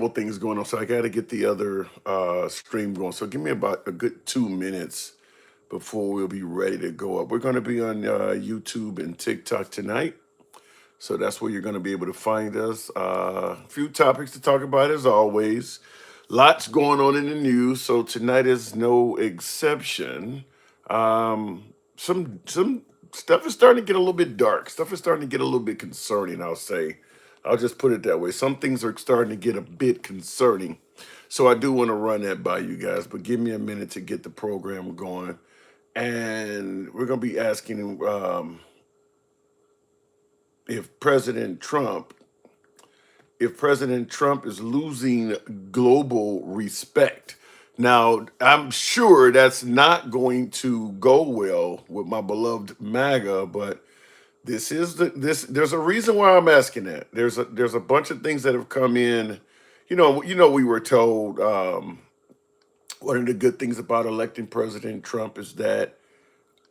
things going on, so I got to get the other stream going. So give me about a good 2 minutes before we'll be ready to go up. We're going to be on YouTube and TikTok tonight, so that's where you're going to be able to find us. A few topics to talk about as always. Lots going on in the news, so tonight is no exception. Some stuff is starting to get a little bit dark. Stuff is starting to get a little bit concerning, I'll say. I'll just put it that way. Some things are starting to get a bit concerning. So I do want to run that by you guys, but give me a minute to get the program going. And we're going to be asking if President Trump is losing global respect. Now, I'm sure that's not going to go well with my beloved MAGA, but there's a reason why I'm asking that. There's a bunch of things that have come in. We were told one of the good things about electing President Trump is that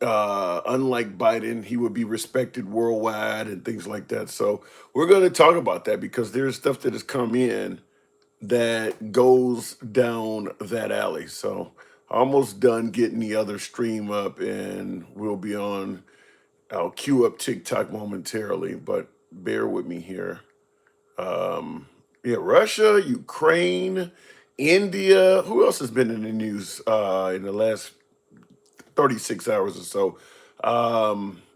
unlike Biden, he would be respected worldwide and things like that. So we're going to talk about that because there's stuff that has come in that goes down that alley. So almost done getting the other stream up, and we'll be on. I'll queue up TikTok momentarily, but bear with me here. Yeah, Russia, Ukraine, India. Who else has been in the news in the last 36 hours or so?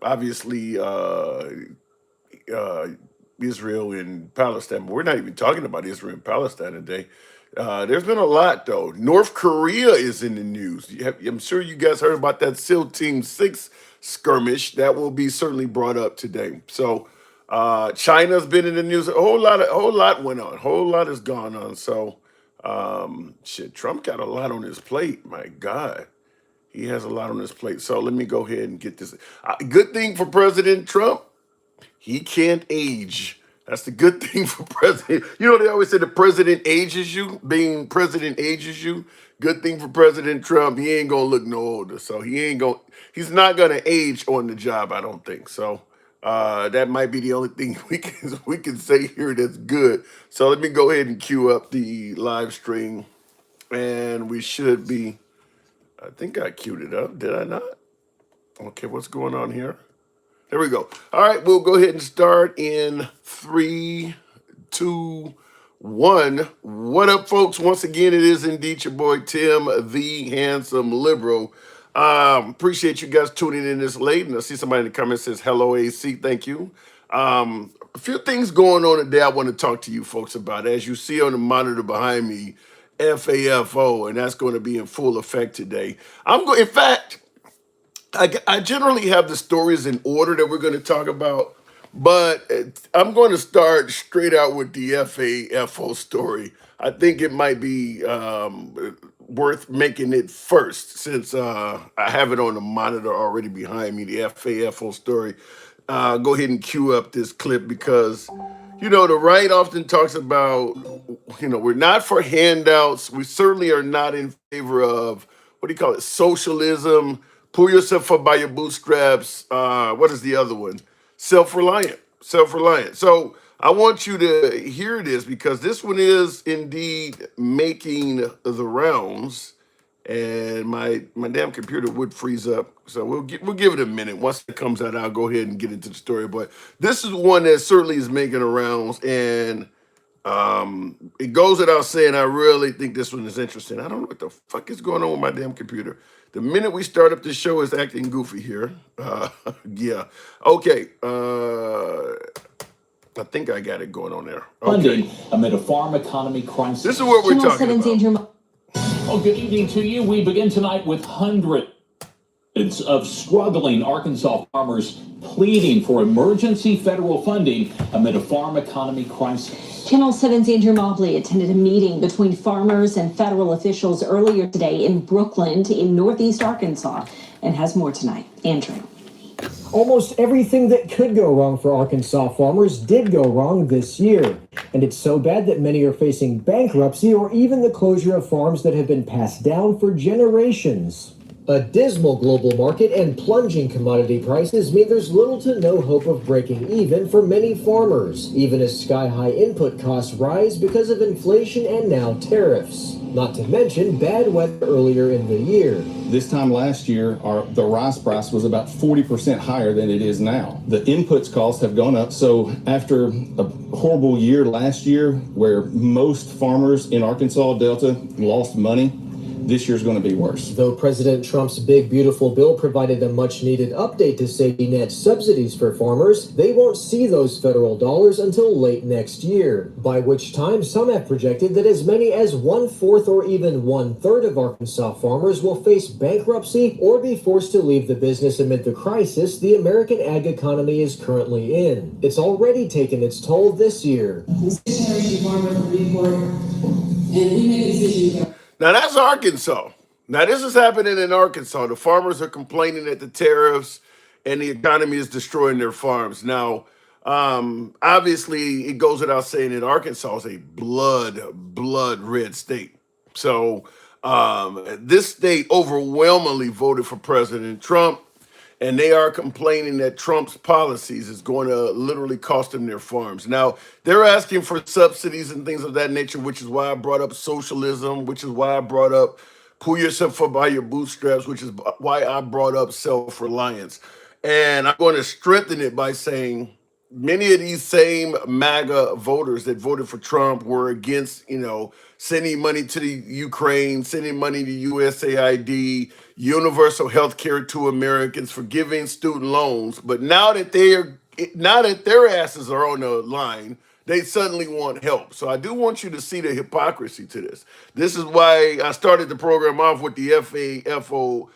Obviously, uh, Israel and Palestine. But we're not even talking about Israel and Palestine today. There's been a lot, though. North Korea is in the news. I'm sure you guys heard about that SEAL Team 6 skirmish. That will be certainly brought up today. So China's been in the news. A whole lot went on. A whole lot has gone on. So Trump got a lot on his plate. My God. He has a lot on his plate. So let me go ahead and get this. Good thing for President Trump, he can't age. That's the good thing for president. They always say the president ages you. Being president ages you. Good thing for President Trump, he ain't gonna look no older. So he's not gonna age on the job, I don't think. So that might be the only thing we can say here that's good. So let me go ahead and queue up the live stream, and we should be. I think I queued it up. Did I not? Okay, what's going on here? There we go. All right, we'll go ahead and start in 3, 2, 1. What up, folks? Once again, it is indeed your boy Tim, the handsome liberal. Appreciate you guys tuning in this late. And I see somebody in the comments says, hello, AC. Thank you. A few things going on today I want to talk to you folks about. As you see on the monitor behind me, FAFO, and that's going to be in full effect today. In fact, I generally have the stories in order that we're going to talk about, but I'm going to start straight out with the FAFO story. I think it might be worth making it first since I have it on the monitor already behind me, the FAFO story. Go ahead and cue up this clip because, the right often talks about, we're not for handouts. We certainly are not in favor of, what do you call it, socialism. Pull yourself up by your bootstraps. What is the other one? Self-reliant. Self-reliant. So I want you to hear this because this one is indeed making the rounds. And my damn computer would freeze up. So we'll give it a minute. Once it comes out, I'll go ahead and get into the story. But this is one that certainly is making the rounds. And it goes without saying, I really think this one is interesting. I don't know what the fuck is going on with my damn computer. The minute we start up this show, it's acting goofy here. Yeah. Okay. I think I got it going on there. Funding amid a farm economy crisis. This is what we're talking about. Oh, good evening to you. We begin tonight with hundreds of struggling Arkansas farmers pleading for emergency federal funding amid a farm economy crisis. Channel 7's Andrew Mobley attended a meeting between farmers and federal officials earlier today in Brookland in northeast Arkansas and has more tonight. Andrew. Almost everything that could go wrong for Arkansas farmers did go wrong this year. And it's so bad that many are facing bankruptcy or even the closure of farms that have been passed down for generations. A dismal global market and plunging commodity prices mean there's little to no hope of breaking even for many farmers, even as sky-high input costs rise because of inflation and now tariffs. Not to mention bad weather earlier in the year. This time last year, the rice price was about 40% higher than it is now. The inputs costs have gone up. So after a horrible year last year, where most farmers in Arkansas Delta lost money, this year's going to be worse. Though President Trump's big, beautiful bill provided a much-needed update to safety net subsidies for farmers, they won't see those federal dollars until late next year, by which time some have projected that as many as 1/4 or even 1/3 of Arkansas farmers will face bankruptcy or be forced to leave the business amid the crisis the American ag economy is currently in. It's already taken its toll this year. Now that's Arkansas. Now this is happening in Arkansas. The farmers are complaining at the tariffs and the economy is destroying their farms. Now, obviously it goes without saying that Arkansas is a blood red state. So this state overwhelmingly voted for President Trump, and they are complaining that Trump's policies is going to literally cost them their farms. Now, they're asking for subsidies and things of that nature, which is why I brought up socialism, which is why I brought up pull yourself up by your bootstraps, which is why I brought up self-reliance. And I'm going to strengthen it by saying many of these same MAGA voters that voted for Trump were against, sending money to the Ukraine, sending money to USAID, universal health care to Americans, forgiving student loans. But now that their asses are on the line, they suddenly want help. So I do want you to see the hypocrisy to this. This is why I started the program off with the FAFO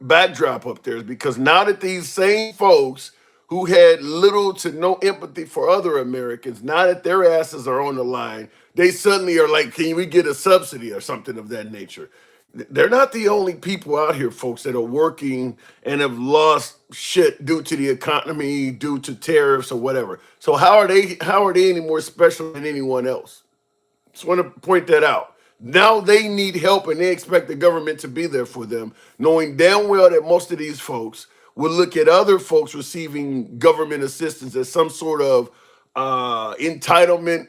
backdrop up there, is because now that these same folks who had little to no empathy for other Americans, now that their asses are on the line, they suddenly are like, can we get a subsidy or something of that nature? They're not the only people out here, folks, that are working and have lost shit due to the economy, due to tariffs or whatever. So how are they any more special than anyone else? Just want to point that out. Now they need help and they expect the government to be there for them, knowing damn well that most of these folks will look at other folks receiving government assistance as some sort of entitlement,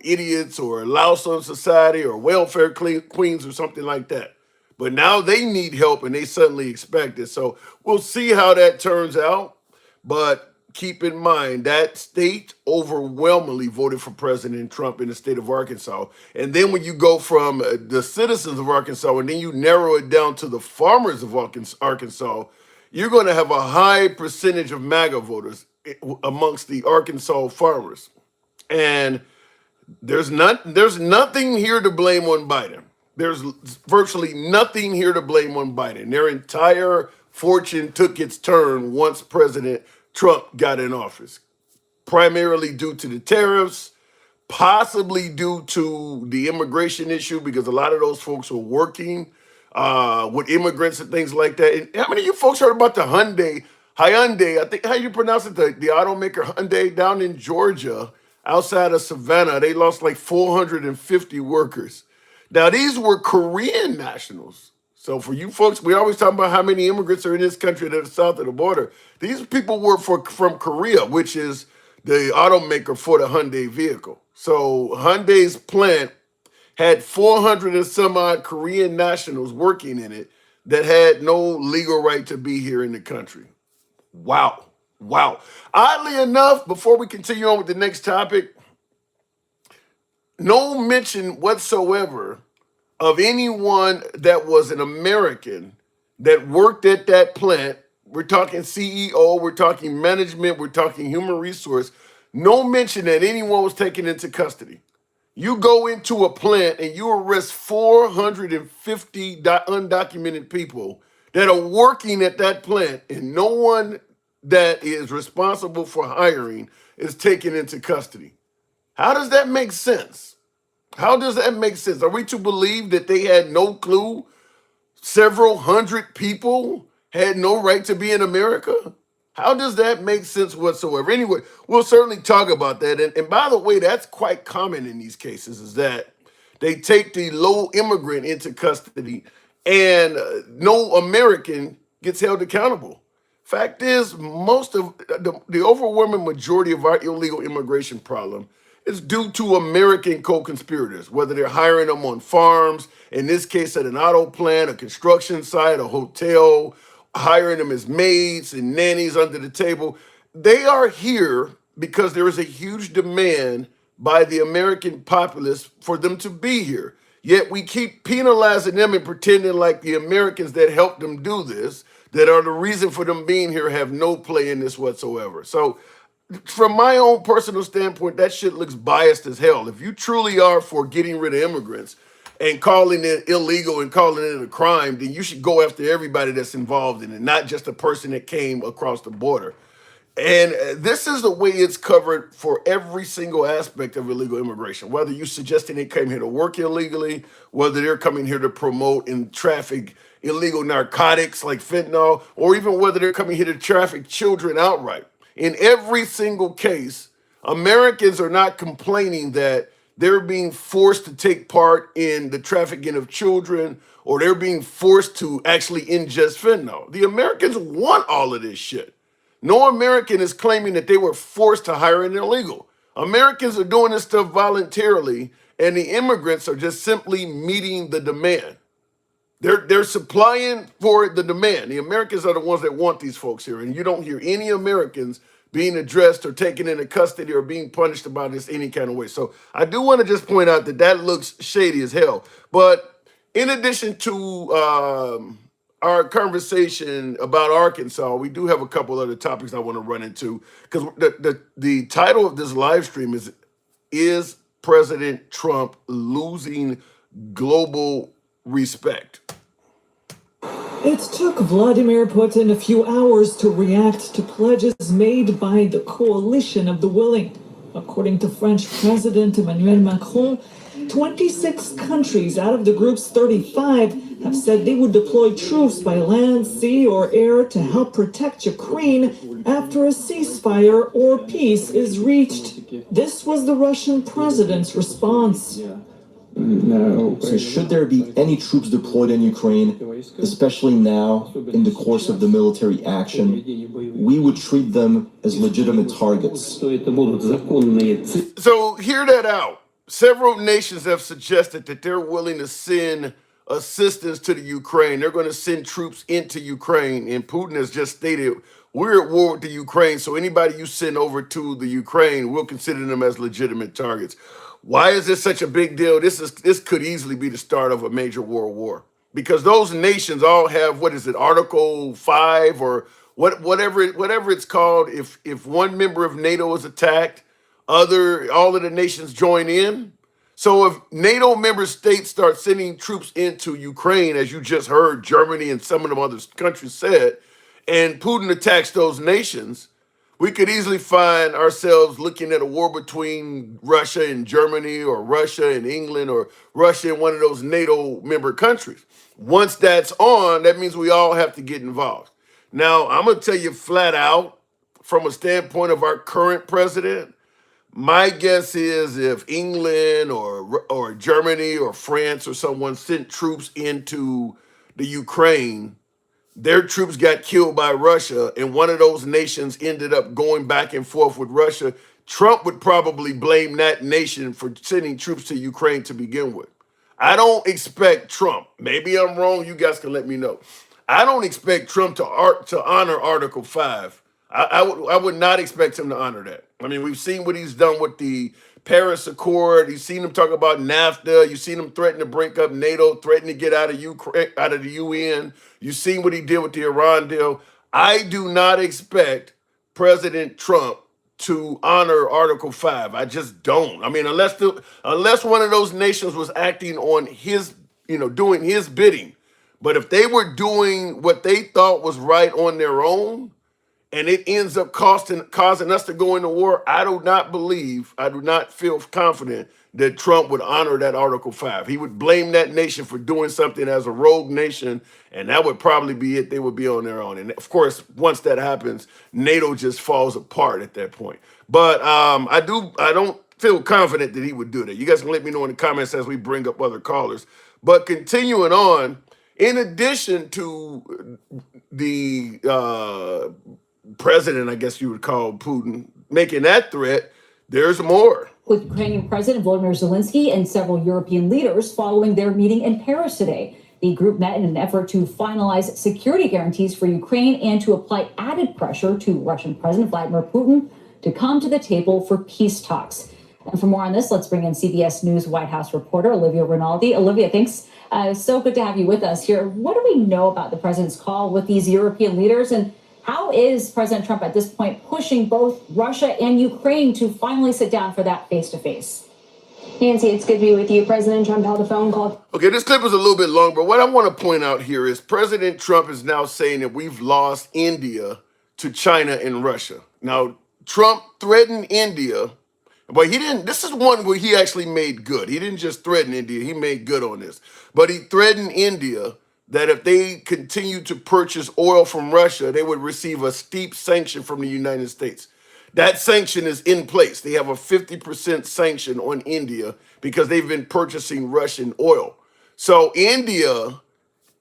idiots or louse on society or welfare queens or something like that. But now they need help and they suddenly expect it. So we'll see how that turns out. But keep in mind that state overwhelmingly voted for President Trump in the state of Arkansas. And then when you go from the citizens of Arkansas and then you narrow it down to the farmers of Arkansas, you're going to have a high percentage of MAGA voters amongst the Arkansas farmers. And there's nothing here to blame on Biden. There's virtually nothing here to blame on Biden. Their entire fortune took its turn once President Trump got in office, primarily due to the tariffs, possibly due to the immigration issue, because a lot of those folks were working with immigrants and things like that. And how many of you folks heard about the Hyundai, I think how you pronounce it, the automaker Hyundai down in Georgia, outside of Savannah? They lost like 450 workers. Now, these were Korean nationals. So for you folks, we always talk about how many immigrants are in this country that are south of the border. These people were from Korea, which is the automaker for the Hyundai vehicle. So Hyundai's plant had 400 and some odd Korean nationals working in it that had no legal right to be here in the country. Wow. Oddly enough, before we continue on with the next topic, no mention whatsoever of anyone that was an American that worked at that plant. We're talking CEO, we're talking management, we're talking human resource. No mention that anyone was taken into custody. You go into a plant and you arrest 450 undocumented people that are working at that plant, and no one that is responsible for hiring is taken into custody. How does that make sense? How does that make sense? Are we to believe that they had no clue several hundred people had no right to be in America? How does that make sense whatsoever? Anyway, we'll certainly talk about that. And by the way, that's quite common in these cases, is that they take the low immigrant into custody and no American gets held accountable. Fact is, most of the overwhelming majority of our illegal immigration problem is due to American co-conspirators, whether they're hiring them on farms, in this case at an auto plant, a construction site, a hotel, hiring them as maids and nannies under the table. They are here because there is a huge demand by the American populace for them to be here. Yet we keep penalizing them and pretending like the Americans that helped them do this, that are the reason for them being here, have no play in this whatsoever. So, from my own personal standpoint, that shit looks biased as hell. If you truly are for getting rid of immigrants and calling it illegal and calling it a crime, then you should go after everybody that's involved in it, not just the person that came across the border. And this is the way it's covered for every single aspect of illegal immigration. Whether you're suggesting they came here to work illegally, whether they're coming here to promote and traffic illegal narcotics like fentanyl, or even whether they're coming here to traffic children outright. In every single case, Americans are not complaining that they're being forced to take part in the trafficking of children or they're being forced to actually ingest fentanyl. The Americans want all of this shit. No American is claiming that they were forced to hire an illegal. Americans are doing this stuff voluntarily, and the immigrants are just simply meeting the demand. They're supplying for the demand. The Americans are the ones that want these folks here, and you don't hear any Americans being addressed or taken into custody or being punished about this any kind of way. So I do want to just point out that that looks shady as hell. But in addition to our conversation about Arkansas, we do have a couple other topics I want to run into because the title of this live stream is President Trump losing global respect? It took Vladimir Putin a few hours to react to pledges made by the coalition of the willing. According to French President Emmanuel Macron, 26 countries out of the group's 35 have said they would deploy troops by land, sea, or air to help protect Ukraine after a ceasefire or peace is reached. This was the Russian president's response. So should there be any troops deployed in Ukraine, especially now in the course of the military action, we would treat them as legitimate targets. So hear that out. Several nations have suggested that they're willing to send assistance to the Ukraine. They're going to send troops into Ukraine. And Putin has just stated, we're at war with the Ukraine, so anybody you send over to the Ukraine, we'll consider them as legitimate targets. Why is this such a big deal? This could easily be the start of a major world war because those nations all have, what is it, Article 5 or whatever it's called. If one member of NATO is attacked, all of the nations join in. So if NATO member states start sending troops into Ukraine, as you just heard, Germany and some of them other countries said, and Putin attacks those nations, we could easily find ourselves looking at a war between Russia and Germany or Russia and England or Russia and one of those NATO member countries. Once that's on, that means we all have to get involved. Now, I'm going to tell you flat out, from a standpoint of our current president, my guess is if England or Germany or France or someone sent troops into the Ukraine, their troops got killed by Russia, and one of those nations ended up going back and forth with Russia, Trump would probably blame that nation for sending troops to Ukraine to begin with. I don't expect Trump, maybe I'm wrong, you guys can let me know. I don't expect Trump to honor Article 5. I would not expect him to honor that. I mean, we've seen what he's done with the Paris Accord. You've seen him talk about NAFTA. You've seen him threaten to break up NATO, threaten to get out of Ukraine, out of the UN. You've seen what he did with the Iran deal. I do not expect President Trump to honor Article 5. I just don't. I mean, unless one of those nations was acting on his, doing his bidding. But if they were doing what they thought was right on their own, and it ends up causing us to go into war, I do not feel confident that Trump would honor that Article 5. He would blame that nation for doing something as a rogue nation, and that would probably be it. They would be on their own. And of course, once that happens, NATO just falls apart at that point. But I don't feel confident that he would do that. You guys can let me know in the comments as we bring up other callers. But continuing on, in addition to the president, I guess you would call Putin, making that threat, there's more. With Ukrainian President Volodymyr Zelensky and several European leaders following their meeting in Paris today. The group met in an effort to finalize security guarantees for Ukraine and to apply added pressure to Russian President Vladimir Putin to come to the table for peace talks. And for more on this, let's bring in CBS News White House reporter Olivia Rinaldi. Olivia, thanks. So good to have you with us here. What do we know about the president's call with these European leaders, and how is President Trump at this point pushing both Russia and Ukraine to finally sit down for that face-to-face? Nancy, it's good to be with you. President Trump held a phone call. Okay, this clip is a little bit long, but what I want to point out here is President Trump is now saying that we've lost India to China and Russia. Now, Trump threatened India, but he didn't. This is one where he actually made good. He didn't just threaten India, he made good on this. But he threatened India that if they continued to purchase oil from Russia, they would receive a steep sanction from the United States. That sanction is in place. They have a 50% sanction on India because they've been purchasing Russian oil. So India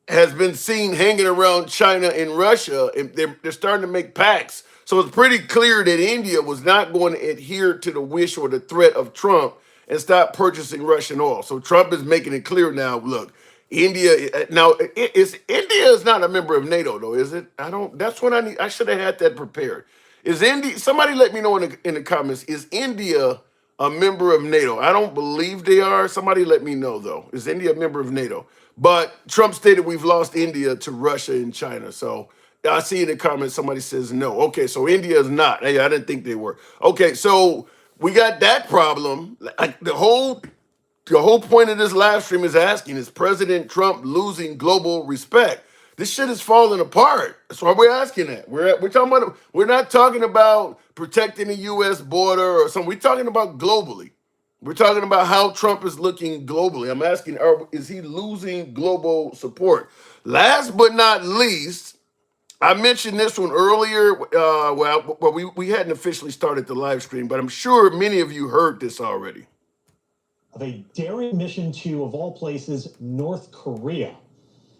has been seen hanging around China and Russia, and they're starting to make pacts. So it's pretty clear that India was not going to adhere to the wish or the threat of Trump and stop purchasing Russian oil. So Trump is making it clear now, look, India now India is not a member of NATO though, is it? That's what I need. I should have had that prepared. Is India, somebody let me know in the comments, is India a member of NATO? I don't believe they are. Somebody let me know though. Is India a member of NATO? But Trump stated we've lost India to Russia and China. So I see in the comments somebody says no. Okay, so India is not. Hey, I didn't think they were. Okay, so we got that problem. Like the whole point of this live stream is asking, is President Trump losing global respect? This shit is falling apart. That's why we're asking that. We're not talking about protecting the U.S. border or something. We're talking about globally. We're talking about how Trump is looking globally. I'm asking, is he losing global support? Last but not least, I mentioned this one earlier. We hadn't officially started the live stream, but I'm sure many of you heard this already. Of a daring mission to, of all places, North Korea.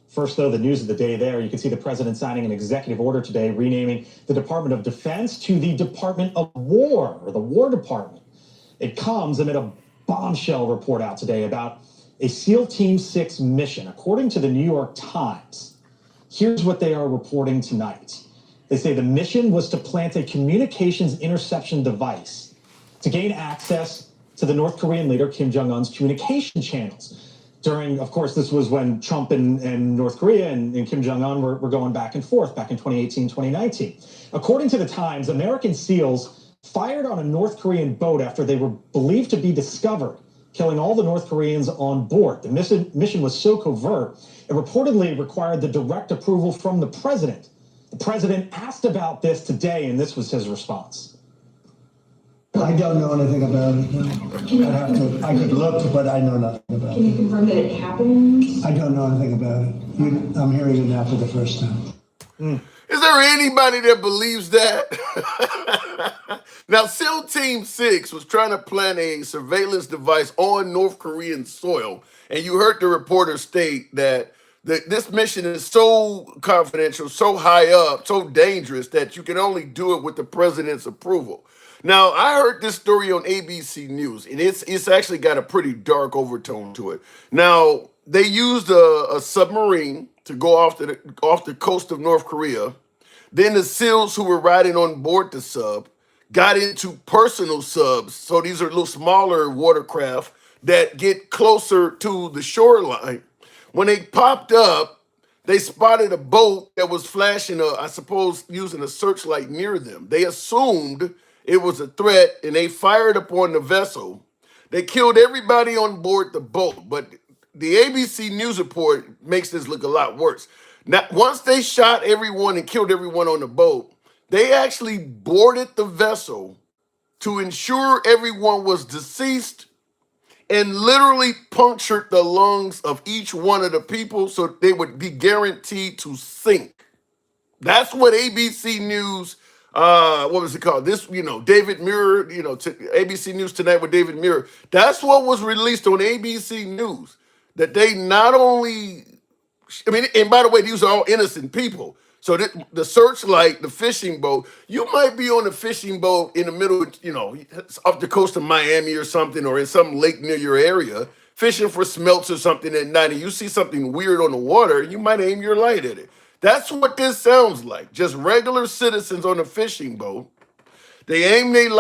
First, though, the news of the day there, you can see the president signing an executive order today renaming the Department of Defense to the Department of War, or the War Department. It comes amid a bombshell report out today about a SEAL Team 6 mission. According to the New York Times, here's what they are reporting tonight. They say the mission was to plant a communications interception device to gain access to the North Korean leader Kim Jong-un's communication channels. During, of course, this was when Trump and North Korea and Kim Jong-un were going back and forth back in 2018, 2019. According to the Times, American SEALs fired on a North Korean boat after they were believed to be discovered, killing all the North Koreans on board. The mission was so covert, it reportedly required the direct approval from the president. The president asked about this today, and this was his response. I don't know anything about it. I could look, but I know nothing about it. Can you confirm that it happened? I don't know anything about it. I'm hearing it now for the first time. Is there anybody that believes that? Now, SEAL Team 6 was trying to plant a surveillance device on North Korean soil, and you heard the reporter state that this mission is so confidential, so high up, so dangerous that you can only do it with the president's approval. Now, I heard this story on ABC News, and it's actually got a pretty dark overtone to it. Now, they used a submarine to go off the coast of North Korea. Then the SEALs who were riding on board the sub got into personal subs. So these are little smaller watercraft that get closer to the shoreline. When they popped up, they spotted a boat that was flashing, I suppose, using a searchlight near them. They assumed it was a threat, and they fired upon the vessel. They killed everybody on board the boat, but the ABC News report makes this look a lot worse. Now, once they shot everyone and killed everyone on the boat, they actually boarded the vessel to ensure everyone was deceased and literally punctured the lungs of each one of the people so they would be guaranteed to sink. That's what ABC News, what was it called? David Muir, ABC News Tonight with David Muir. That's what was released on ABC News, that they not only I mean, and by the way, these are all innocent people. So the searchlight, the fishing boat, you might be on a fishing boat in the middle, off the coast of Miami or something, or in some lake near your area, fishing for smelts or something at night, and you see something weird on the water, you might aim your light at it. That's what this sounds like. Just regular citizens on a fishing boat. They aimed their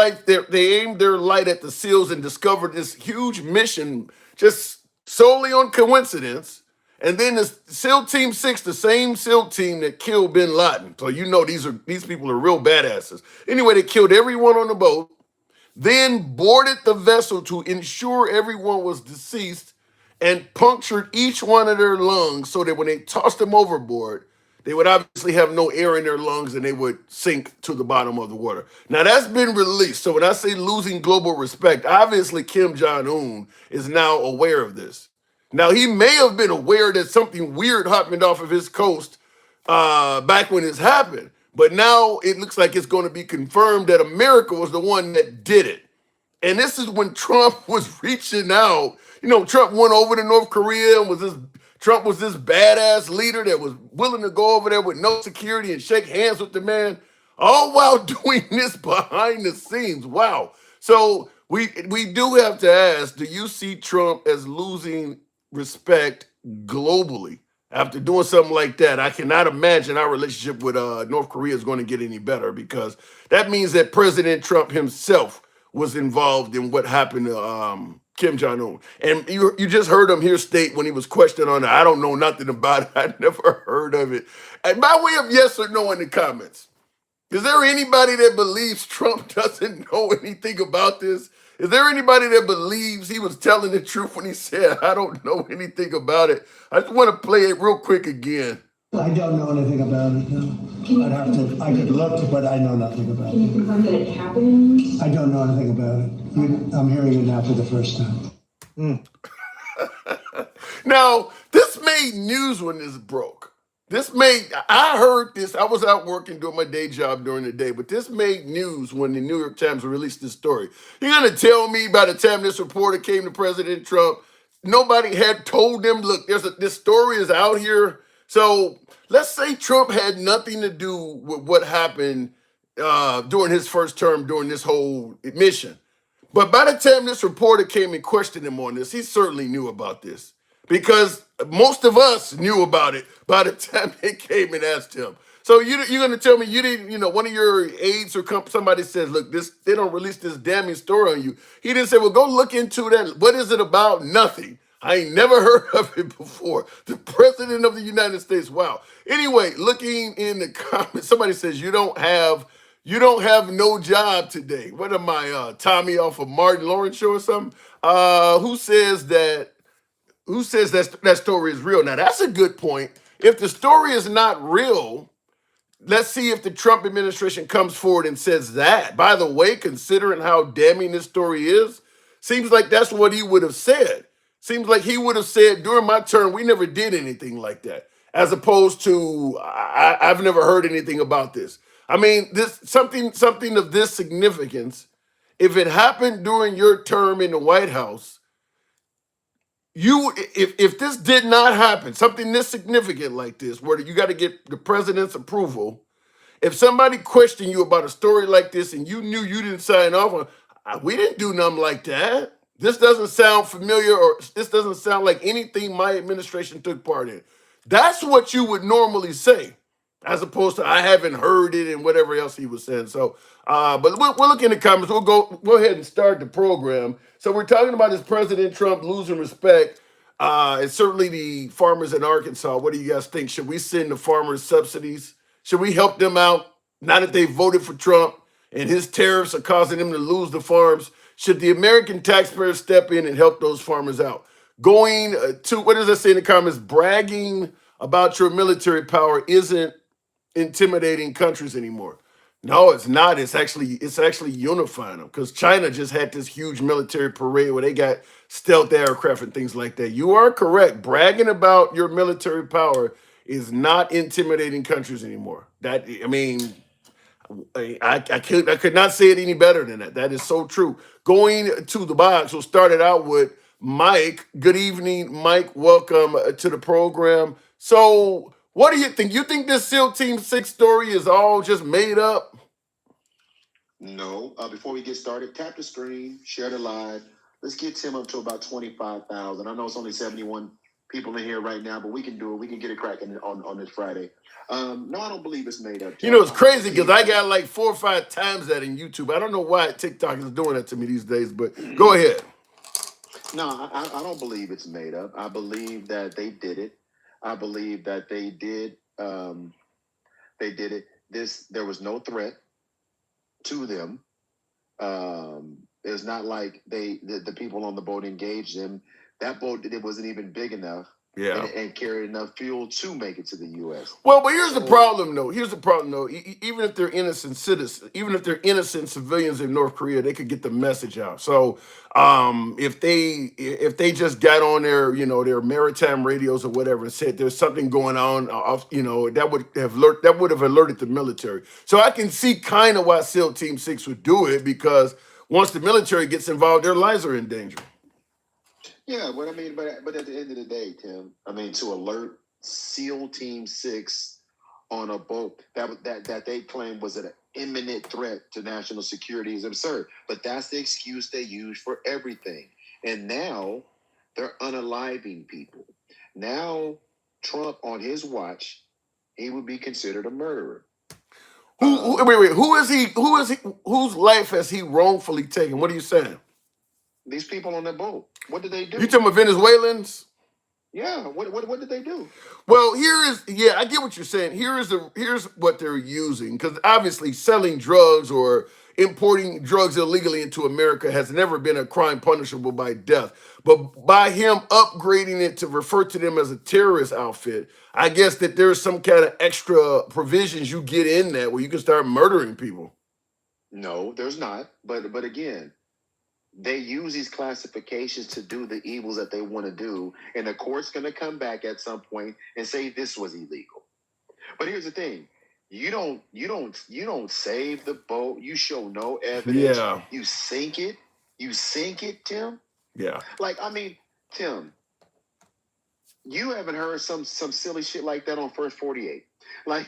light at the SEALs and discovered this huge mission just solely on coincidence. And then the SEAL Team 6, the same SEAL team that killed bin Laden. So these people are real badasses. Anyway, they killed everyone on the boat, then boarded the vessel to ensure everyone was deceased and punctured each one of their lungs so that when they tossed them overboard, they would obviously have no air in their lungs and they would sink to the bottom of the water. Now that's been released. So when I say losing global respect, obviously Kim Jong-un is now aware of this. Now he may have been aware that something weird happened off of his coast back when this happened, but now it looks like it's going to be confirmed that America was the one that did it. And this is when Trump was reaching out. Trump went over to North Korea and Trump was this badass leader that was willing to go over there with no security and shake hands with the man, all while doing this behind the scenes. Wow. So we do have to ask, do you see Trump as losing respect globally after doing something like that? I cannot imagine our relationship with North Korea is going to get any better, because that means that President Trump himself was involved in what happened to Kim Jong-un. And you just heard him here state when he was questioned on it, I don't know nothing about it. I never heard of it. And by way of yes or no in the comments, is there anybody that believes Trump doesn't know anything about this? Is there anybody that believes he was telling the truth when he said, I don't know anything about it? I just want to play it real quick again. I don't know anything about it, no. I could look, but I know nothing about it. Can you confirm that it happened? I don't know anything about it. I'm hearing it now for the first time. Now, this made news when this broke. I heard this, I was out working doing my day job during the day, but this made news when the New York Times released this story. You're going to tell me by the time this reporter came to President Trump, nobody had told them, look, this story is out here. So let's say Trump had nothing to do with what happened during his first term, during this whole mission. But by the time this reporter came and questioned him on this, he certainly knew about this, because most of us knew about it by the time they came and asked him. So you're going to tell me you didn't, one of your aides or somebody says, look, they don't release this damning story on you. He didn't say, well, go look into that. What is it about? Nothing. I ain't never heard of it before. The president of the United States. Wow. Anyway, looking in the comments, somebody says you don't have no job today. What am I, Tommy off of Martin Lawrence show or something? Who says that story is real? Now that's a good point. If the story is not real, let's see if the Trump administration comes forward and says that. By the way, considering how damning this story is, seems like that's what he would have said. Seems like he would have said, during my term, we never did anything like that. As opposed to, I've never heard anything about this. I mean, this something of this significance, if it happened during your term in the White House, if this did not happen, something this significant like this, where you got to get the president's approval, if somebody questioned you about a story like this and you knew you didn't sign off on, we didn't do nothing like that. This doesn't sound familiar, or this doesn't sound like anything my administration took part in. That's what you would normally say, as opposed to I haven't heard it and whatever else he was saying. So, but we'll look in the comments. We'll go ahead and start the program. So we're talking about this President Trump losing respect, and certainly the farmers in Arkansas. What do you guys think? Should we send the farmers subsidies? Should we help them out now that they voted for Trump and his tariffs are causing them to lose the farms? Should the American taxpayers step in and help those farmers out? Going to, what does that say in the comments? Bragging about your military power isn't intimidating countries anymore. No, it's not. It's actually unifying them, because China just had this huge military parade where they got stealth aircraft and things like that. You are correct. Bragging about your military power is not intimidating countries anymore. I could not say it any better than that. That is so true. Going to the box, we'll start it out with Mike. Good evening, Mike. Welcome to the program. So what do you think? You think this SEAL Team 6 story is all just made up? No. Before we get started, tap the screen, share the live. Let's get Tim up to about 25,000. I know it's only 71 people in here right now, but we can do it. We can get it cracking on this Friday. No, I don't believe it's made up. You know, it's crazy because I got like 4 or 5 times that in YouTube. I don't know why TikTok is doing that to me these days, but go ahead. No, I don't believe it's made up. I believe that they did it. I believe that they did. They did it. There was no threat to them. It's not like the people on the boat engaged them. That boat, it wasn't even big enough. Yeah. And carried enough fuel to make it to the U.S. Well, but here's the problem, though. Here's the problem, though. Even if they're innocent citizens, even if they're innocent civilians in North Korea, they could get the message out. So, if they just got on their, their maritime radios or whatever and said there's something going on, that would have alerted the military. So I can see kind of why SEAL Team 6 would do it, because once the military gets involved, their lives are in danger. Yeah, but at the end of the day, Tim, to alert SEAL Team 6 on a boat that they claim was an imminent threat to national security is absurd. But that's the excuse they use for everything. And now they're unaliving people. Now Trump, on his watch, he would be considered a murderer. Wait, who is he? Whose life has he wrongfully taken? What are you saying? These people on that boat. What did they do? You talking about Venezuelans? Yeah. What did they do? Well, I get what you're saying. Here's what they're using, because obviously selling drugs or importing drugs illegally into America has never been a crime punishable by death. But by him upgrading it to refer to them as a terrorist outfit, I guess that there's some kind of extra provisions you get in that where you can start murdering people. No, there's not. But again, they use these classifications to do the evils that they want to do, and the court's going to come back at some point and say this was illegal. But here's the thing: you don't save the boat. You show no evidence. Yeah. You sink it. You sink it, Tim. Yeah. Tim, you haven't heard some silly shit like that on First 48. Like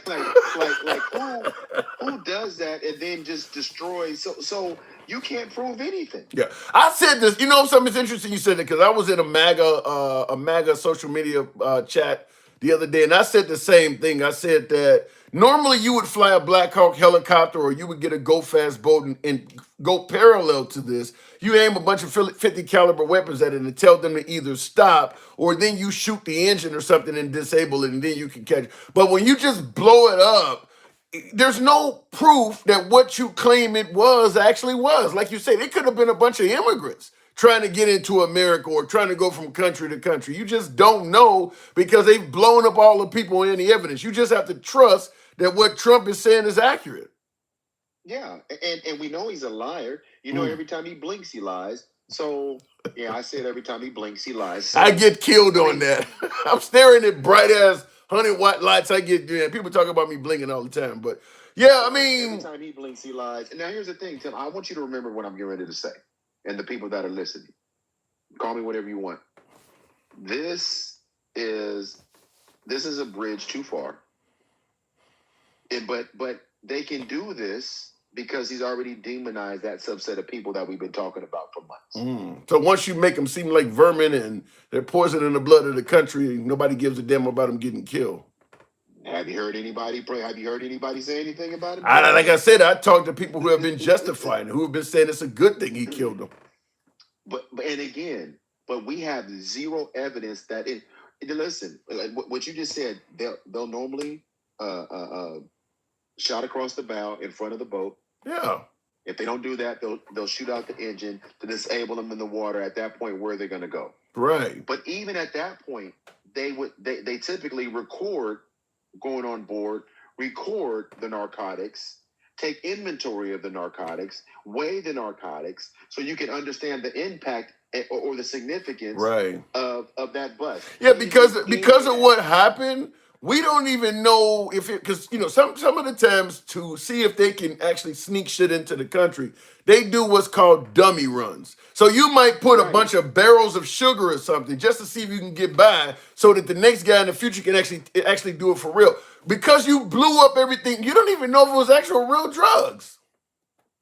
who does that and then just destroys? So you can't prove anything. Yeah, I said this. You know, something's interesting. You said it because I was in a MAGA social media chat the other day, and I said the same thing. I said that normally you would fly a Black Hawk helicopter, or you would get a go fast boat and go parallel to this. You aim a bunch of 50 caliber weapons at it and tell them to either stop, or then you shoot the engine or something and disable it, and then you can catch it. But when you just blow it up, there's no proof that what you claim it was actually was. Like you said, it could have been a bunch of immigrants trying to get into America or trying to go from country to country. You just don't know because they've blown up all the people and the evidence. You just have to trust that what Trump is saying is accurate. Yeah, and we know he's a liar. Every time he blinks, he lies. So, yeah, I said every time he blinks, he lies. So, I get killed on that. I'm staring at bright-ass 100-watt lights. People talk about me blinking all the time. But, yeah, every time he blinks, he lies. And now here's the thing, Tim. I want you to remember what I'm getting ready to say. And the people that are listening. Call me whatever you want. This is a bridge too far. But they can do this because he's already demonized that subset of people that we've been talking about for months. So once you make them seem like vermin and they're poisoning the blood of the country, nobody gives a damn about them getting killed. Have you heard anybody say anything about it? Like I said, I talked to people who have been justifying it, who have been saying it's a good thing he killed them. But we have zero evidence that it. Listen, like what you just said, they'll normally shot across the bow in front of the boat. Yeah. If they don't do that, they'll shoot out the engine to disable them in the water. At that point, where are they going to go? Right. But even at that point, they typically record going on board, record the narcotics, take inventory of the narcotics, weigh the narcotics, so you can understand the impact or the significance right. of that bust. Yeah, because of what happened. we don't even know if it, because some of the times to see if they can actually sneak shit into the country, they do what's called dummy runs. So you might put a Right. bunch of barrels of sugar or something just to see if you can get by, so that the next guy in the future can actually do it for real. Because you blew up everything, you don't even know if it was actual real drugs.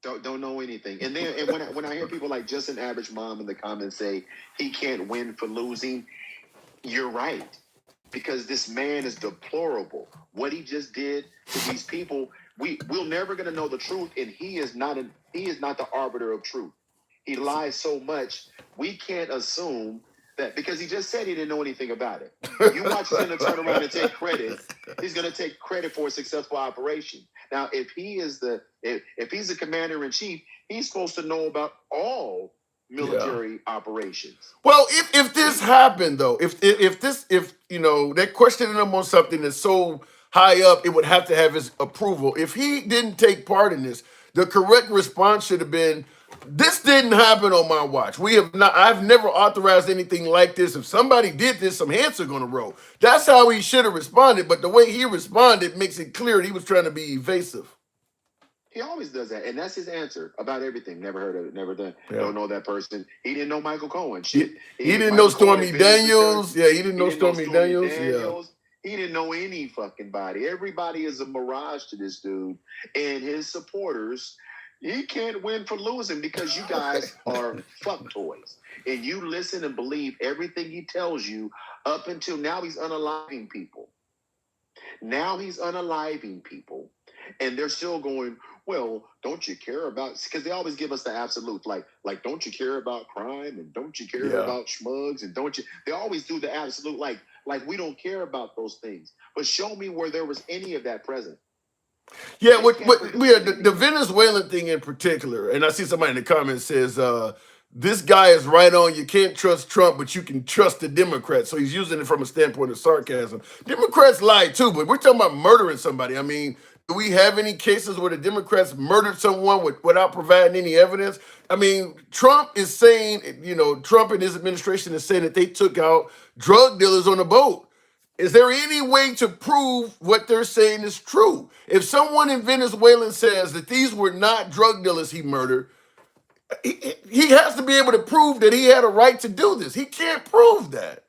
Don't know anything. And then when I hear people like just an average mom in the comments say he can't win for losing, you're right. Because this man is deplorable. What he just did to these people, we're never gonna know the truth, and he is not the arbiter of truth. He lies so much, we can't assume that because he just said he didn't know anything about it. You watch him to turn around and take credit. He's gonna take credit for a successful operation. Now, if he's the commander in chief, he's supposed to know about all military operations. Well, if this happened though, if they're questioning him on something that's so high up, it would have to have his approval. If he didn't take part in this, the correct response should have been, "This didn't happen on my watch. We have not. I've never authorized anything like this. If somebody did this, some heads are going to roll." That's how he should have responded. But the way he responded makes it clear that he was trying to be evasive. He always does that, and that's his answer about everything. Never heard of it, never done. Yeah. Don't know that person. He didn't know Michael Cohen. He didn't know Stormy Daniels. Yeah, he didn't know Stormy Daniels. Yeah. He didn't know any fucking body. Everybody is a mirage to this dude and his supporters. He can't win for losing because you guys are fuck toys. And you listen and believe everything he tells you up until now. He's unaliving people. And they're still going, well, don't you care about, because they always give us the absolute, like, don't you care about crime, and don't you care about schmugs, and they always do the absolute, like we don't care about those things. But show me where there was any of that present. Yeah, the Venezuelan thing in particular, and I see somebody in the comments says, this guy is right on. You can't trust Trump, but you can trust the Democrats. So he's using it from a standpoint of sarcasm. Democrats lie too, but we're talking about murdering somebody. I mean, do we have any cases where the Democrats murdered someone without providing any evidence? I mean, Trump is saying, Trump and his administration is saying that they took out drug dealers on a boat. Is there any way to prove what they're saying is true? If someone in Venezuela says that these were not drug dealers he murdered, he has to be able to prove that he had a right to do this. He can't prove that.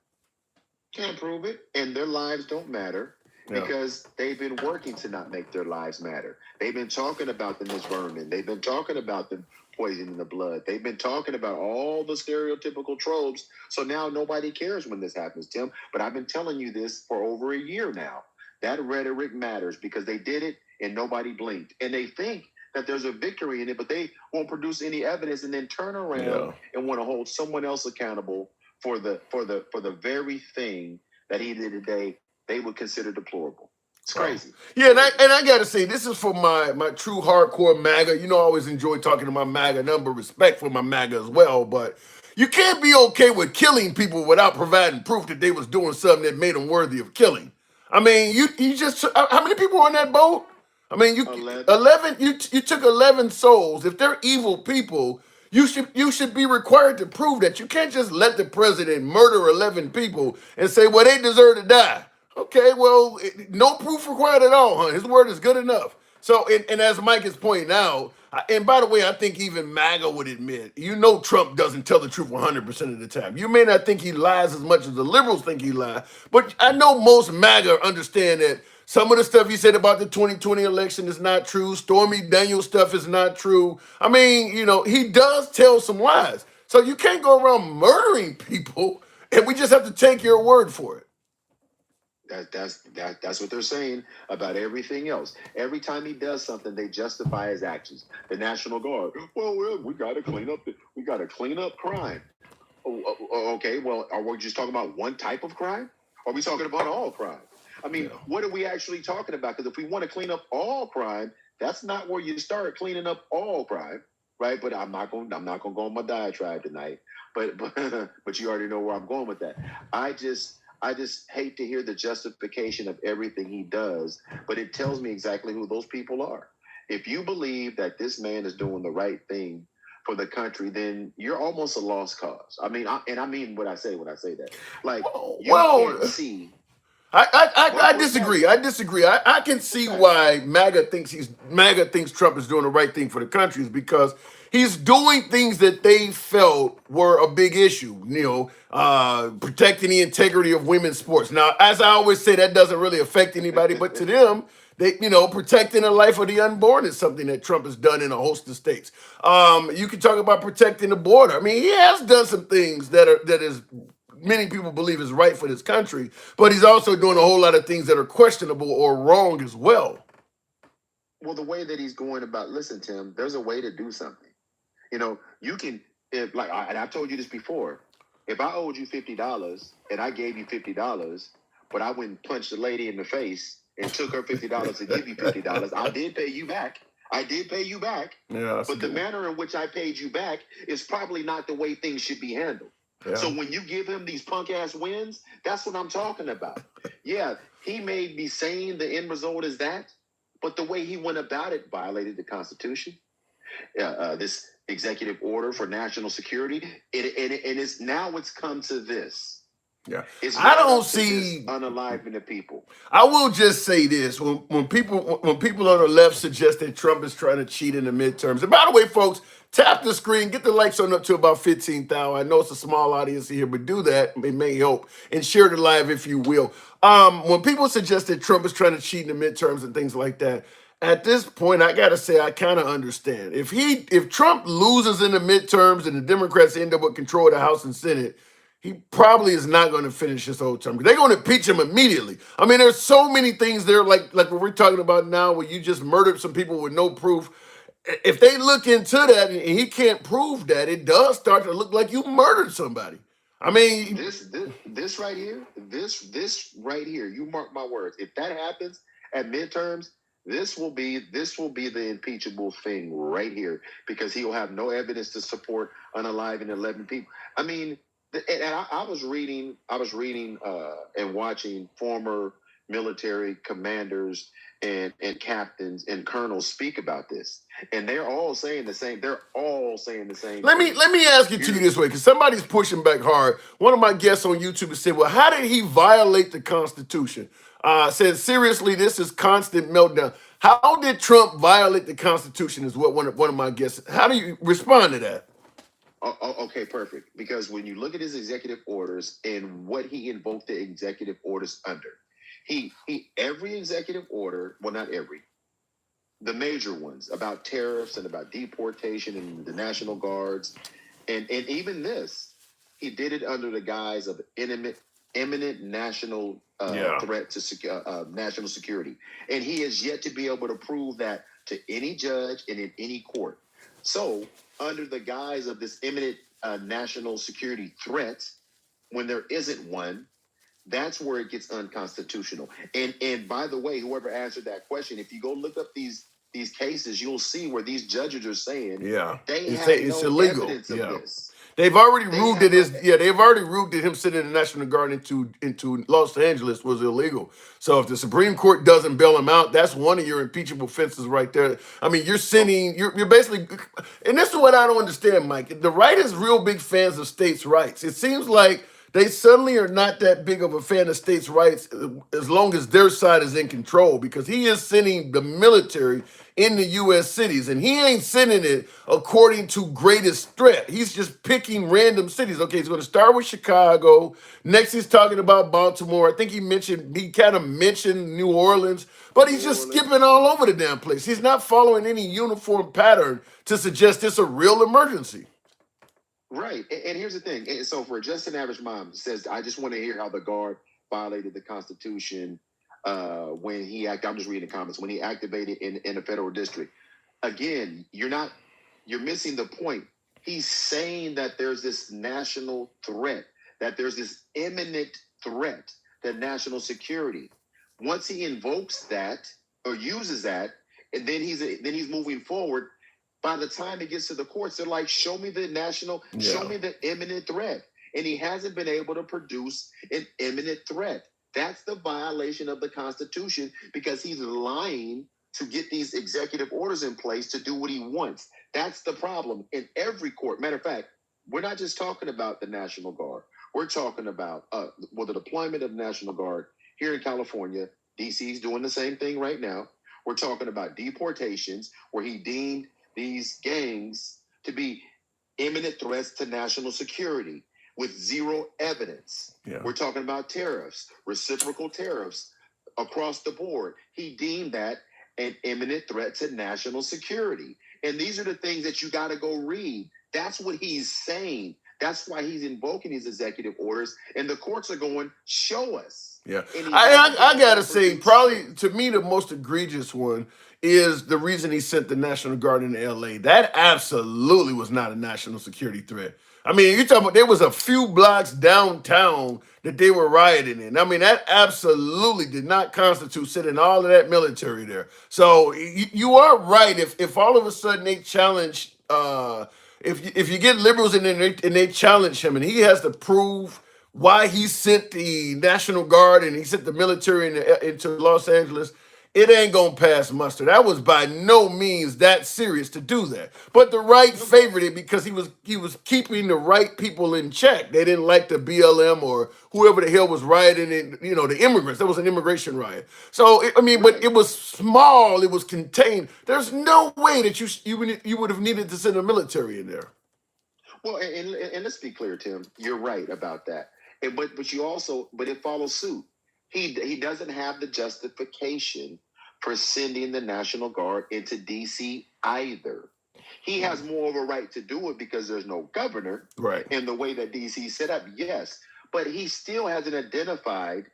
Can't prove it, and their lives don't matter because they've been working to not make their lives matter. They've been talking about the Miss Vernon. They've been talking about the poison in the blood. They've been talking about all the stereotypical tropes. So now nobody cares when this happens, Tim. But I've been telling you this for over a year now. That rhetoric matters because they did it and nobody blinked. And they think that there's a victory in it, but they won't produce any evidence and then turn around and want to hold someone else accountable for the very thing that he did today they would consider deplorable. It's crazy. Yeah, and I gotta say, this is for my true hardcore MAGA. I always enjoy talking to my MAGA number, respect for my MAGA as well, but you can't be okay with killing people without providing proof that they was doing something that made them worthy of killing. I mean, you just, how many people were on that boat? I mean, 11. You took 11 souls. If they're evil people, you should be required to prove that. You can't just let the president murder 11 people and say, well, they deserve to die. Okay, well, no proof required at all, huh? His word is good enough. So, and as Mike is pointing out, and by the way, I think even MAGA would admit, Trump doesn't tell the truth 100% of the time. You may not think he lies as much as the liberals think he lies, but I know most MAGA understand that some of the stuff he said about the 2020 election is not true. Stormy Daniels stuff is not true. I mean, he does tell some lies. So you can't go around murdering people, and we just have to take your word for it. That's what they're saying about everything else. Every time he does something, they justify his actions. The National Guard, well, we got to clean up crime. Okay, well, are we just talking about one type of crime? Are we talking about all crime? I mean, what are we actually talking about? Because if we want to clean up all crime, that's not where you start cleaning up all crime, right? But I'm not going to go on my diatribe tonight. But you already know where I'm going with that. I just hate to hear the justification of everything he does, but it tells me exactly who those people are. If you believe that this man is doing the right thing for the country, then you're almost a lost cause. I mean, I mean what I say when I say that. Like, you can't see I disagree. I disagree. I can see why MAGA thinks Trump is doing the right thing for the country is because he's doing things that they felt were a big issue. Protecting the integrity of women's sports. Now, as I always say, that doesn't really affect anybody, but to them, protecting the life of the unborn is something that Trump has done in a host of states. You can talk about protecting the border. I mean, he has done some things that is many people believe is right for this country, but he's also doing a whole lot of things that are questionable or wrong as well. Well, the way that he's going about, listen, Tim, there's a way to do something. You can, and I've told you this before, if I owed you $50 and I gave you $50, but I went and punched the lady in the face and took her $50 to give you $50, I did pay you back. Yeah, but the manner in which I paid you back is probably not the way things should be handled. Yeah. So when you give him these punk ass wins, that's what I'm talking about. Yeah, he may be saying the end result is that, but the way he went about it violated the Constitution. This executive order for national security, and it's now it's come to this. Yeah, I don't see unaliving the people. I will just say this: when people on the left suggest that Trump is trying to cheat in the midterms, and by the way, folks, tap the screen, get the likes on up to about 15,000. I know it's a small audience here, but do that; it may help, and share the live if you will. When people suggest that Trump is trying to cheat in the midterms and things like that, at this point, I gotta say I kind of understand. If Trump loses in the midterms and the Democrats end up with control of the House and Senate, he probably is not going to finish his whole term. They're going to impeach him immediately. I mean, there's so many things there, like what we're talking about now, where you just murdered some people with no proof. If they look into that and he can't prove that, it does start to look like you murdered somebody. I mean, this right here, you mark my words. If that happens at midterms, this will be the impeachable thing right here, because he will have no evidence to support unaliving 11 people. I mean. And I was reading and watching former military commanders and captains and colonels speak about this, and they're all saying the same. Let me ask it to you this way, because somebody's pushing back hard. One of my guests on YouTube said, "Well, how did he violate the Constitution?" Said, "Seriously, this is constant meltdown. How did Trump violate the Constitution?" Is what one of my guests. How do you respond to that? Okay, perfect. Because when you look at his executive orders and what he invoked the executive orders under, every executive order, well, not every, the major ones about tariffs and about deportation and the National Guards, and even this, he did it under the guise of imminent national threat to national security, and he has yet to be able to prove that to any judge and in any court. So, under the guise of this imminent national security threat, when there isn't one, that's where it gets unconstitutional. And by the way, whoever answered that question, if you go look up these cases, you'll see where these judges are saying it's illegal. Evidence of this. They've already ruled that they've already ruled that him sending the National Guard into Los Angeles was illegal. So if the Supreme Court doesn't bail him out, that's one of your impeachable offenses right there. I mean, you're basically, and this is what I don't understand, Mike. The right is real big fans of states' rights. It seems like they suddenly are not that big of a fan of states' rights as long as their side is in control, because he is sending the military in the U.S. cities, and he ain't sending it according to greatest threat. He's just picking random cities. Okay, he's going to start with Chicago. Next, he's talking about Baltimore. I think he kind of mentioned New Orleans, but he's just skipping all over the damn place. He's not following any uniform pattern to suggest it's a real emergency. Right. And here's the thing. And so for just an average mom says, I just want to hear how the guard violated the Constitution when he I'm just reading the comments, when he activated in a federal district. Again, you're missing the point. He's saying that there's this national threat, that there's this imminent threat to national security. Once he invokes that or uses that, and then he's moving forward. By the time it gets to the courts, they're like, show me the imminent threat. And he hasn't been able to produce an imminent threat. That's the violation of the Constitution, because he's lying to get these executive orders in place to do what he wants. That's the problem in every court. Matter of fact, we're not just talking about the National Guard. We're talking about the deployment of the National Guard here in California, DC's doing the same thing right now. We're talking about deportations where he deemed these gangs to be imminent threats to national security with zero evidence. Yeah. We're talking about tariffs, reciprocal tariffs across the board. He deemed that an imminent threat to national security. And these are the things that you got to go read. That's what he's saying. That's why he's invoking these executive orders. And the courts are going, show us. Yeah, And he I gotta hasn't say, produced probably shit. to me the most egregious one is the reason he sent the National Guard into L.A. That absolutely was not a national security threat. I mean, you're talking about there was a few blocks downtown that they were rioting in. I mean, that absolutely did not constitute sending all of that military there. So you are right. If all of a sudden they challenge, if you get liberals and they challenge him and he has to prove why he sent the National Guard and he sent the military into Los Angeles, it ain't gonna pass muster. That was by no means that serious to do that. But the right favored it because he was keeping the right people in check. They didn't like the BLM or whoever the hell was rioting in, the immigrants. That was an immigration riot. So but it was small, it was contained. There's no way that you would have needed to send the military in there. Well, and let's be clear, Tim. You're right about that. But you also, but it follows suit. He doesn't have the justification for sending the National Guard into D.C. either. He has more of a right to do it because there's no governor. Right. In the way that D.C. set up, yes. But he still hasn't identified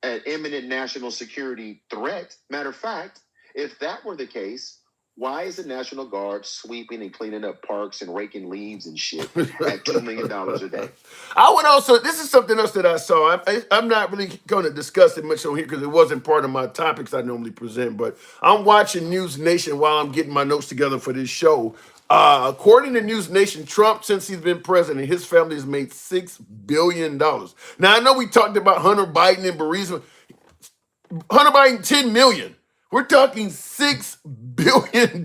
an imminent national security threat. Matter of fact, if that were the case, why is the National Guard sweeping and cleaning up parks and raking leaves and shit at $2 million a day? I would also, this is something else that I saw. I'm not really going to discuss it much on here because it wasn't part of my topics I normally present, but I'm watching News Nation while I'm getting my notes together for this show. According to News Nation, Trump, since he's been president, his family has made $6 billion. Now, I know we talked about Hunter Biden and Burisma. Hunter Biden, $10 million. We're talking $6 billion.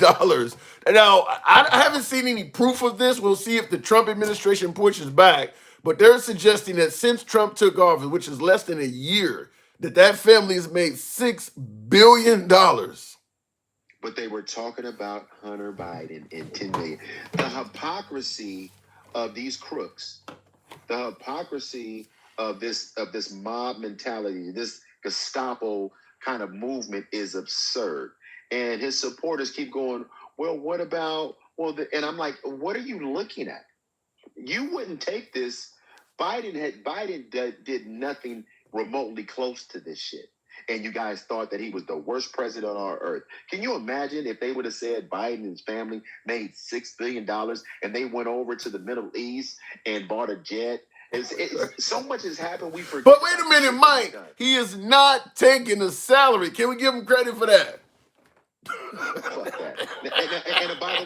Now, I haven't seen any proof of this. We'll see if the Trump administration pushes back. But they're suggesting that since Trump took office, which is less than a year, that family has made $6 billion. But they were talking about Hunter Biden and 10 million. The hypocrisy of these crooks, the hypocrisy of this mob mentality, this Gestapo kind of movement is absurd. And his supporters keep going, well, what about, and I'm like, what are you looking at? You wouldn't take this. Biden did nothing remotely close to this shit. And you guys thought that he was the worst president on our earth. Can you imagine if they would have said Biden and his family made $6 billion and they went over to the Middle East and bought a jet? So much has happened, we forget. But wait a minute, Mike. He is not taking a salary. Can we give him credit for that? Fuck that. And by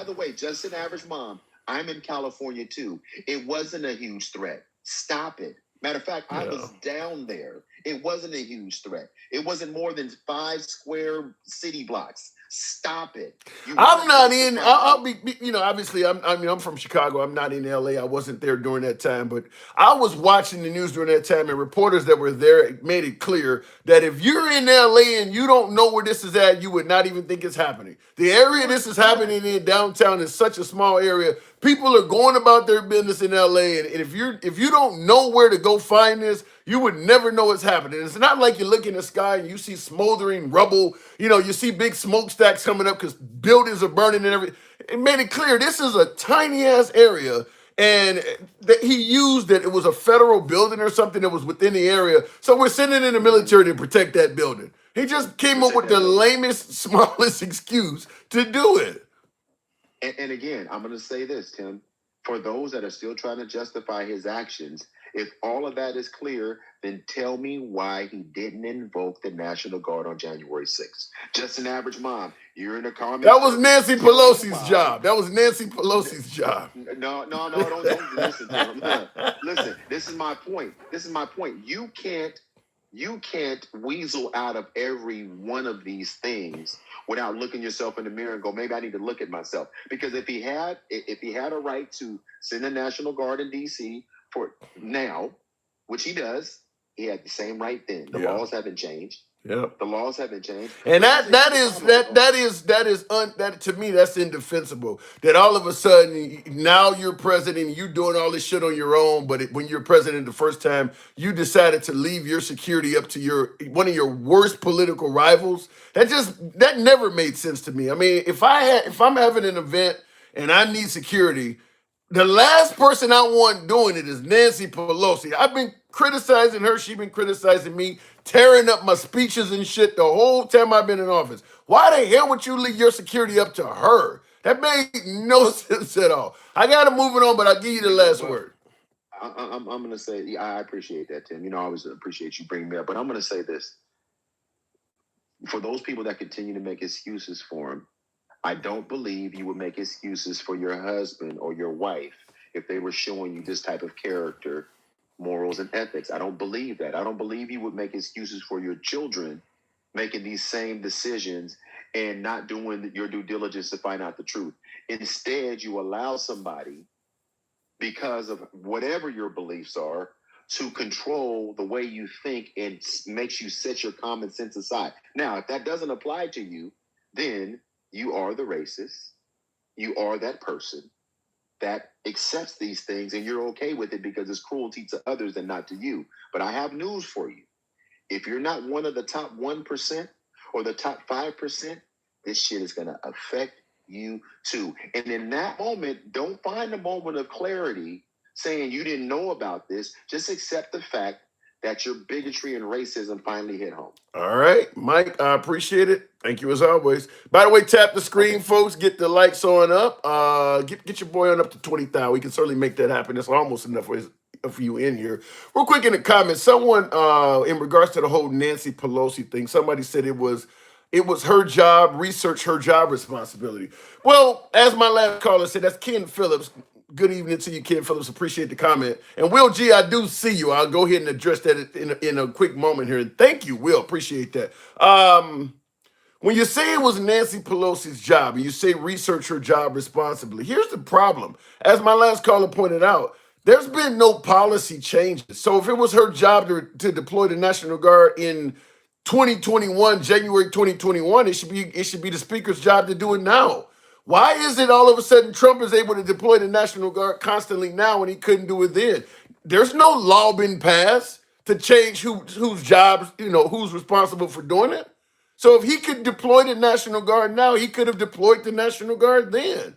the way, just an average mom. I'm in California too. It wasn't a huge threat. Stop it. Matter of fact, I was down there. It wasn't a huge threat. It wasn't more than 5 square city blocks. Stop it. I'm not in. I'll be. Obviously, I'm from Chicago. I'm not in LA. I wasn't there during that time, but I was watching the news during that time, and reporters that were there made it clear that if you're in LA and you don't know where this is at, you would not even think it's happening. The area this is happening in downtown is such a small area. People are going about their business in LA, and if you don't know where to go find this, you would never know what's happening. It's not like you look in the sky and you see smoldering rubble. You see big smokestacks coming up because buildings are burning and everything. It made it clear this is a tiny ass area, and that he used that it was a federal building or something that was within the area. So we're sending in the military to protect that building. He just came up with the lamest, smallest excuse to do it. And again, I'm going to say this, Tim. For those that are still trying to justify his actions, if all of that is clear, then tell me why he didn't invoke the National Guard on January 6th. Just an average mom. You're in a comment. That was Nancy Pelosi's job. That was Nancy Pelosi's job. No, don't listen to him. Listen, this is my point. You can't weasel out of every one of these things without looking yourself in the mirror and go, maybe I need to look at myself. Because if he had a right to send the National Guard in D.C. for now, which he does, He had the same right then. The Yeah. laws haven't changed. Yep. The laws haven't changed. And But that to me, that's indefensible. That all of a sudden now you're president, you doing all this shit on your own, but when you're president the first time, you decided to leave your security up to one of your worst political rivals. That never made sense to me. I mean, if I'm having an event and I need security, the last person I want doing it is Nancy Pelosi. I've been criticizing her. She's been criticizing me, tearing up my speeches and shit the whole time I've been in office. Why the hell would you leave your security up to her? That made no sense at all. I got to move it on, but I'll give you the last word. I'm going to say, yeah, I appreciate that, Tim. You know, I always appreciate you bringing me up. But I'm going to say this. For those people that continue to make excuses for him, I don't believe you would make excuses for your husband or your wife if they were showing you this type of character, morals, and ethics. I don't believe that. I don't believe you would make excuses for your children making these same decisions and not doing your due diligence to find out the truth. Instead, you allow somebody, because of whatever your beliefs are, to control the way you think and makes you set your common sense aside. Now, if that doesn't apply to you, then you are the racist. You are that person that accepts these things and you're okay with it because it's cruelty to others and not to you. But I have news for you. If you're not one of the top 1% or the top 5%, this shit is going to affect you too. And in that moment, don't find a moment of clarity saying you didn't know about this. Just accept the fact that your bigotry and racism finally hit home. All right, Mike, I appreciate it. Thank you as always. By the way, tap the screen, folks. Get the likes on up. Get your boy on up to 20,000. We can certainly make that happen. It's almost enough for you in here. Real quick in the comments, someone in regards to the whole Nancy Pelosi thing, somebody said it was her job, research her job responsibility. Well, as my last caller said, that's Ken Phillips. Good evening to you, Ken Phillips. Appreciate the comment. And Will G, I do see you. I'll go ahead and address that in a quick moment here. And thank you, Will. Appreciate that. When you say it was Nancy Pelosi's job and you say research her job responsibly, here's the problem. As my last caller pointed out, there's been no policy changes. So if it was her job to deploy the National Guard in 2021, January 2021, it should be the speaker's job to do it now. Why is it all of a sudden Trump is able to deploy the National Guard constantly now when he couldn't do it then? There's no law been passed to change whose jobs, who's responsible for doing it. So if he could deploy the National Guard now, he could have deployed the National Guard then.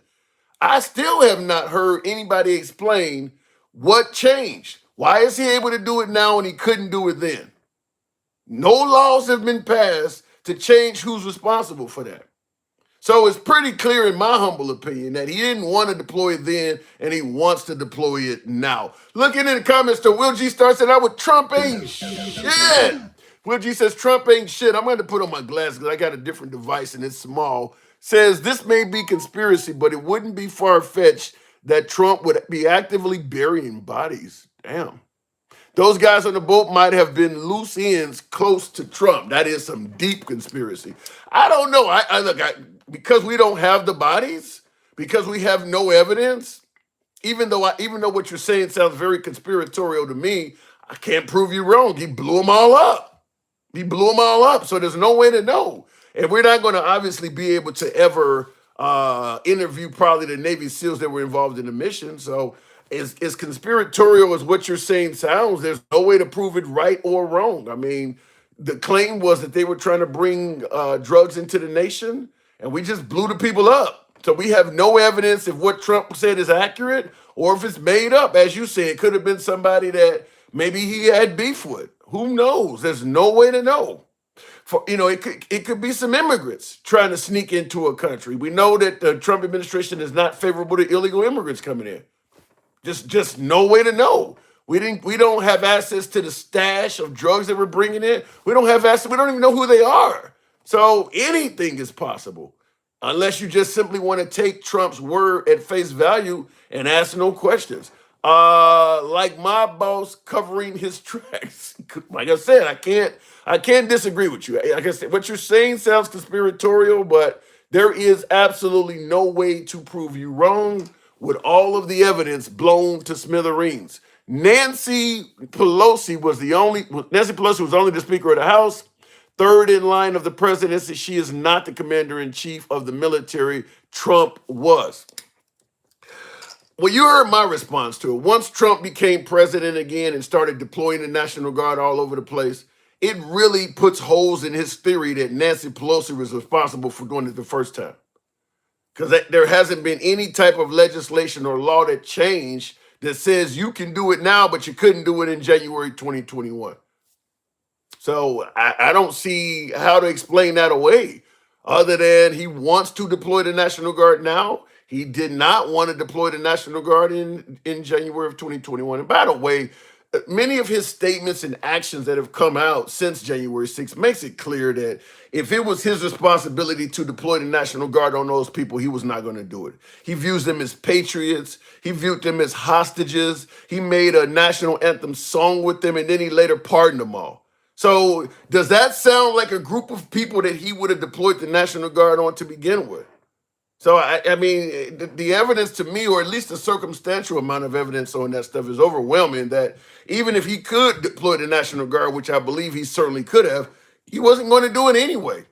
I still have not heard anybody explain what changed. Why is he able to do it now and he couldn't do it then? No laws have been passed to change who's responsible for that. So it's pretty clear, in my humble opinion, that he didn't want to deploy it then, and he wants to deploy it now. Looking in the comments, to Will G starts it out with Trump ain't shit. Will G says Trump ain't shit. I'm going to put on my glasses because I got a different device and it's small. Says this may be conspiracy, but it wouldn't be far-fetched that Trump would be actively burying bodies. Damn. Those guys on the boat might have been loose ends close to Trump. That is some deep conspiracy. I don't know. Because we don't have the bodies, because we have no evidence, even though what you're saying sounds very conspiratorial to me, I can't prove you wrong. He blew them all up. So there's no way to know. And we're not going to obviously be able to ever interview probably the Navy SEALs that were involved in the mission. So as conspiratorial as what you're saying sounds, there's no way to prove it right or wrong. I mean, the claim was that they were trying to bring drugs into the nation, and we just blew the people up. So we have no evidence if what Trump said is accurate or if it's made up. As you say, it could have been somebody that maybe he had beef with. Who knows? There's no way to know. It could be some immigrants trying to sneak into a country. We know that the Trump administration is not favorable to illegal immigrants coming in. Just no way to know. We don't have access to the stash of drugs that we're bringing in. We don't have access. We don't even know who they are. So anything is possible, unless you just simply want to take Trump's word at face value and ask no questions. Like my boss covering his tracks. Like I said, I can't disagree with you. Like I said, what you're saying sounds conspiratorial, but there is absolutely no way to prove you wrong with all of the evidence blown to smithereens. Nancy Pelosi was only the Speaker of the House, third in line of the presidency. She is not the commander-in-chief of the military. Trump was. Well, you heard my response to it. Once Trump became president again and started deploying the National Guard all over the place, it really puts holes in his theory that Nancy Pelosi was responsible for doing it the first time. Because there hasn't been any type of legislation or law that changed that says you can do it now, but you couldn't do it in January 2021. So I don't see how to explain that away other than he wants to deploy the National Guard now. He did not want to deploy the National Guard in January of 2021. And by the way, many of his statements and actions that have come out since January 6th makes it clear that if it was his responsibility to deploy the National Guard on those people, he was not going to do it. He views them as patriots. He viewed them as hostages. He made a national anthem song with them, and then he later pardoned them all. So does that sound like a group of people that he would have deployed the National Guard on to begin with? So, I mean, the evidence to me, or at least the circumstantial amount of evidence on that stuff is overwhelming that even if he could deploy the National Guard, which I believe he certainly could have, he wasn't going to do it anyway.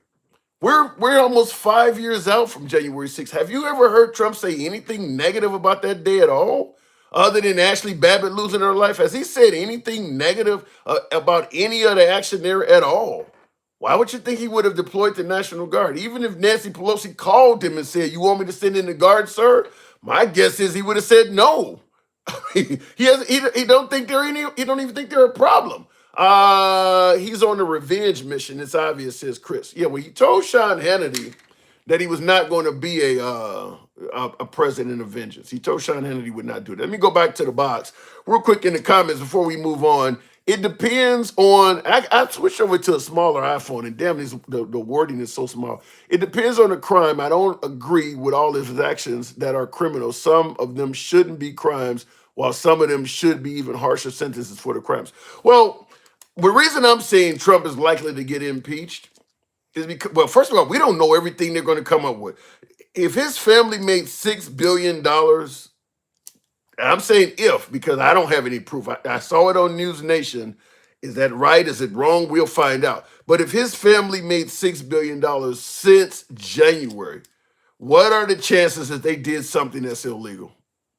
We're almost 5 years out from January 6th. Have you ever heard Trump say anything negative about that day at all? Other than Ashley Babbitt losing her life? Has he said anything negative about any of the action there at all? Why would you think he would have deployed the National Guard? Even if Nancy Pelosi called him and said, "You want me to send in the Guard, sir?" My guess is he would have said no. he don't think they're any. He don't even think they're a problem. He's on a revenge mission. It's obvious, says Chris. Yeah, well, he told Sean Hannity that he was not going to be a president of vengeance. He told Sean Hannity would not do that. Let me go back to the box real quick in the comments before we move on. It depends on, I switched over to a smaller iPhone, and damn, the wording is so small. It depends on the crime. I don't agree with all his actions that are criminal. Some of them shouldn't be crimes, while some of them should be even harsher sentences for the crimes. Well, the reason I'm saying Trump is likely to get impeached is because, well, first of all, we don't know everything they're going to come up with. If his family made $6 billion, I'm saying if, because I don't have any proof. I saw it on News Nation. Is that right? Is it wrong? We'll find out. But if his family made $6 billion since January, what are the chances that they did something that's illegal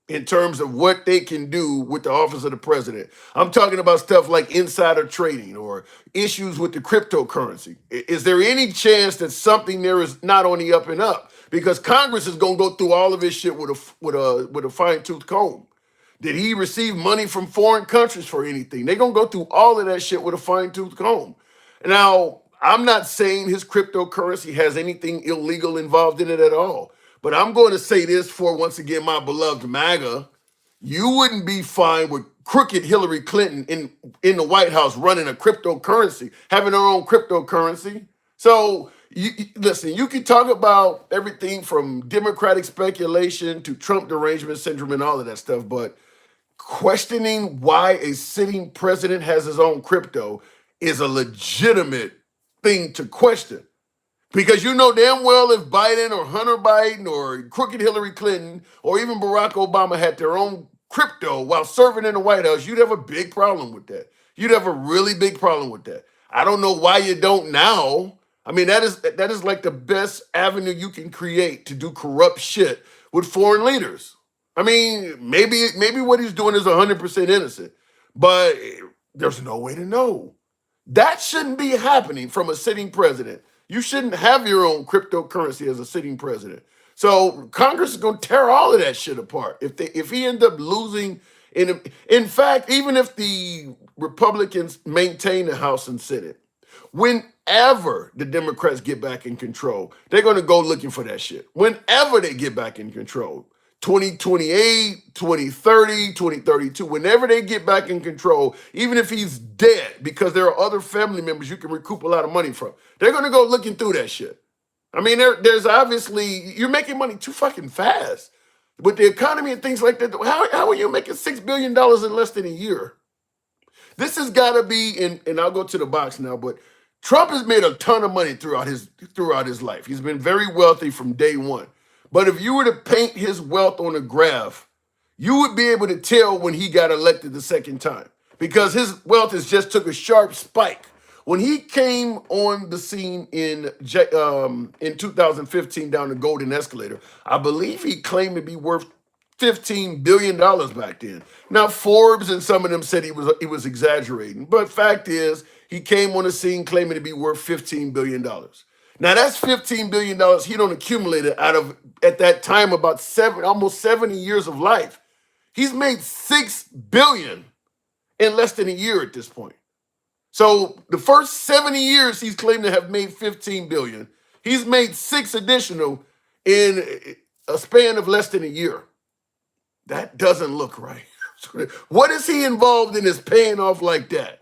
in terms of what they can do with the office of the president? I'm talking about stuff like insider trading or issues with the cryptocurrency. Is there any chance that something there is not on the up and up? Because Congress is going to go through all of this shit with a fine-tooth comb. Did he receive money from foreign countries for anything? They're going to go through all of that shit with a fine-tooth comb. Now, I'm not saying his cryptocurrency has anything illegal involved in it at all. But I'm going to say this for, once again, my beloved MAGA. You wouldn't be fine with crooked Hillary Clinton in the White House running a cryptocurrency, having her own cryptocurrency. So, listen, you can talk about everything from Democratic speculation to Trump derangement syndrome and all of that stuff, but questioning why a sitting president has his own crypto is a legitimate thing to question. Because you know damn well if Biden or Hunter Biden or crooked Hillary Clinton or even Barack Obama had their own crypto while serving in the White House, you'd have a big problem with that. You'd have a really big problem with that. I don't know why you don't now. I mean, that is like the best avenue you can create to do corrupt shit with foreign leaders. I mean, maybe what he's doing is 100% innocent, but there's no way to know. That shouldn't be happening from a sitting president. You shouldn't have your own cryptocurrency as a sitting president. So Congress is going to tear all of that shit apart. If he ends up losing, in fact, even if the Republicans maintain the House and Senate, whenever the Democrats get back in control, they're going to go looking for that shit. Whenever they get back in control, 2028, 2030, 2032, whenever they get back in control, even if he's dead, because there are other family members you can recoup a lot of money from, they're going to go looking through that shit. I mean, there's obviously, you're making money too fucking fast. With the economy and things like that, how are you making $6 billion in less than a year? This has got to be, and I'll go to the box now, but Trump has made a ton of money throughout his life. He's been very wealthy from day one. But if you were to paint his wealth on a graph, you would be able to tell when he got elected the second time because his wealth has just took a sharp spike. When he came on the scene in 2015 down the Golden Escalator, I believe he claimed to be worth $15 billion back then. Now Forbes and some of them said he was exaggerating, but fact is he came on the scene claiming to be worth $15 billion. Now that's $15 billion he don't accumulate it out of at that time about almost 70 years of life. He's made $6 billion in less than a year at this point. So the first 70 years he's claimed to have made 15 billion. He's made 6 additional in a span of less than a year. That doesn't look right. What is he involved in is paying off like that?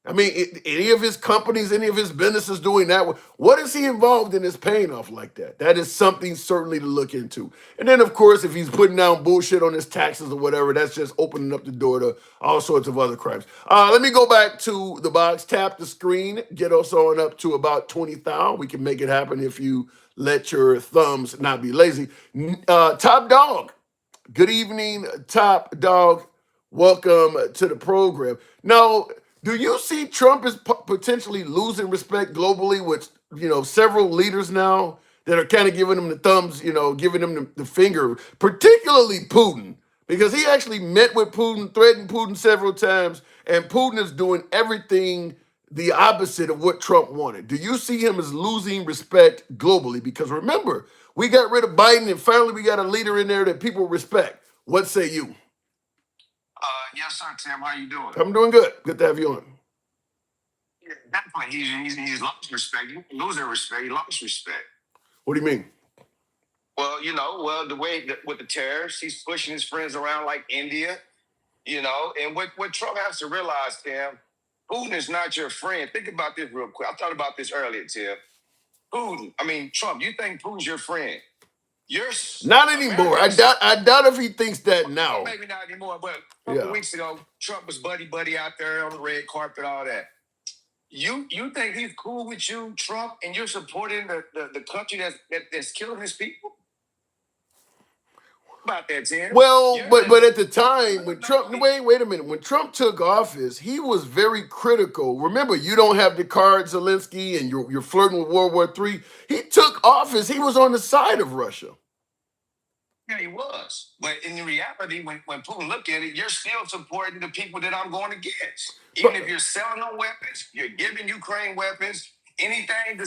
I mean, any of his companies, any of his businesses doing that? What is he involved in is paying off like that? That is something certainly to look into. And then, of course, if he's putting down bullshit on his taxes or whatever, that's just opening up the door to all sorts of other crimes. Let me go back to the box, tap the screen, get us on up to about 20,000. We can make it happen if you let your thumbs not be lazy. Top Dog. Good evening, Top Dog. Welcome to the program. Now, do you see Trump is potentially losing respect globally with, several leaders now that are kind of giving him the thumbs, giving him the finger, particularly Putin, because he actually met with Putin, threatened Putin several times, and Putin is doing everything the opposite of what Trump wanted. Do you see him as losing respect globally? Because remember, we got rid of Biden and finally we got a leader in there that people respect. What say you? Yes, sir, Tim. How you doing? I'm doing good. Good to have you on. Yeah, definitely. He's lost respect. He didn't lose respect. He lost respect. What do you mean? Well, the way that with the tariffs, he's pushing his friends around like India, and what Trump has to realize, Tim, Putin is not your friend. Think about this real quick. I thought about this earlier, Tim. Trump, you think Putin's your friend? Not anymore. I doubt if he thinks that now. Maybe not anymore, but a couple weeks ago, Trump was buddy out there on the red carpet, all that. You think he's cool with you, Trump, and you're supporting the country that's killing his people? About that, Tim. Well, but at the time when Trump, wait a minute, when Trump took office, he was very critical. Remember, you don't have the card, Zelensky, and you're flirting with World War III. He took office. He was on the side of Russia. Yeah, he was. But in reality, when Putin look at it, you're still supporting the people that I'm going against. Even if you're selling them weapons, you're giving Ukraine weapons, anything to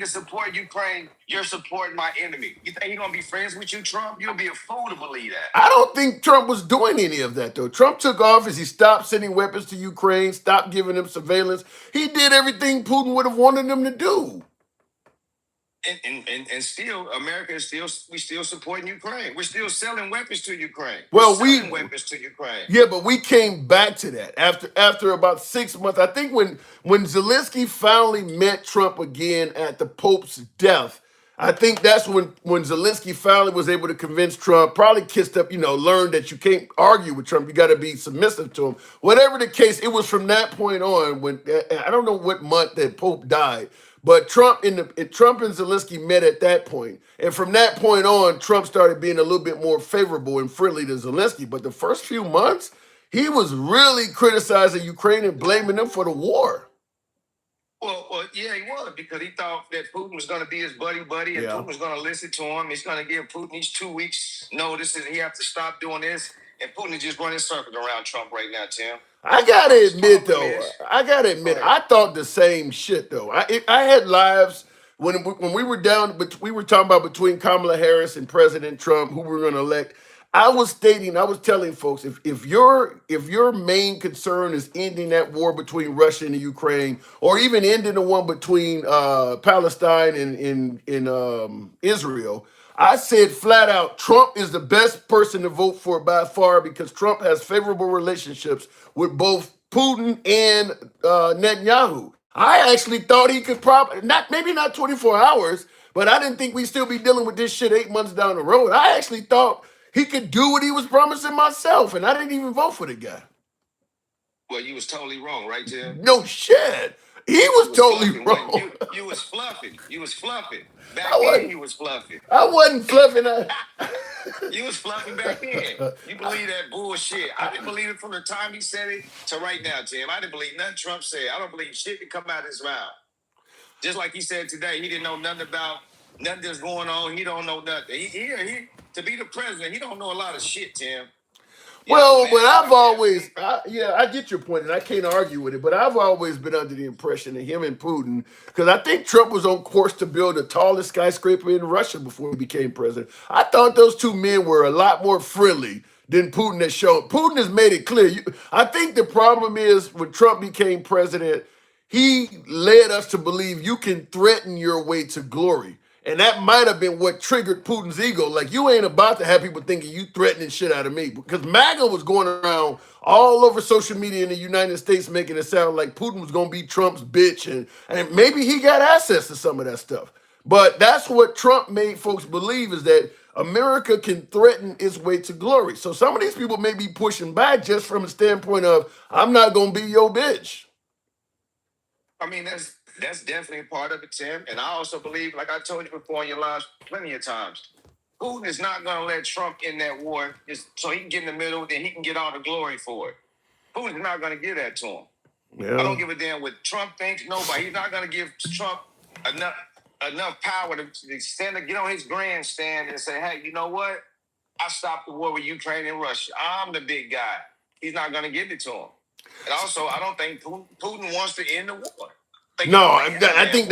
support Ukraine, you're supporting my enemy. You think he's going to be friends with you, Trump? You'll be a fool to believe that. I don't think Trump was doing any of that, though. Trump took office. He stopped sending weapons to Ukraine, stopped giving them surveillance. He did everything Putin would have wanted him to do. And still, America is still supporting Ukraine. We're still selling weapons to Ukraine. Well, weapons to Ukraine. Yeah, but we came back to that after about 6 months. I think when Zelensky finally met Trump again at the Pope's death, I think that's when Zelensky finally was able to convince Trump, probably kissed up, learned that you can't argue with Trump. You got to be submissive to him. Whatever the case, it was from that point on when, I don't know what month that Pope died, but Trump and Zelensky met at that point. And from that point on, Trump started being a little bit more favorable and friendly to Zelensky. But the first few months, he was really criticizing Ukraine and blaming them for the war. Well, yeah, he was, because he thought that Putin was going to be his buddy, and Putin was going to listen to him. He's going to give Putin these 2 weeks notice, and he has to stop doing this. And Putin is just running circles around Trump right now, Tim. I gotta admit, I thought the same shit, though. I had lives when we were down, but we were talking about between Kamala Harris and President Trump, who we were going to elect. I was telling folks, if your main concern is ending that war between Russia and the Ukraine, or even ending the one between Palestine and Israel, I said flat out, Trump is the best person to vote for by far because Trump has favorable relationships with both Putin and Netanyahu. I actually thought he could maybe not 24 hours, but I didn't think we'd still be dealing with this shit 8 months down the road. I actually thought he could do what he was promising myself, and I didn't even vote for the guy. Well, you was totally wrong, right, Tim? No shit. He was totally fluffing. wrong. You was fluffing. You was fluffing. Back I then, wasn't. you was fluffing. I wasn't fluffing. You was fluffing back then. You believe that bullshit. I didn't believe it from the time he said it to right now, Tim. I didn't believe nothing Trump said. I don't believe shit that come out of his mouth. Just like he said today, he didn't know nothing about nothing that's going on. He don't know nothing. He to be the president, he don't know a lot of shit, Tim. Well, but I've always, I get your point, and I can't argue with it. But I've always been under the impression that him and Putin, because I think Trump was on course to build the tallest skyscraper in Russia before he became president. I thought those two men were a lot more friendly than Putin has shown. Putin has made it clear. I think the problem is when Trump became president, he led us to believe you can threaten your way to glory. And that might have been what triggered Putin's ego. Like, you ain't about to have people thinking you threatening shit out of me. Because MAGA was going around all over social media in the United States making it sound like Putin was going to be Trump's bitch. And maybe he got access to some of that stuff. But that's what Trump made folks believe, is that America can threaten its way to glory. So some of these people may be pushing back just from a standpoint of, I'm not going to be your bitch. I mean, that's definitely a part of it, Tim. And I also believe, like I told you before in your lives plenty of times, Putin is not going to let Trump in that war just so he can get in the middle, then he can get all the glory for it. Putin's not going to give that to him. Yeah. I don't give a damn what Trump thinks. Nobody. He's not going to give Trump enough power to get on his grandstand and say, hey, you know what? I stopped the war with Ukraine and Russia. I'm the big guy. He's not going to give it to him. And also, I don't think Putin wants to end the war. No, I think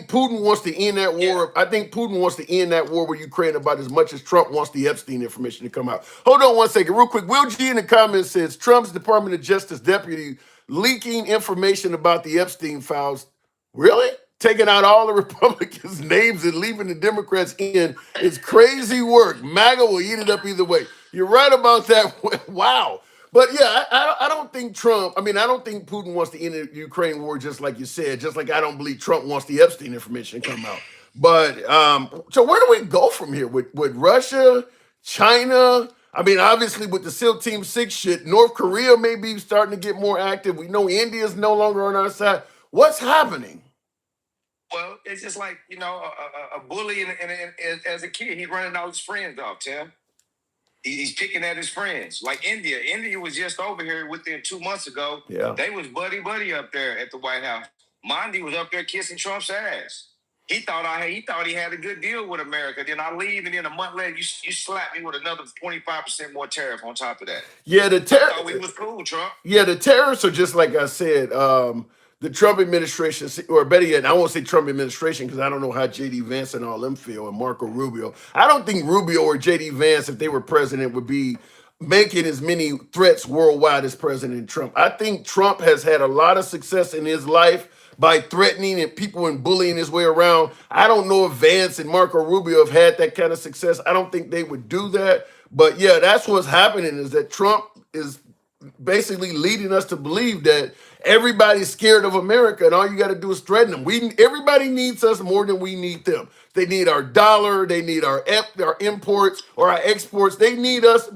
Putin wants to end that war. Yeah. I think Putin wants to end that war with Ukraine about as much as Trump wants the Epstein information to come out. Hold on one second, real quick. Will G in the comments says Trump's Department of Justice deputy leaking information about the Epstein files. Really? Taking out all the Republicans' names and leaving the Democrats in is crazy work. MAGA will eat it up either way. You're right about that. Wow. But yeah, I don't think Trump, I don't think Putin wants to end the Ukraine war, just like you said, just like I don't believe Trump wants the Epstein information to come out. But so where do we go from here with Russia, China? Obviously with the SEAL Team 6 shit, North Korea may be starting to get more active. We know India's no longer on our side. What's happening? Well, it's just like, a bully and as a kid, he's running all his friends off, Tim. He's picking at his friends. Like India. India was just over here within 2 months ago. Yeah. They was buddy up there at the White House. Mondi was up there kissing Trump's ass. He thought he had a good deal with America. Then I leave, and then a month later, you slap me with another 25% more tariff on top of that. Yeah, I thought we was cool, Trump. Yeah, the tariffs are just like I said. The Trump administration, or better yet, I won't say Trump administration because I don't know how J.D. Vance and all them feel, and Marco Rubio. I don't think Rubio or J.D. Vance, if they were president, would be making as many threats worldwide as President Trump. I think Trump has had a lot of success in his life by threatening and people and bullying his way around. I don't know if Vance and Marco Rubio have had that kind of success. I don't think they would do that. But yeah, that's what's happening, is that Trump is basically leading us to believe that everybody's scared of America and all you got to do is threaten them. Everybody needs us more than we need them. They need our dollar, they need our imports or our exports. They need us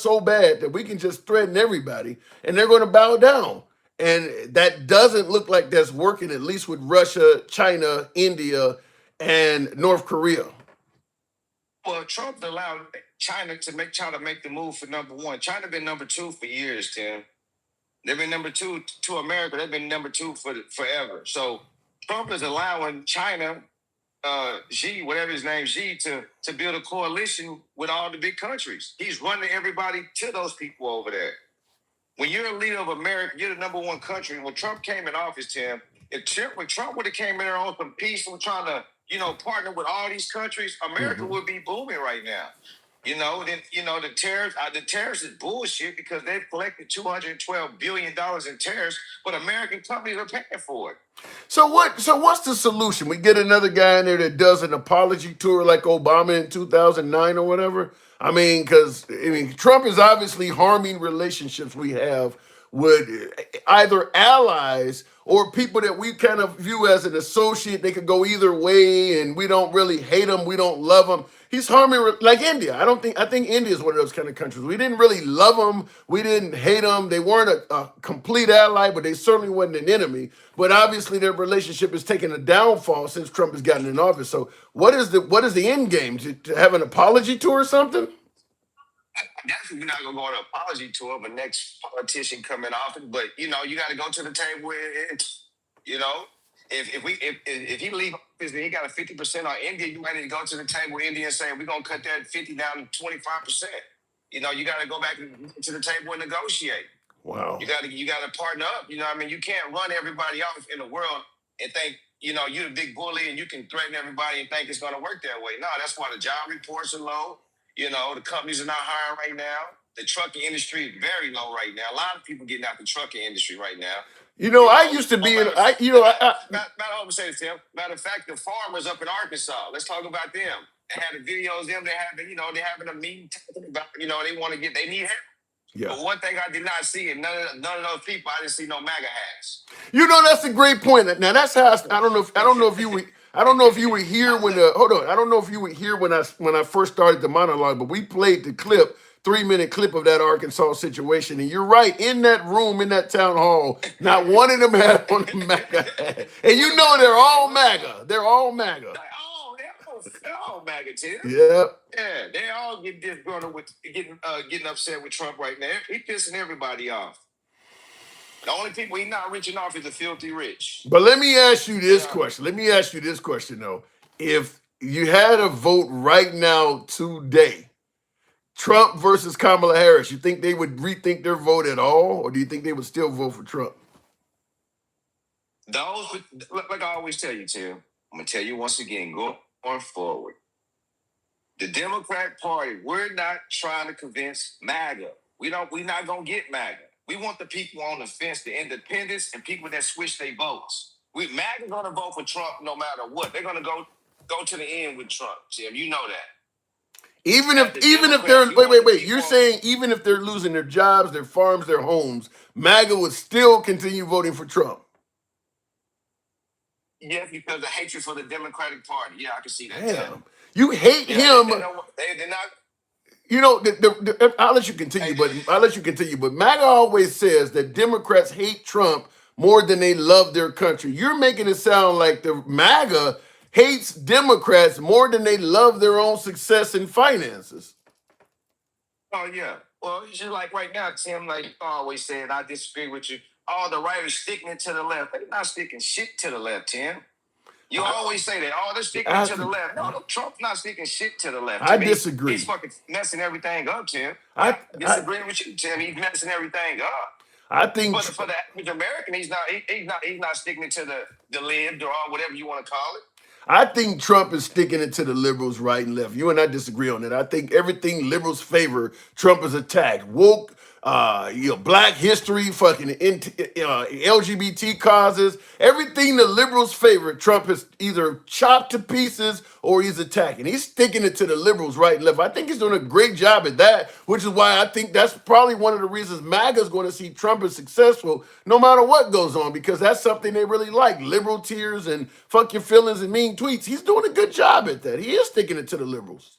so bad that we can just threaten everybody and they're going to bow down. And that doesn't look like that's working, at least with Russia, China, India, and North Korea. Well, Trump allowed China to make the move for number one. China been number two for years, Tim. They've been number two to America. They've been number two forever. So Trump is allowing China, Xi, whatever his name, Xi, to build a coalition with all the big countries. He's running everybody to those people over there. When you're a leader of America, you're the number one country. When Trump came in office, Tim, when Trump would have came in there on some peace and trying to, partner with all these countries, America would be booming right now. The tariffs is bullshit because they've collected $212 billion in tariffs, but American companies are paying for it. So what's the solution? We get another guy in there that does an apology tour like Obama in 2009 or whatever? Because Trump is obviously harming relationships we have would either allies or people that we kind of view as an associate. They could go either way, and we don't really hate them, we don't love them. He's harming like India. I think India is one of those kind of countries. We didn't really love them, we didn't hate them. They weren't a complete ally, but they certainly wasn't an enemy. But obviously, their relationship has taken a downfall since Trump has gotten in office. So, what is the end game? To have an apology tour or something? Definitely not gonna go on an apology tour of a next politician coming off it, but you know, you got to go to the table. You know, if he leave office and he got a 50% on India, you might need to go to the table with India and say we're gonna cut that 50 down to 25%. You know, you got to go back to the table and negotiate. Wow. You got to partner up. You know, what I mean, you can't run everybody off in the world and think you're the big bully and you can threaten everybody and think it's gonna work that way. No, that's why the job reports are low. You know, the companies are not hiring right now. The trucking industry is very low right now. A lot of people getting out the trucking industry right now. You know, I used to be in. Say this, Tim. Matter of fact, the farmers up in Arkansas. Let's talk about them. They had the videos of them. They having a meeting talking about, they need help. Yeah. But one thing I did not see, and none of those people, I didn't see no MAGA hats. You know, that's a great point. Now that's how I don't know if you were here when hold on. I don't know if you were here when I first started the monologue, but we played the clip, 3-minute clip of that Arkansas situation. And you're right, in that room, in that town hall, not one of them had on the MAGA hat. And you know they're all MAGA. They're all MAGA. They're all MAGA, Tim. Yeah. Yeah, they all get disgruntled with getting upset with Trump right now. He pissing everybody off. The only people he's not reaching off is the filthy rich. But let me ask you this question. Let me ask you this question, though. If you had a vote right now today, Trump versus Kamala Harris, you think they would rethink their vote at all? Or do you think they would still vote for Trump? Those, like I always tell you, Tim, I'm going to tell you once again, going forward. The Democrat Party, we're not trying to convince MAGA. We're not going to get MAGA. We want the people on the fence, the independents, and people that switch their votes. MAGA going to vote for Trump no matter what. They're going to go to the end with Trump, Tim. You know that. Even if they're wait. You're saying even if they're losing their jobs, their farms, their homes, MAGA would still continue voting for Trump. Yes, because the hatred for the Democratic Party. Yeah, I can see that. Damn. You hate him. They're not. You know, I'll let you continue, but MAGA always says that Democrats hate Trump more than they love their country. You're making it sound like the MAGA hates Democrats more than they love their own success and finances. Oh, yeah. Well, it's just like right now, Tim, like you always said, I disagree with you. All the right is sticking it to the left. They're not sticking shit to the left, Tim. You always say that. Oh, they're sticking to the left. No, Trump's not sticking shit to the left. I disagree. He's fucking messing everything up, Tim. I disagree with you, Tim. He's messing everything up. I think, but for the average American, he's not sticking it to the left or whatever you want to call it. I think Trump is sticking it to the liberals right and left. You and I disagree on that. I think everything liberals favor, Trump is attacked. Woke, Black history, fucking LGBT causes, everything the liberals favor, Trump is either chopped to pieces or he's attacking. He's sticking it to the liberals right and left. I think he's doing a great job at that, which is why I think that's probably one of the reasons MAGA is going to see Trump as successful no matter what goes on, because that's something they really like. Liberal tears and fuck your feelings and mean tweets. He's doing a good job at that. He is sticking it to the liberals.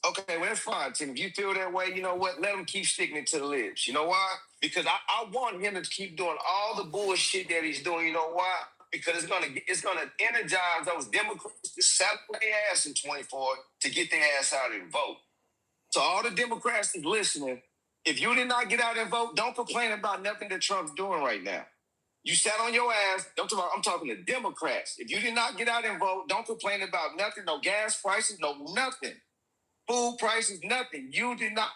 Okay, well, that's fine, Tim. If you feel that way, you know what? Let him keep sticking it to the libs. You know why? Because I want him to keep doing all the bullshit that he's doing. You know why? Because it's gonna energize those Democrats to settle their ass in 24 to get their ass out and vote. So all the Democrats is listening. If you did not get out and vote, don't complain about nothing that Trump's doing right now. You sat on your ass. I'm talking to Democrats. If you did not get out and vote, don't complain about nothing. No gas prices, no nothing. Food prices, nothing. You did not.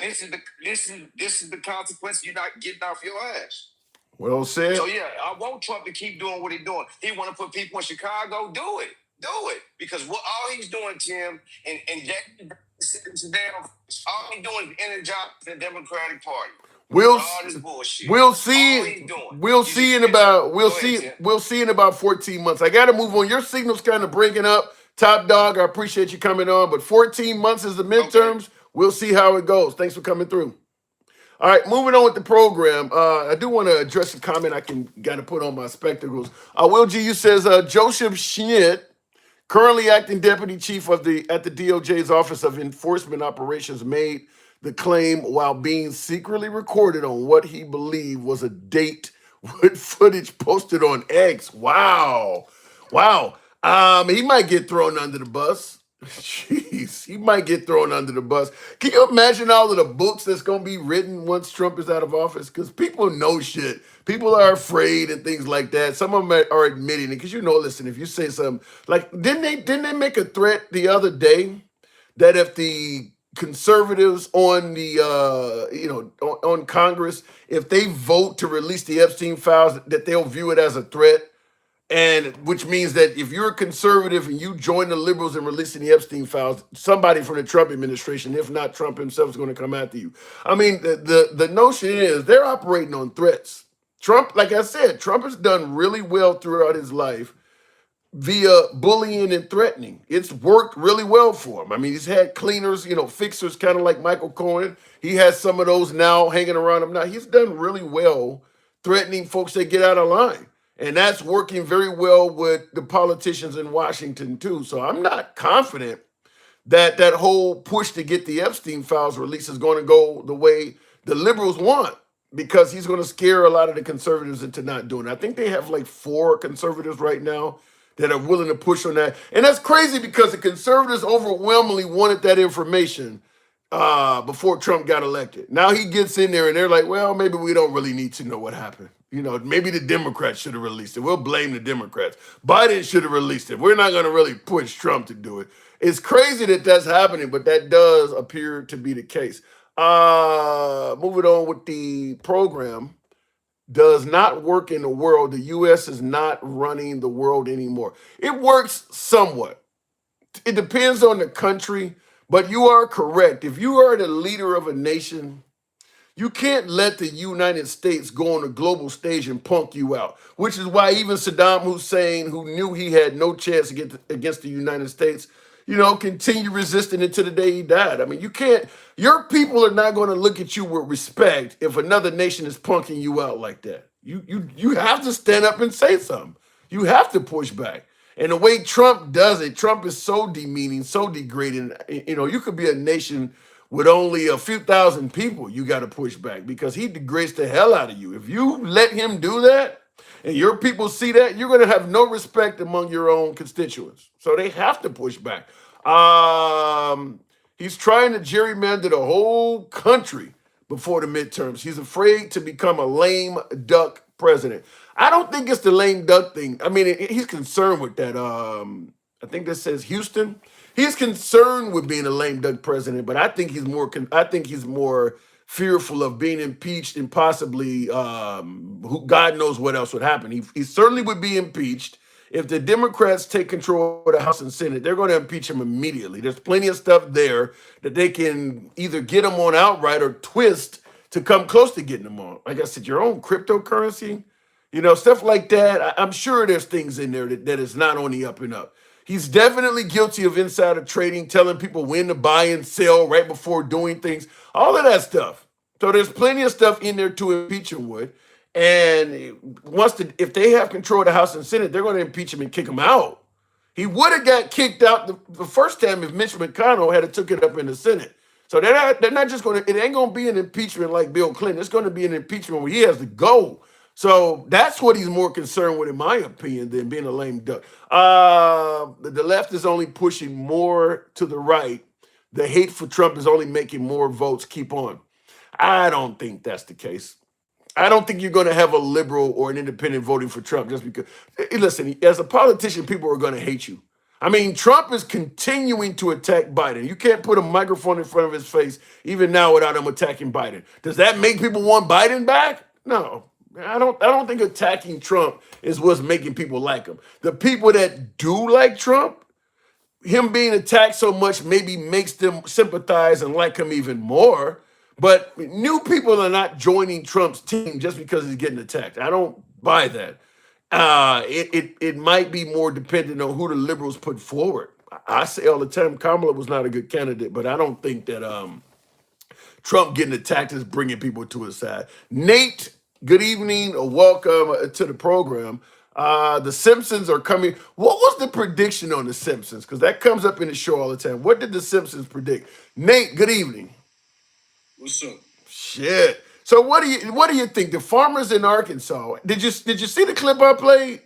This is the consequence. You're not getting off your ass. Well said. So yeah, I want Trump to keep doing what he's doing. He want to put people in Chicago. Do it. Because what all he's doing, Tim, and all he's doing is energize the Democratic Party. We'll see in about 14 months. I got to move on. Your signal's kind of breaking up. Top dog, I appreciate you coming on, but 14 months is the midterms. Okay. We'll see how it goes. Thanks for coming through. All right, moving on with the program. I do want to address a comment I can got to put on my spectacles. Will G. says Joseph Schmidt, currently acting deputy chief of the at the DOJ's Office of Enforcement Operations, made the claim while being secretly recorded on what he believed was a date with footage posted on X. Wow. Wow. He might get thrown under the bus. Jeez, he might get thrown under the bus. Can you imagine all of the books that's gonna be written once Trump is out of office? Because people know shit. People are afraid and things like that. Some of them are admitting it. Because listen, if you say something like, didn't they make a threat the other day that if the conservatives on the on Congress, if they vote to release the Epstein files, that they'll view it as a threat? And which means that if you're a conservative and you join the liberals in releasing the Epstein files, somebody from the Trump administration, if not Trump himself, is going to come after you. I mean, the notion is they're operating on threats. Trump, like I said, Trump has done really well throughout his life via bullying and threatening. It's worked really well for him. I mean, he's had cleaners, fixers, kind of like Michael Cohen. He has some of those now hanging around him now. He's done really well threatening folks that get out of line. And that's working very well with the politicians in Washington, too. So I'm not confident that whole push to get the Epstein files released is going to go the way the liberals want, because he's going to scare a lot of the conservatives into not doing it. I think they have like 4 conservatives right now that are willing to push on that. And that's crazy because the conservatives overwhelmingly wanted that information before Trump got elected. Now he gets in there and they're like, well, maybe we don't really need to know what happened. Maybe the Democrats should have released it. We'll blame the Democrats. Biden should have released it. We're not going to really push Trump to do it. It's crazy that that's happening, but that does appear to be the case. Moving on with the program. Does not work in the world. The U.S. is not running the world anymore. It works somewhat. It depends on the country, but you are correct. If you are the leader of a nation, you can't let the United States go on a global stage and punk you out, which is why even Saddam Hussein, who knew he had no chance against the United States, continued resisting until the day he died. I mean, your people are not going to look at you with respect if another nation is punking you out like that. You have to stand up and say something. You have to push back. And the way Trump does it, Trump is so demeaning, so degrading. You could be a nation with only a few thousand people, you got to push back because he degrades the hell out of you. If you let him do that and your people see that, you're going to have no respect among your own constituents. So they have to push back. He's trying to gerrymander the whole country before the midterms. He's afraid to become a lame duck president. I don't think it's the lame duck thing. I mean, he's concerned with that. I think that says Houston. He's concerned with being a lame duck president, but I think he's more fearful of being impeached and possibly God knows what else would happen. He certainly would be impeached. If the Democrats take control of the House and Senate, they're going to impeach him immediately. There's plenty of stuff there that they can either get him on outright or twist to come close to getting him on. Like I said, your own cryptocurrency, stuff like that. I'm sure there's things in there that is not on the up and up. He's definitely guilty of insider trading, telling people when to buy and sell right before doing things, all of that stuff. So there's plenty of stuff in there to impeach him with. And if they have control of the House and Senate, they're going to impeach him and kick him out. He would have got kicked out the first time if Mitch McConnell had took it up in the Senate. So they're not just going to, it ain't going to be an impeachment like Bill Clinton. It's going to be an impeachment where he has to go. So that's what he's more concerned with, in my opinion, than being a lame duck. The left is only pushing more to the right. The hate for Trump is only making more votes keep on. I don't think that's the case. I don't think you're going to have a liberal or an independent voting for Trump just because. Listen, as a politician, people are going to hate you. I mean, Trump is continuing to attack Biden. You can't put a microphone in front of his face even now without him attacking Biden. Does that make people want Biden back? No. I don't think attacking Trump is what's making people like him. The people that do like Trump, him being attacked so much maybe makes them sympathize and like him even more. But new people are not joining Trump's team just because he's getting attacked. I don't buy that. It might be more dependent on who the liberals put forward. I say all the time, Kamala was not a good candidate, but I don't think that Trump getting attacked is bringing people to his side. Nate, good evening, or welcome to the program. The Simpsons are coming. What was the prediction on the Simpsons? Because that comes up in the show all the time. What did the Simpsons predict? Nate, good evening. What's up? Shit. So what do you think? The farmers in Arkansas. Did you see the clip I played?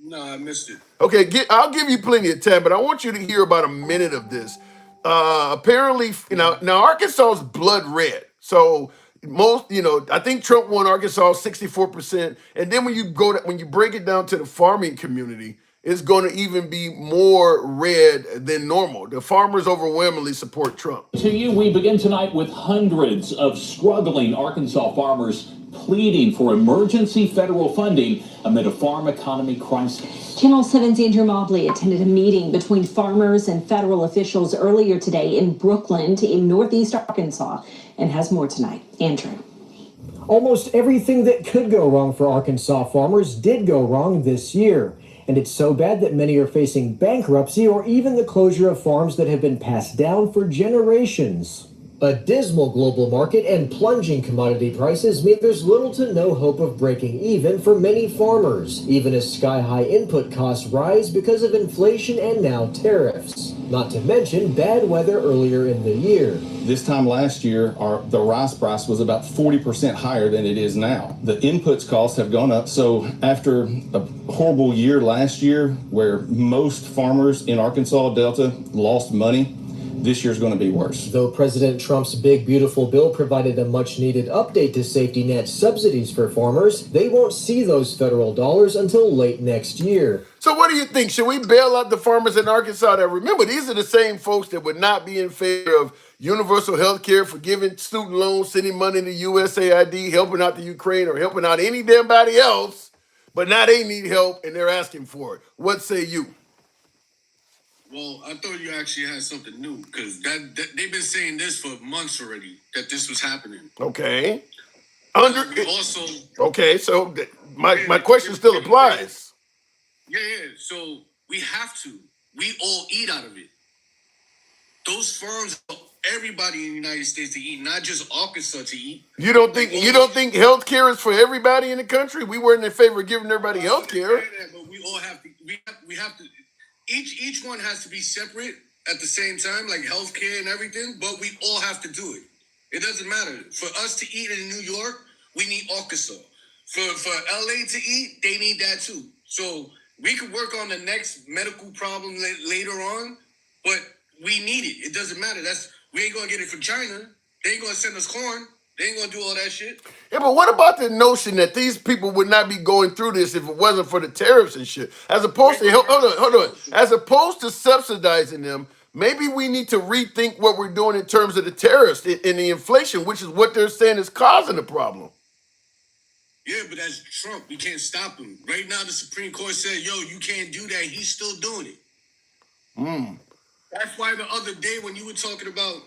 No, I missed it. Okay, I'll give you plenty of time, but I want you to hear about a minute of this. Apparently, now Arkansas is blood red. So most, I think Trump won Arkansas 64%. And then when you break it down to the farming community, it's going to even be more red than normal. The farmers overwhelmingly support Trump. To you, we begin tonight with hundreds of struggling Arkansas farmers pleading for emergency federal funding amid a farm economy crisis. Channel 7's Andrew Mobley attended a meeting between farmers and federal officials earlier today in Brooklyn in northeast Arkansas and has more tonight. Andrew. Almost everything that could go wrong for Arkansas farmers did go wrong this year. And it's so bad that many are facing bankruptcy or even the closure of farms that have been passed down for generations. A dismal global market and plunging commodity prices mean there's little to no hope of breaking even for many farmers, even as sky-high input costs rise because of inflation and now tariffs. Not to mention bad weather earlier in the year. This time last year, the rice price was about 40% higher than it is now. The inputs costs have gone up. So after a horrible year last year, where most farmers in Arkansas Delta lost money, this year's going to be worse. Though President Trump's big, beautiful bill provided a much-needed update to safety net subsidies for farmers, they won't see those federal dollars until late next year. So what do you think? Should we bail out the farmers in Arkansas? Now, remember, these are the same folks that would not be in favor of universal health care, forgiving student loans, sending money to USAID, helping out the Ukraine, or helping out any damn body else, but now they need help and they're asking for it. What say you? Well, I thought you actually had something new because that they've been saying this for months already that this was happening. Okay. Also, okay, so my question still applies. Yeah. So we have to. We all eat out of it. Those farms, everybody in the United States to eat, not just Arkansas to eat. You don't think health care is for everybody in the country? We weren't in favor of giving everybody health care. But we all have to. We have to. Each one has to be separate at the same time, like healthcare and everything, but we all have to do it. It doesn't matter. For us to eat in New York, we need Arkansas. For LA to eat, they need that too. So we could work on the next medical problem later on, but we need it. It doesn't matter. We ain't gonna get it from China. They ain't gonna send us corn. They ain't gonna do all that shit. Yeah, but what about the notion that these people would not be going through this if it wasn't for the tariffs and shit? As opposed to hold on. As opposed to subsidizing them, maybe we need to rethink what we're doing in terms of the tariffs and the inflation, which is what they're saying is causing the problem. Yeah, but that's Trump. We can't stop him. Right now, the Supreme Court said, yo, you can't do that. He's still doing it. That's why the other day when you were talking about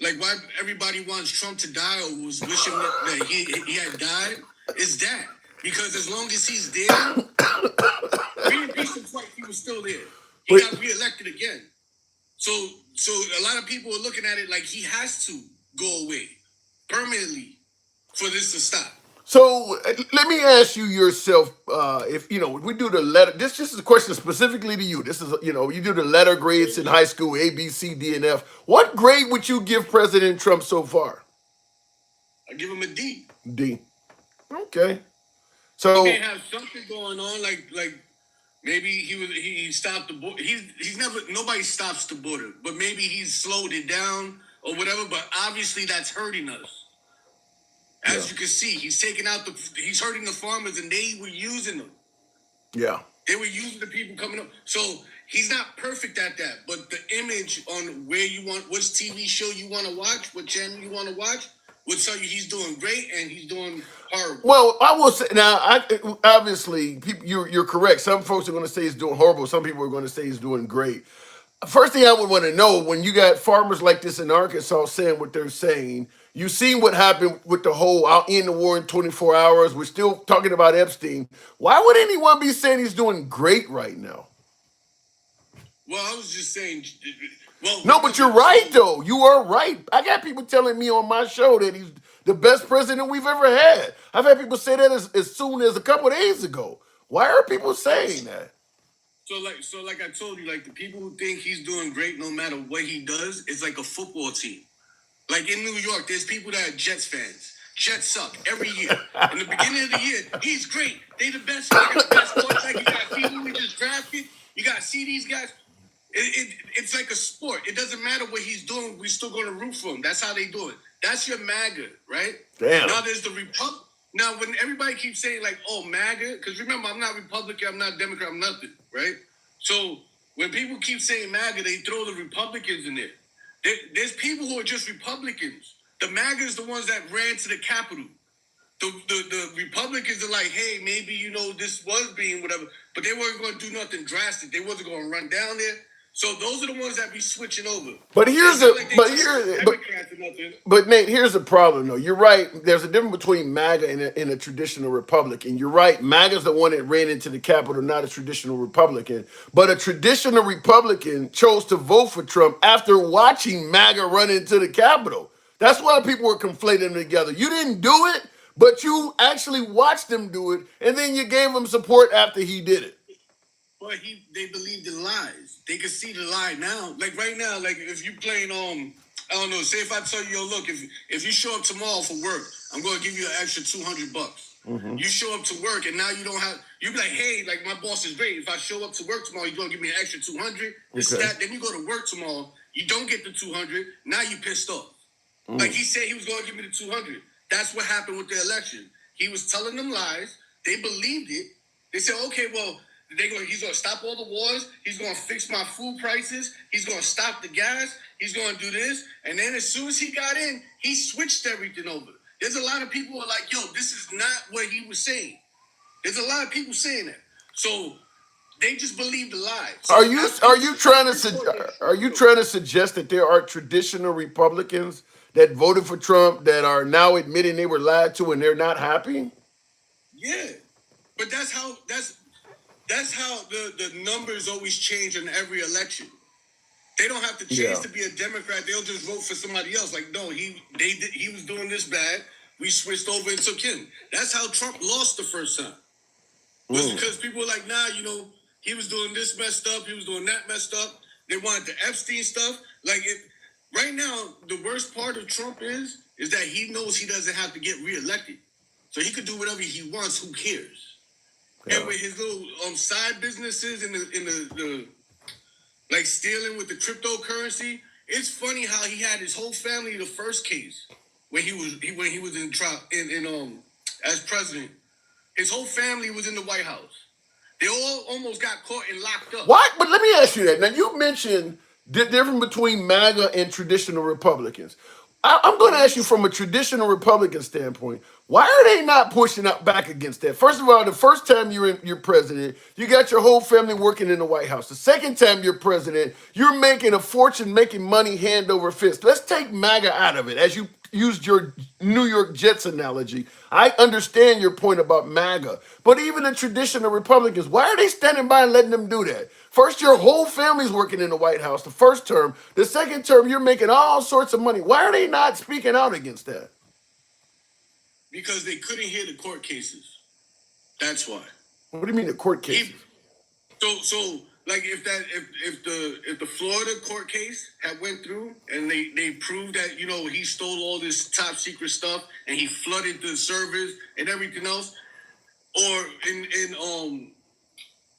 like why everybody wants Trump to die or was wishing that he had died, is that because as long as he's there, he was still there. He got reelected again. So a lot of people are looking at it like he has to go away permanently for this to stop. So let me ask you yourself, if we do the letter. This is a question specifically to you. This is you do the letter grades in high school, A, B, C, D, and F. What grade would you give President Trump so far? I give him a D. D. Okay. So he may have something going on, like maybe he stopped the border. Nobody stops the border, but maybe he's slowed it down or whatever. But obviously that's hurting us. As you can see, he's hurting the farmers, and they were using them. Yeah. They were using the people coming up. So he's not perfect at that, but the image on which TV show you want to watch, what channel you want to watch, would tell you he's doing great and he's doing horrible. Well, I will say now. Obviously, you're correct. Some folks are going to say he's doing horrible. Some people are going to say he's doing great. First thing I would want to know, when you got farmers like this in Arkansas saying what they're saying, you seen what happened with the whole "I'll end the war in 24 hours." We're still talking about Epstein. Why would anyone be saying he's doing great right now? Well, I was just saying, Well, No, but you're right though. You are right. I got people telling me on my show that he's the best president we've ever had. I've had people say that as soon as a couple of days ago. Why are people saying that? So like I told you, like the people who think he's doing great no matter what he does, it's like a football team. Like in New York, there's people that are Jets fans. Jets suck every year. In the beginning of the year, he's great. They the best. They got the best quarterback. You got to see who we just drafted. You got to see these guys. It's like a sport. It doesn't matter what he's doing. We're still going to root for him. That's how they do it. That's your MAGA, right? Damn. Now there's the Republic. Now when everybody keeps saying like, oh, MAGA, because remember, I'm not Republican, I'm not Democrat, I'm nothing, right? So when people keep saying MAGA, they throw the Republicans in there. There's people who are just Republicans. The MAGA is the ones that ran to the Capitol. The Republicans are like, hey, maybe, this was being whatever, but they weren't going to do nothing drastic. They wasn't going to run down there. So those are the ones that be switching over. But but Nate, here's the problem though. You're right. There's a difference between MAGA and a traditional Republican. You're right. MAGA's the one that ran into the Capitol, not a traditional Republican. But a traditional Republican chose to vote for Trump after watching MAGA run into the Capitol. That's why people were conflating them together. You didn't do it, but you actually watched them do it, and then you gave him support after he did it. But they believed in lies. They can see the lie now. Like right now, like if you playing I don't know, say if I tell you, yo, look, if you show up tomorrow for work, I'm gonna give you an extra $200. Mm-hmm. You show up to work and now you don't have, you be like, hey, like my boss is great. If I show up to work tomorrow, you're gonna give me an extra $200. Okay. Then you go to work tomorrow, you don't get the $200, now you pissed off. Mm. Like he said he was gonna give me the $200. That's what happened with the election. He was telling them lies, they believed it. They said, okay, well, he's going to stop all the wars. He's going to fix my food prices. He's going to stop the gas. He's going to do this. And then as soon as he got in, he switched everything over. There's a lot of people who are like, yo, this is not what he was saying. There's a lot of people saying that. So they just believe the lies. So are you trying to suggest that there are traditional Republicans that voted for Trump that are now admitting they were lied to and they're not happy? Yeah. But that's how the numbers always change in every election. They don't have to change to be a Democrat. They'll just vote for somebody else. Like, no, he was doing this bad. We switched over and took him. That's how Trump lost the first time. Was because people were like, nah, he was doing this messed up. He was doing that messed up. They wanted the Epstein stuff. Like, right now, the worst part of Trump is that he knows he doesn't have to get reelected. So he could do whatever he wants. Who cares? Yeah. And with his little side businesses and the like stealing with the cryptocurrency, it's funny how he had his whole family in the first case when he was in trial as president. His whole family was in the White House. They all almost got caught and locked up. What? But let me ask you that. Now you mentioned the difference between MAGA and traditional Republicans. I'm going to ask you from a traditional Republican standpoint, why are they not pushing up back against that? First of all, the first time you're president, you got your whole family working in the White House. The second time you're president, you're making a fortune, making money hand over fist. Let's take MAGA out of it. As you used your New York Jets analogy, I understand your point about MAGA. But even the traditional Republicans, why are they standing by and letting them do that? First, your whole family's working in the White House the first term. The second term, you're making all sorts of money. Why are they not speaking out against that? Because they couldn't hear the court cases. That's why. What do you mean the court cases? So like if the Florida court case had went through and they proved that he stole all this top secret stuff and he flooded the servers and everything else, or in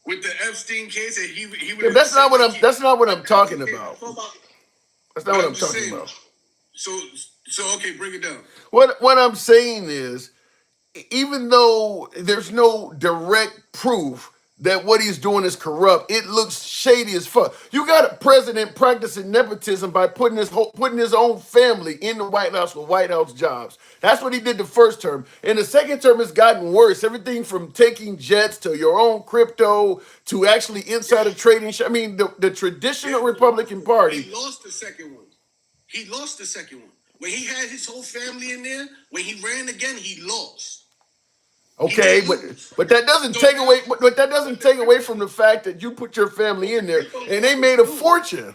with the Epstein case, and he would. That's not what I'm talking about. That's not what I'm talking about. So okay, bring it down. What I'm saying is, even though there's no direct proof that what he's doing is corrupt, it looks shady as fuck. You got a president practicing nepotism by putting his own family in the White House with White House jobs. That's what he did the first term. And the second term has gotten worse. Everything from taking jets to your own crypto to actually insider trading. I mean, the traditional Republican Party. He lost the second one. When he had his whole family in there, when he ran again, he lost. Okay, but that doesn't take away. But that doesn't take away from the fact that you put your family in there and they made a fortune.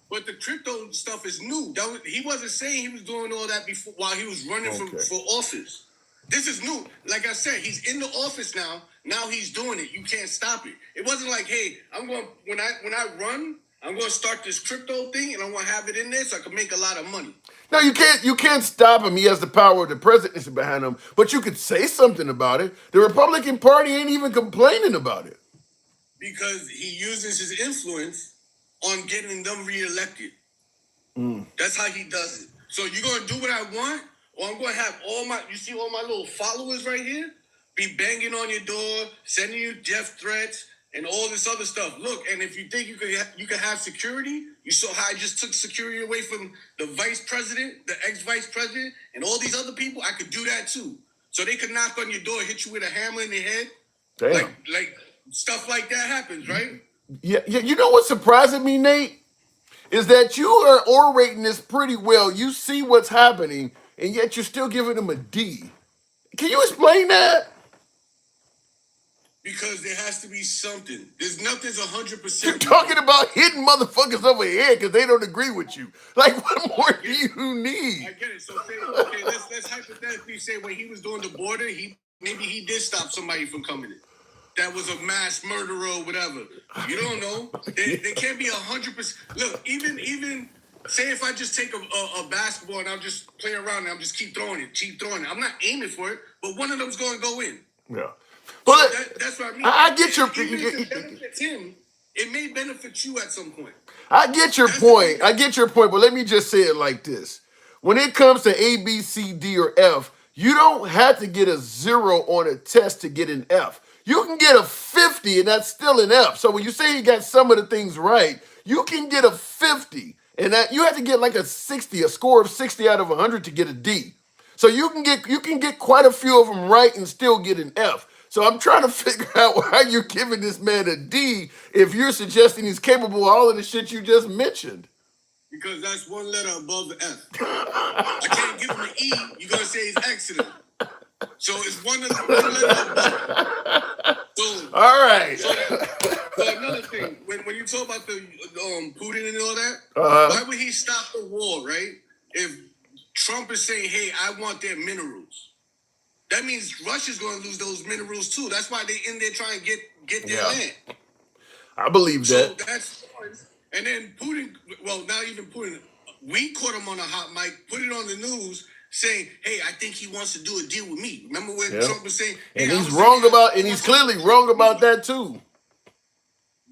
But the crypto stuff is new. He wasn't saying he was doing all that before while he was running for office. This is new. Like I said, he's in the office now. Now he's doing it. You can't stop it. It wasn't like, hey, I'm going when I run, I'm going to start this crypto thing and I'm going to have it in there so I can make a lot of money. No, you can't stop him. He has the power of the presidency behind him, but you could say something about it. The Republican Party ain't even complaining about it. Because he uses his influence on getting them reelected. That's how he does it. So you're going to do what I want, or I'm going to have all my little followers right here be banging on your door, sending you death threats, and all this other stuff. Look, and if you think you could have security, you saw how I just took security away from the vice president, the ex-vice president, and all these other people. I could do that too. So they could knock on your door, hit you with a hammer in the head. Damn. Like stuff like that happens, right? Yeah. You know what's surprising me, Nate? Is that you are orating this pretty well. You see what's happening, and yet you're still giving them a D. Can you explain that? Because there has to be something. There's nothing's 100%. You're talking about hitting motherfuckers over the head because they don't agree with you. Like, what more do you need? I get it. So okay, let's hypothetically say when he was doing the border, maybe he did stop somebody from coming in. That was a mass murderer or whatever. You don't know. They can't be 100%. Look, even say if I just take a basketball and I'll just play around and I'll just keep throwing it. I'm not aiming for it, but one of them's going to go in. Yeah. But so that's what I mean. I get your. Even if it benefits him, it may benefit you at some point. I get your point. I get your point, but let me just say it like this. When it comes to A, B, C, D, or F, you don't have to get a 0 on a test to get an F. You can get a 50 and that's still an F. So when you say you got some of the things right, you can get a 50 and that you have to get like a 60, a score of 60 out of 100 to get a D. So you can get quite a few of them right and still get an F. So I'm trying to figure out why you're giving this man a D if you're suggesting he's capable of all of the shit you just mentioned. Because that's one letter above the F. I can't give him an E. You're going to say he's excellent. So it's one letter above. So, all right. So another thing, when you talk about the Putin and all that, why would he stop the war, right? If Trump is saying, hey, I want their minerals. That means Russia's going to lose those minerals too. That's why they in there trying to get their land. I believe that. So that's and then Putin, well, not even Putin, we caught him on a hot mic, put it on the news, saying, hey, I think he wants to do a deal with me. Remember when Trump was saying, hey, and he's wrong about, and he's clearly wrong about that too.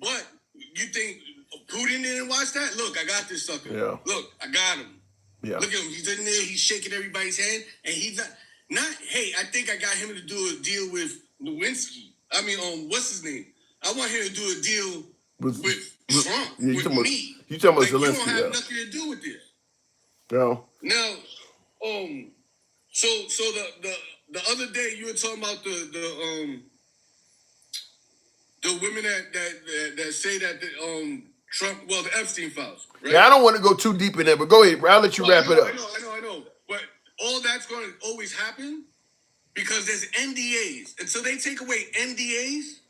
But you think Putin didn't watch that? Look, I got this sucker. Yeah. Look, I got him. Yeah. Look at him. He's in there. He's shaking everybody's hand, and he's not. Hey, I think I got him to do a deal with Lewinsky. I mean, what's his name? I want him to do a deal with Trump, with me. You talking about like, Zelensky? You don't have nothing to do with this. No. Now, so the other day you were talking about the women that say that the Trump, well, the Epstein files, right? Yeah, I don't want to go too deep in there, but go ahead. I'll let you wrap it up. I know. But all that's going to always happen because there's NDAs. Until they take away NDAs,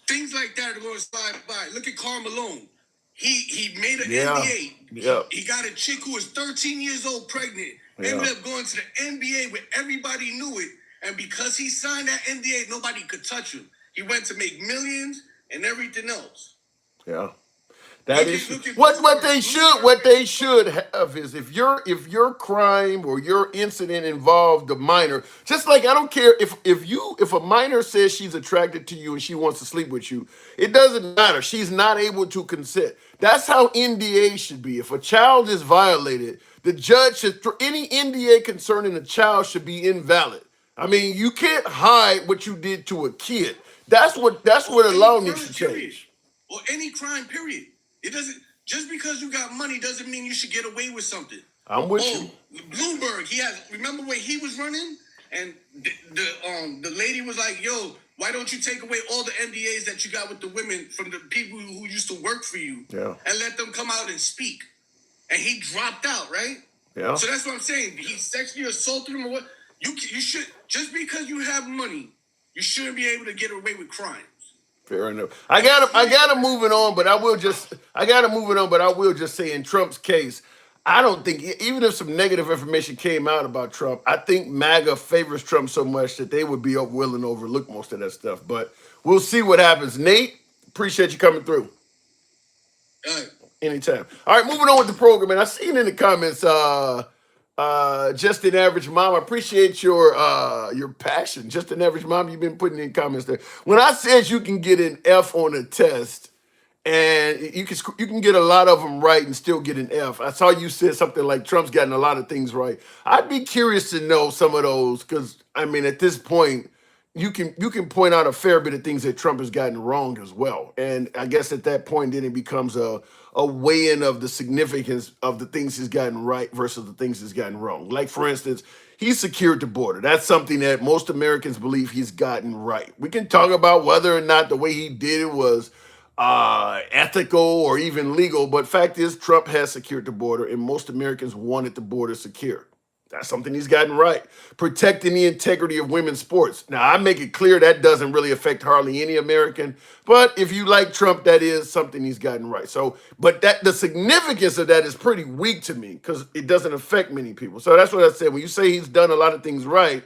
things like that are going to slide by. Look at Karl Malone. He made an NDA. Yeah. He got a chick who was 13 years old pregnant. Ended up going to the NBA where everybody knew it. And because he signed that NDA, nobody could touch him. He went to make millions and everything else. Yeah. That is what they should have is if your crime or your incident involved a minor, just like I don't care if a minor says she's attracted to you and she wants to sleep with you, it doesn't matter. She's not able to consent. That's how NDA should be. If a child is violated, the judge should any NDA concerning a child should be invalid. I mean, you can't hide what you did to a kid. That's what the law needs to change. Or any crime, period. It doesn't just because you got money doesn't mean you should get away with something. I'm with you. Bloomberg, remember when he was running and the lady was like, yo, why don't you take away all the NDAs that you got with the women from the people who used to work for you and let them come out and speak? And he dropped out, right? Yeah. So that's what I'm saying. He sexually assaulted him or what? You should, just because you have money, you shouldn't be able to get away with crimes. Fair enough. I gotta move it on, but I will just say in Trump's case, I don't think even if some negative information came out about Trump, I think MAGA favors Trump so much that they would be willing to overlook most of that stuff. But we'll see what happens. Nate, appreciate you coming through. All right. Anytime. All right, moving on with the program, and I seen in the comments, just an average mom. I appreciate your passion. Just an average mom. You've been putting in comments there. When I said you can get an F on a test, and you can get a lot of them right and still get an F. I saw you said something like Trump's gotten a lot of things right. I'd be curious to know some of those because I mean at this point you can point out a fair bit of things that Trump has gotten wrong as well. And I guess at that point then it becomes a weigh-in of the significance of the things he's gotten right versus the things he's gotten wrong. Like for instance, he secured the border. That's something that most Americans believe he's gotten right. We can talk about whether or not the way he did it was ethical or even legal, but fact is Trump has secured the border and most Americans wanted the border secure. That's something he's gotten right. Protecting the integrity of women's sports. Now, I make it clear that doesn't really affect hardly any American, but if you like Trump, that is something he's gotten right. So, but that the significance of that is pretty weak to me because it doesn't affect many people. So that's what I said. When you say he's done a lot of things right,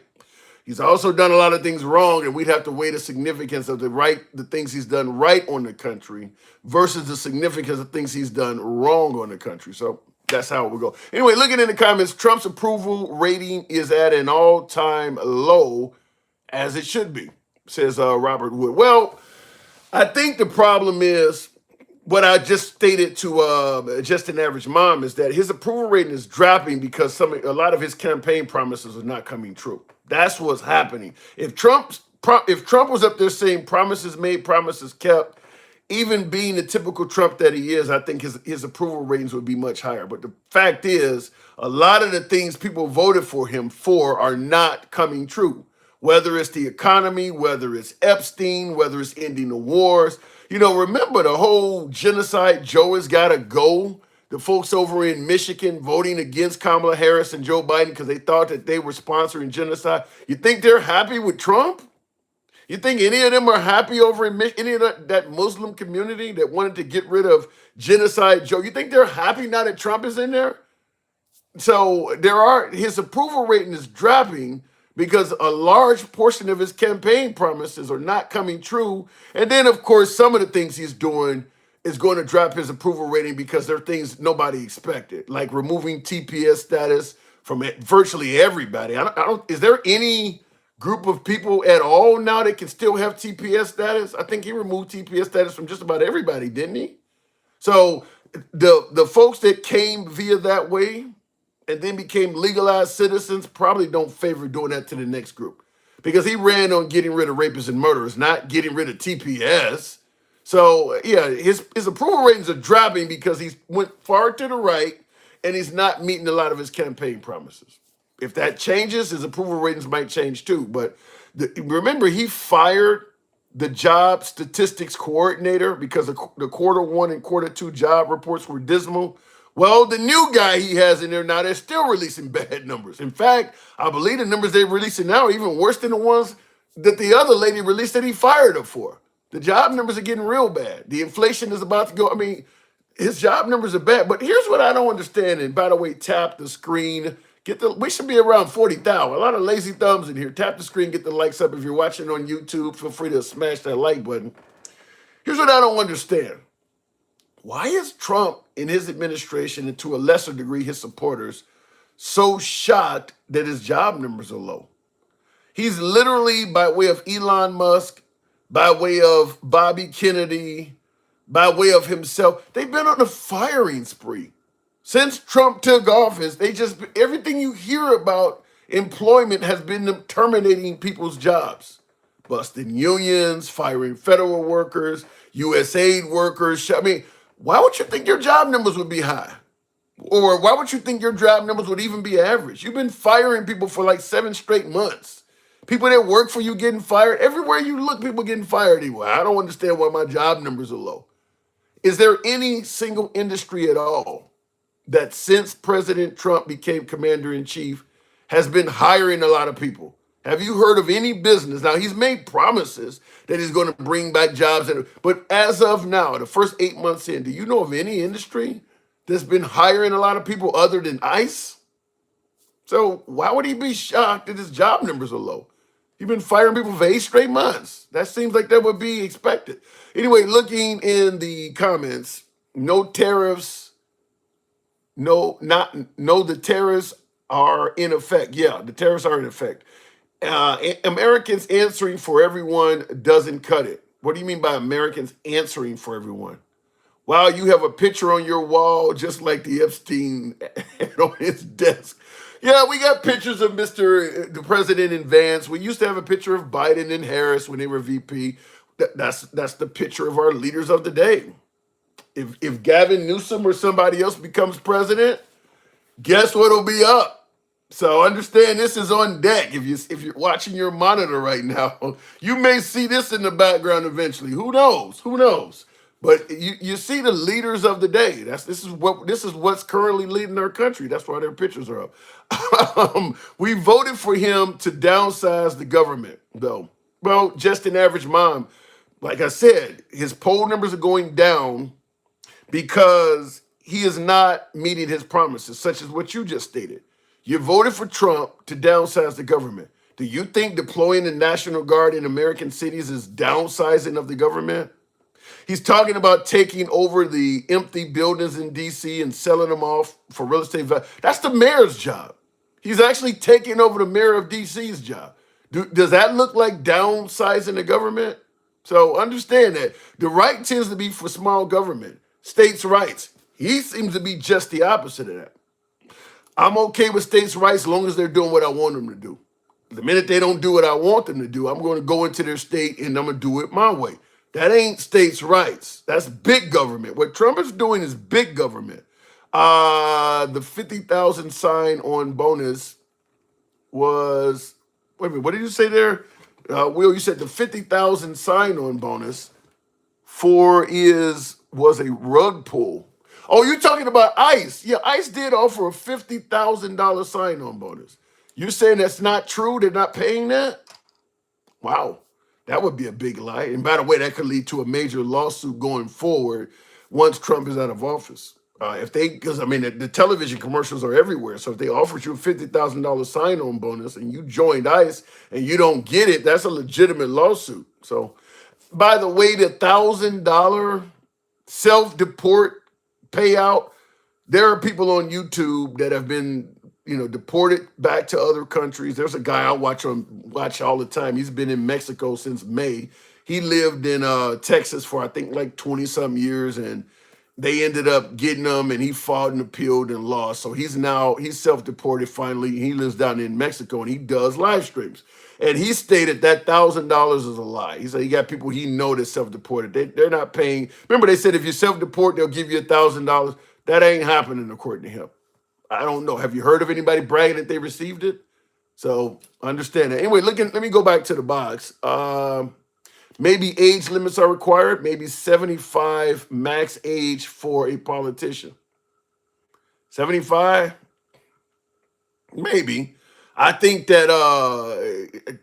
he's also done a lot of things wrong, and we'd have to weigh the significance of the things he's done right on the country versus the significance of things he's done wrong on the country. So that's how it would go. Anyway, looking in the comments, Trump's approval rating is at an all-time low, as it should be, says Robert Wood. Well, I think the problem is what I just stated to just an average mom is that his approval rating is dropping because a lot of his campaign promises are not coming true. That's what's happening. If Trump was up there saying promises made, promises kept, even being the typical Trump that he is, I think his approval ratings would be much higher. But the fact is, a lot of the things people voted for him for are not coming true. Whether it's the economy, whether it's Epstein, whether it's ending the wars. You know, remember the whole genocide, Joe has got to go. The folks over in Michigan voting against Kamala Harris and Joe Biden because they thought that they were sponsoring genocide. You think they're happy with Trump? You think any of them are happy over in any of that Muslim community that wanted to get rid of genocide Joe? You think they're happy now that Trump is in there? So his approval rating is dropping because a large portion of his campaign promises are not coming true. And then, of course, some of the things he's doing is going to drop his approval rating because they're things nobody expected, like removing TPS status from virtually everybody. Is there any group of people at all now that can still have TPS status? I think he removed TPS status from just about everybody, didn't he? So the folks that came via that way and then became legalized citizens probably don't favor doing that to the next group because he ran on getting rid of rapists and murderers, not getting rid of TPS. So yeah, his approval ratings are dropping because he's went far to the right and he's not meeting a lot of his campaign promises. If that changes, his approval ratings might change too. But remember, he fired the job statistics coordinator because the quarter one and quarter two job reports were dismal. Well, the new guy he has in there now, they're still releasing bad numbers. In fact, I believe the numbers they're releasing now are even worse than the ones that the other lady released that he fired her for. The job numbers are getting real bad. The inflation is about to go. I mean, his job numbers are bad. But here's what I don't understand. And by the way, tap the screen. We should be around 40,000. A lot of lazy thumbs in here. Tap the screen, get the likes up. If you're watching on YouTube, feel free to smash that like button. Here's what I don't understand. Why is Trump and his administration, and to a lesser degree his supporters, so shocked that his job numbers are low? He's literally, by way of Elon Musk, by way of Bobby Kennedy, by way of himself, they've been on a firing spree. Since Trump took office, everything you hear about employment has been them terminating people's jobs, busting unions, firing federal workers, USAID workers. I mean, why would you think your job numbers would be high? Or why would you think your job numbers would even be average? You've been firing people for like 7 straight months. People that work for you getting fired. Everywhere you look, people getting fired anyway. I don't understand why my job numbers are low. Is there any single industry at all that since President Trump became commander-in-chief has been hiring a lot of people, Have you heard of any business? Now, he's made promises that he's going to bring back jobs, but as of now, the first 8 months in, do you know of any industry that's been hiring a lot of people other than ICE? So why would he be shocked that his job numbers are low? He's been firing people for 8 straight months. That seems like that would be expected. Anyway, looking in the comments, no tariffs, the tariffs are in effect. Yeah, the tariffs are in effect. Americans answering for everyone doesn't cut it. What do you mean by Americans answering for everyone? Wow, you have a picture on your wall just like the Epstein had on his desk. Yeah, we got pictures of the President and Vance. We used to have a picture of Biden and Harris when they were VP. That's the picture of our leaders of the day. If Gavin Newsom or somebody else becomes president, guess what'll be up? So understand this is on deck. If you're watching your monitor right now, you may see this in the background eventually. Who knows? Who knows? But you see the leaders of the day. This is what's currently leading our country. That's why their pictures are up. We voted for him to downsize the government, though. Well, just an average mom. Like I said, his poll numbers are going down because he is not meeting his promises, such as what you just stated. You voted for Trump to downsize the government. Do you think deploying the National Guard in American cities is downsizing of the government? He's talking about taking over the empty buildings in D.C. and selling them off for real estate value. That's the mayor's job. He's actually taking over the mayor of D.C.'s job. Does that look like downsizing the government? So understand that the right tends to be for small government, states' rights. He seems to be just the opposite of that. I'm okay with states' rights as long as they're doing what I want them to do. The minute they don't do what I want them to do, I'm going to go into their state and I'm going to do it my way. That ain't states' rights. That's big government. What Trump is doing is big government. The 50,000 sign-on bonus was, wait a minute, what did you say there? Will, you said the 50,000 sign-on bonus was a rug pull. Oh, you're talking about ICE. Yeah, ICE did offer a $50,000 sign-on bonus. You're saying that's not true? They're not paying that? Wow, that would be a big lie. And by the way, that could lead to a major lawsuit going forward once Trump is out of office. Because I mean, the television commercials are everywhere. So if they offered you a $50,000 sign-on bonus and you joined ICE and you don't get it, that's a legitimate lawsuit. So, by the way, the $1,000 self-deport payout, there are people on YouTube that have been, deported back to other countries. There's a guy I watch all the time. He's been in Mexico since May. He lived in Texas for I think like 20 some years, and they ended up getting him, and he fought and appealed and lost. So he's self-deported finally. He lives down in Mexico and he does live streams. And he stated that $1,000 is a lie. He said he got people he know that's self-deported. They're not paying. Remember, they said if you self-deport, they'll give you $1,000. That ain't happening according to him. I don't know. Have you heard of anybody bragging that they received it? So understand that. Anyway, let me go back to the box. Maybe age limits are required. Maybe 75 max age for a politician. 75? Maybe. I think that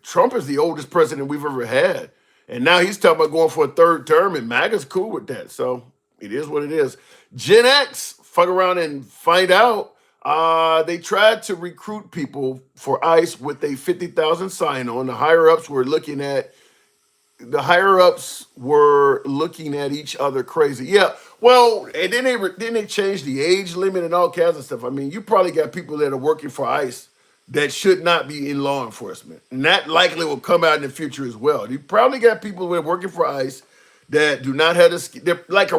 Trump is the oldest president we've ever had. And now he's talking about going for a third term, and MAGA's cool with that. So it is what it is. Gen X, fuck around and find out. They tried to recruit people for ICE with a 50,000 sign-on. The higher-ups were looking at each other crazy. Yeah, well, and then they changed the age limit and all kinds of stuff. I mean, you probably got people that are working for ICE that should not be in law enforcement, and that likely will come out in the future as well. You probably got people that are working for ICE that do not have this. They're like a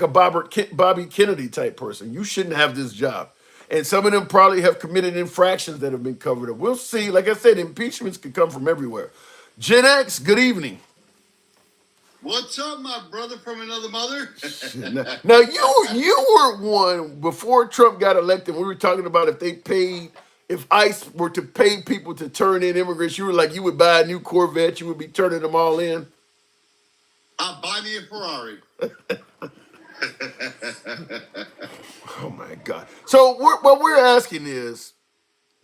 Bobby Kennedy type person. You shouldn't have this job. And some of them probably have committed infractions that have been covered up. We'll see. Like I said, impeachments can come from everywhere. Gen X, good evening. What's up, my brother from another mother? Now you were one before Trump got elected. We were talking about if ICE were to pay people to turn in immigrants. You were like, you would buy a new Corvette. You would be turning them all in. I'll buy me a Ferrari. Oh my God. So what we're asking is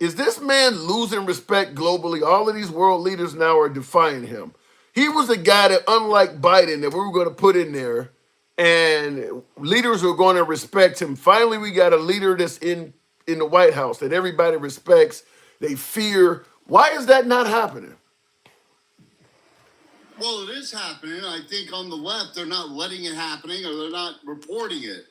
Is this man losing respect globally? All of these world leaders now are defying him. He was a guy that, unlike Biden, that we were going to put in there, and leaders are going to respect him. Finally, we got a leader that's in the White House that everybody respects. They fear. Why is that not happening? Well, it is happening. I think on the left, they're not letting it happening or they're not reporting it.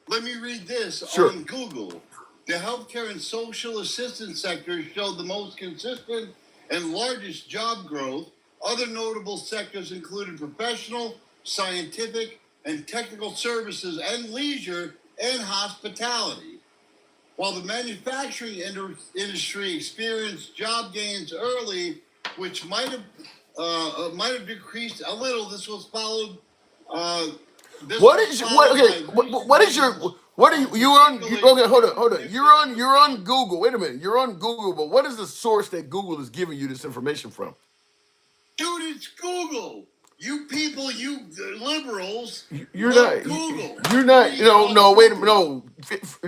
Let me read this on Google. The healthcare and social assistance sectors showed the most consistent and largest job growth. Other notable sectors included professional, scientific, and technical services and leisure and hospitality. While the manufacturing industry experienced job gains early, which might have decreased a little, this was followed. What are you on? Okay, hold on. You're on Google. Wait a minute. You're on Google, but what is the source that Google is giving you this information from? Dude, it's Google. You people, you liberals. You're not. Google. You're not. No. Wait a minute. No.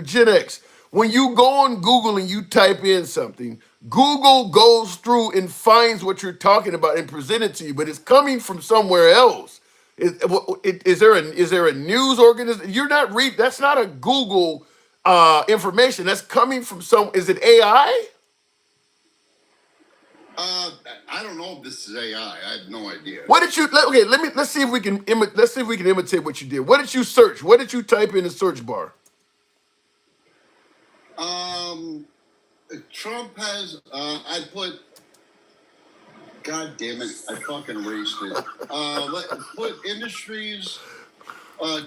Gen X. When you go on Google and you type in something, Google goes through and finds what you're talking about and present it to you, but it's coming from somewhere else. Is there a news organization? You're not read. That's not a Google information. That's coming from some. Is it AI? I don't know if this is AI. I have no idea. What did you? Okay, let's see if we can imitate what you did. What did you search? What did you type in the search bar? Trump has. I put. God damn it! I fucking erased it. Put industries.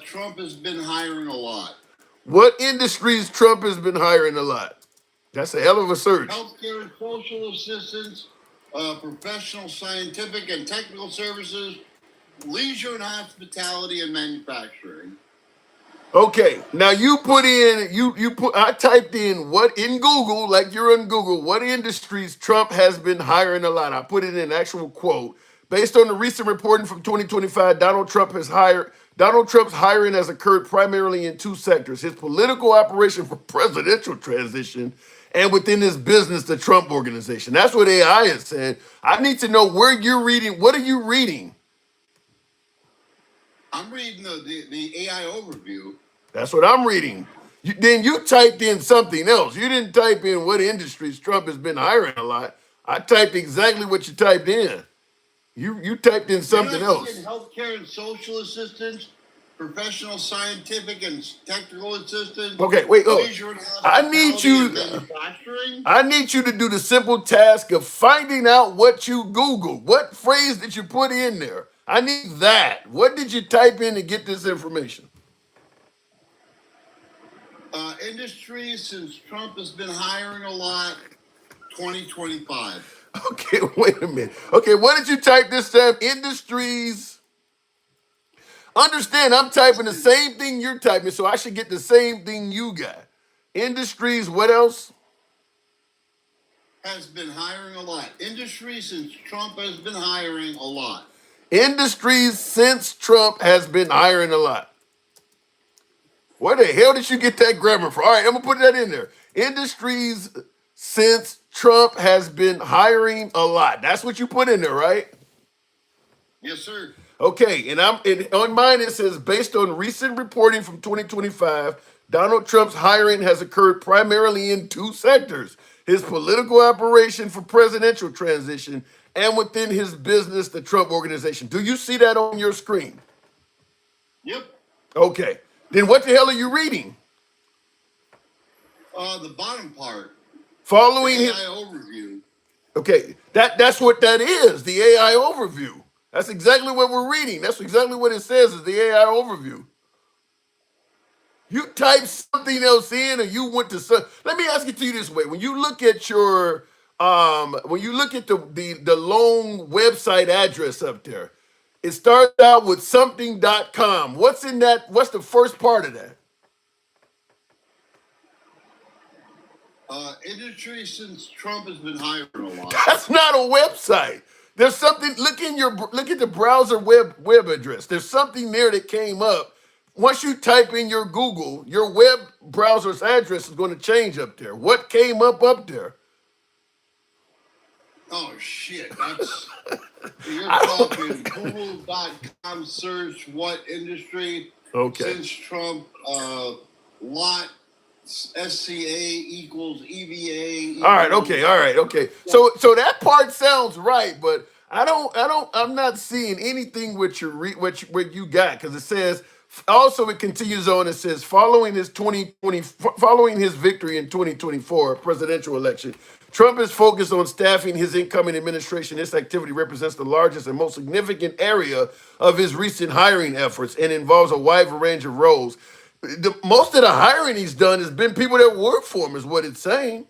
Trump has been hiring a lot. What industries Trump has been hiring a lot? That's a hell of a search. Healthcare and social assistance, professional, scientific, and technical services, leisure and hospitality, and manufacturing. Okay, now you put in I typed in what in Google, like you're on Google, what industries Trump has been hiring a lot. I put it in an actual quote. Based on the recent reporting from 2025, Donald Trump's hiring has occurred primarily in two sectors: his political operation for presidential transition and within his business, the Trump Organization. That's what AI has said. I need to know where you're reading. What are you reading? I'm reading the AI overview. That's what I'm reading. Then you typed in something else. You didn't type in what industries Trump has been hiring a lot. I typed exactly what you typed in. You typed in something else. Healthcare and social assistance, professional, scientific, and technical assistance. Okay, wait. I need you to do the simple task of finding out what you Googled. What phrase did you put in there? I need that. What did you type in to get this information? Industries since Trump has been hiring a lot, 2025. Okay, wait a minute. Okay, what did you type this time? Industries. Understand, I'm typing the same thing you're typing, so I should get the same thing you got. Industries, what else? Has been hiring a lot. Industries since Trump has been hiring a lot. Industries since Trump has been hiring a lot. Where the hell did you get that grammar from? All right, I'm going to put that in there. Industries since Trump has been hiring a lot. That's what you put in there, right? Yes, sir. Okay, and on mine it says, based on recent reporting from 2025, Donald Trump's hiring has occurred primarily in two sectors: his political operation for presidential transition and within his business, the Trump Organization. Do you see that on your screen? Yep. Okay. Then what the hell are you reading? The bottom part. Following the AI overview. Okay, that's what that is, the AI overview. That's exactly what we're reading. That's exactly what it says is the AI overview. You type something else in or you went to let me ask it to you this way. When you look at your the long website address up there, it starts out with something.com. What's in that? What's the first part of that? Industry since Trump has been hiring a lot. That's not a website. There's something. Look at the browser web address. There's something there that came up. Once you type in your Google, your web browser's address is going to change up there. What came up there? Oh shit, that's you're I don't. talking Google.com search what industry Okay. since Trump lot SCA equals EVA All right. equals Okay. All right. Okay. So that part sounds right, but I'm not seeing anything with what you got, because it says also, it continues on. It says following his victory in 2024 presidential election, Trump is focused on staffing his incoming administration. This activity represents the largest and most significant area of his recent hiring efforts and involves a wide range of roles. Most of the hiring he's done has been people that work for him, is what it's saying.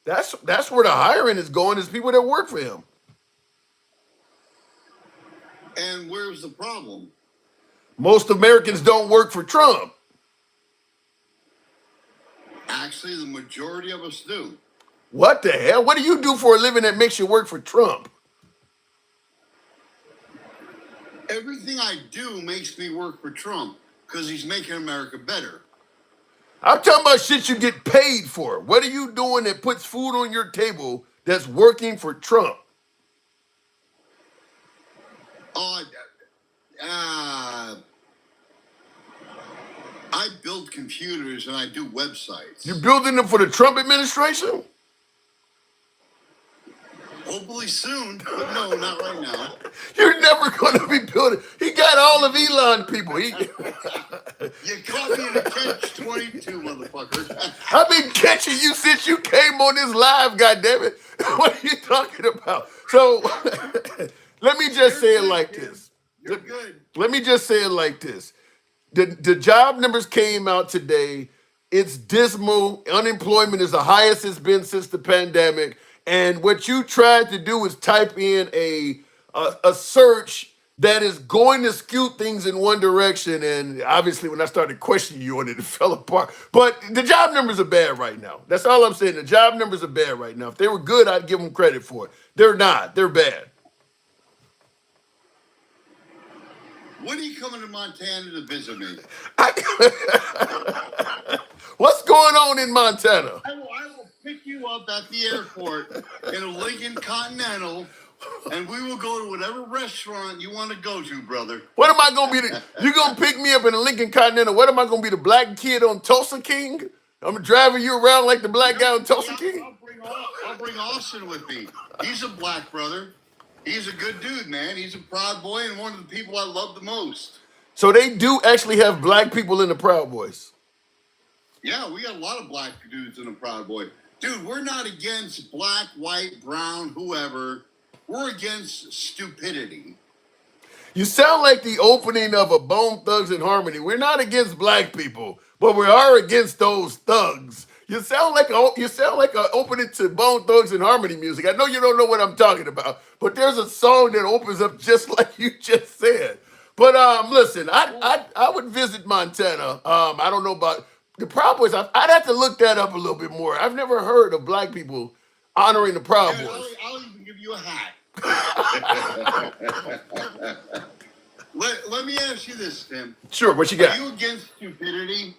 That's where the hiring is going, is people that work for him. And where's the problem? Most Americans don't work for Trump. Actually, the majority of us do. What the hell? What do you do for a living that makes you work for Trump? Everything I do makes me work for Trump because he's making America better. I'm talking about shit you get paid for. What are you doing that puts food on your table that's working for Trump? I build computers and I do websites. You're building them for the Trump administration? Hopefully soon, but no, not right now. You're never going to be building. He got all of Elon people. You caught me in a catch-22, motherfucker. I've been catching you since you came on this live, goddammit. What are you talking about? So let me just say it like this. You're good. Let me just say it like this. The job numbers came out today. It's dismal. Unemployment is the highest it's been since the pandemic. And what you tried to do is type in a search that is going to skew things in one direction. And obviously, when I started questioning you on it, it fell apart. But the job numbers are bad right now. That's all I'm saying. The job numbers are bad right now. If they were good, I'd give them credit for it. They're not. They're bad. When are you coming to Montana to visit me? What's going on in Montana? I will pick you up at the airport in a Lincoln Continental, and we will go to whatever restaurant you want to go to, brother. What am I going to be? You going to pick me up in a Lincoln Continental? What am I going to be, the black kid on Tulsa King? I'm driving you around like the black guy on Tulsa King? I'll bring Austin with me. He's a black brother. He's a good dude, man. He's a Proud Boy and one of the people I love the most. So they do actually have black people in the Proud Boys? Yeah, we got a lot of black dudes in the Proud Boy. Dude, we're not against black, white, brown, whoever. We're against stupidity. You sound like the opening of a Bone Thugs and Harmony. We're not against black people, but we are against those thugs. You sound like a opening to Bone Thugs and Harmony music. I know you don't know what I'm talking about, but there's a song that opens up just like you just said. But listen, I would visit Montana. I don't know about the Proud Boys. I'd have to look that up a little bit more. I've never heard of black people honoring the Proud Boys. I'll even give you a hat. Let me ask you this, Tim. Sure, what you got? Are you against stupidity?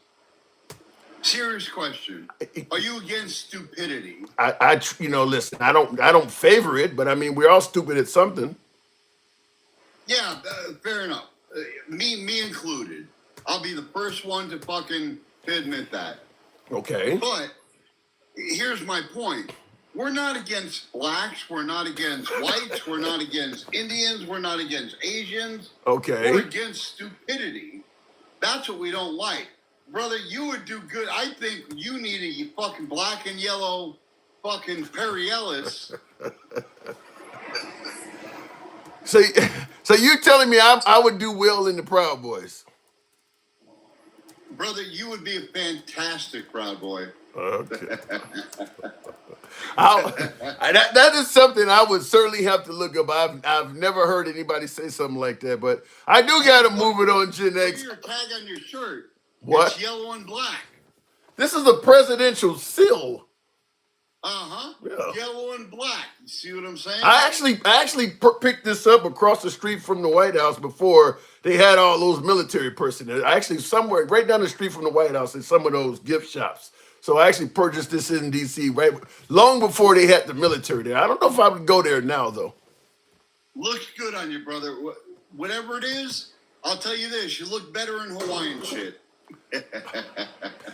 Serious question. Are you against stupidity? Listen, I don't favor it, but I mean, we're all stupid at something. Yeah, fair enough. Me included. I'll be the first one to fucking admit that. Okay. But here's my point. We're not against blacks. We're not against whites. We're not against Indians. We're not against Asians. Okay. We're against stupidity. That's what we don't like. Brother, you would do good. I think you need a fucking black and yellow fucking Perry Ellis. So you telling me I would do well in the Proud Boys? Brother, you would be a fantastic Proud Boy. Okay. That is something I would certainly have to look up. I've never heard anybody say something like that, but I do got to move it on Gen X. Your tag on your shirt. What? It's yellow and black. This is a presidential seal. Uh-huh. Yeah. Yellow and black. You see what I'm saying? I actually picked this up across the street from the White House before they had all those military personnel. Actually, somewhere right down the street from the White House in some of those gift shops. So I actually purchased this in D.C. right long before they had the military there. I don't know if I would go there now though. Looks good on you, brother. Whatever it is, I'll tell you this: you look better in Hawaiian shit.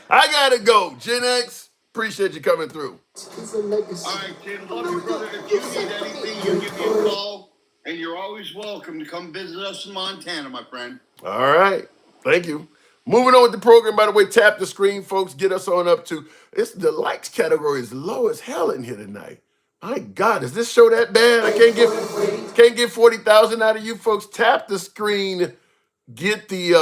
I gotta go, Gen X. Appreciate you coming through. All right, Tim. Love you, brother. If you need anything, you give me a call, and you're always welcome to come visit us in Montana, my friend. All right. Thank you. Moving on with the program, by the way, tap the screen, folks. Get us on up to the likes category is low as hell in here tonight. My God, is this show that bad? I can't get 40,000 out of you folks. Tap the screen, get the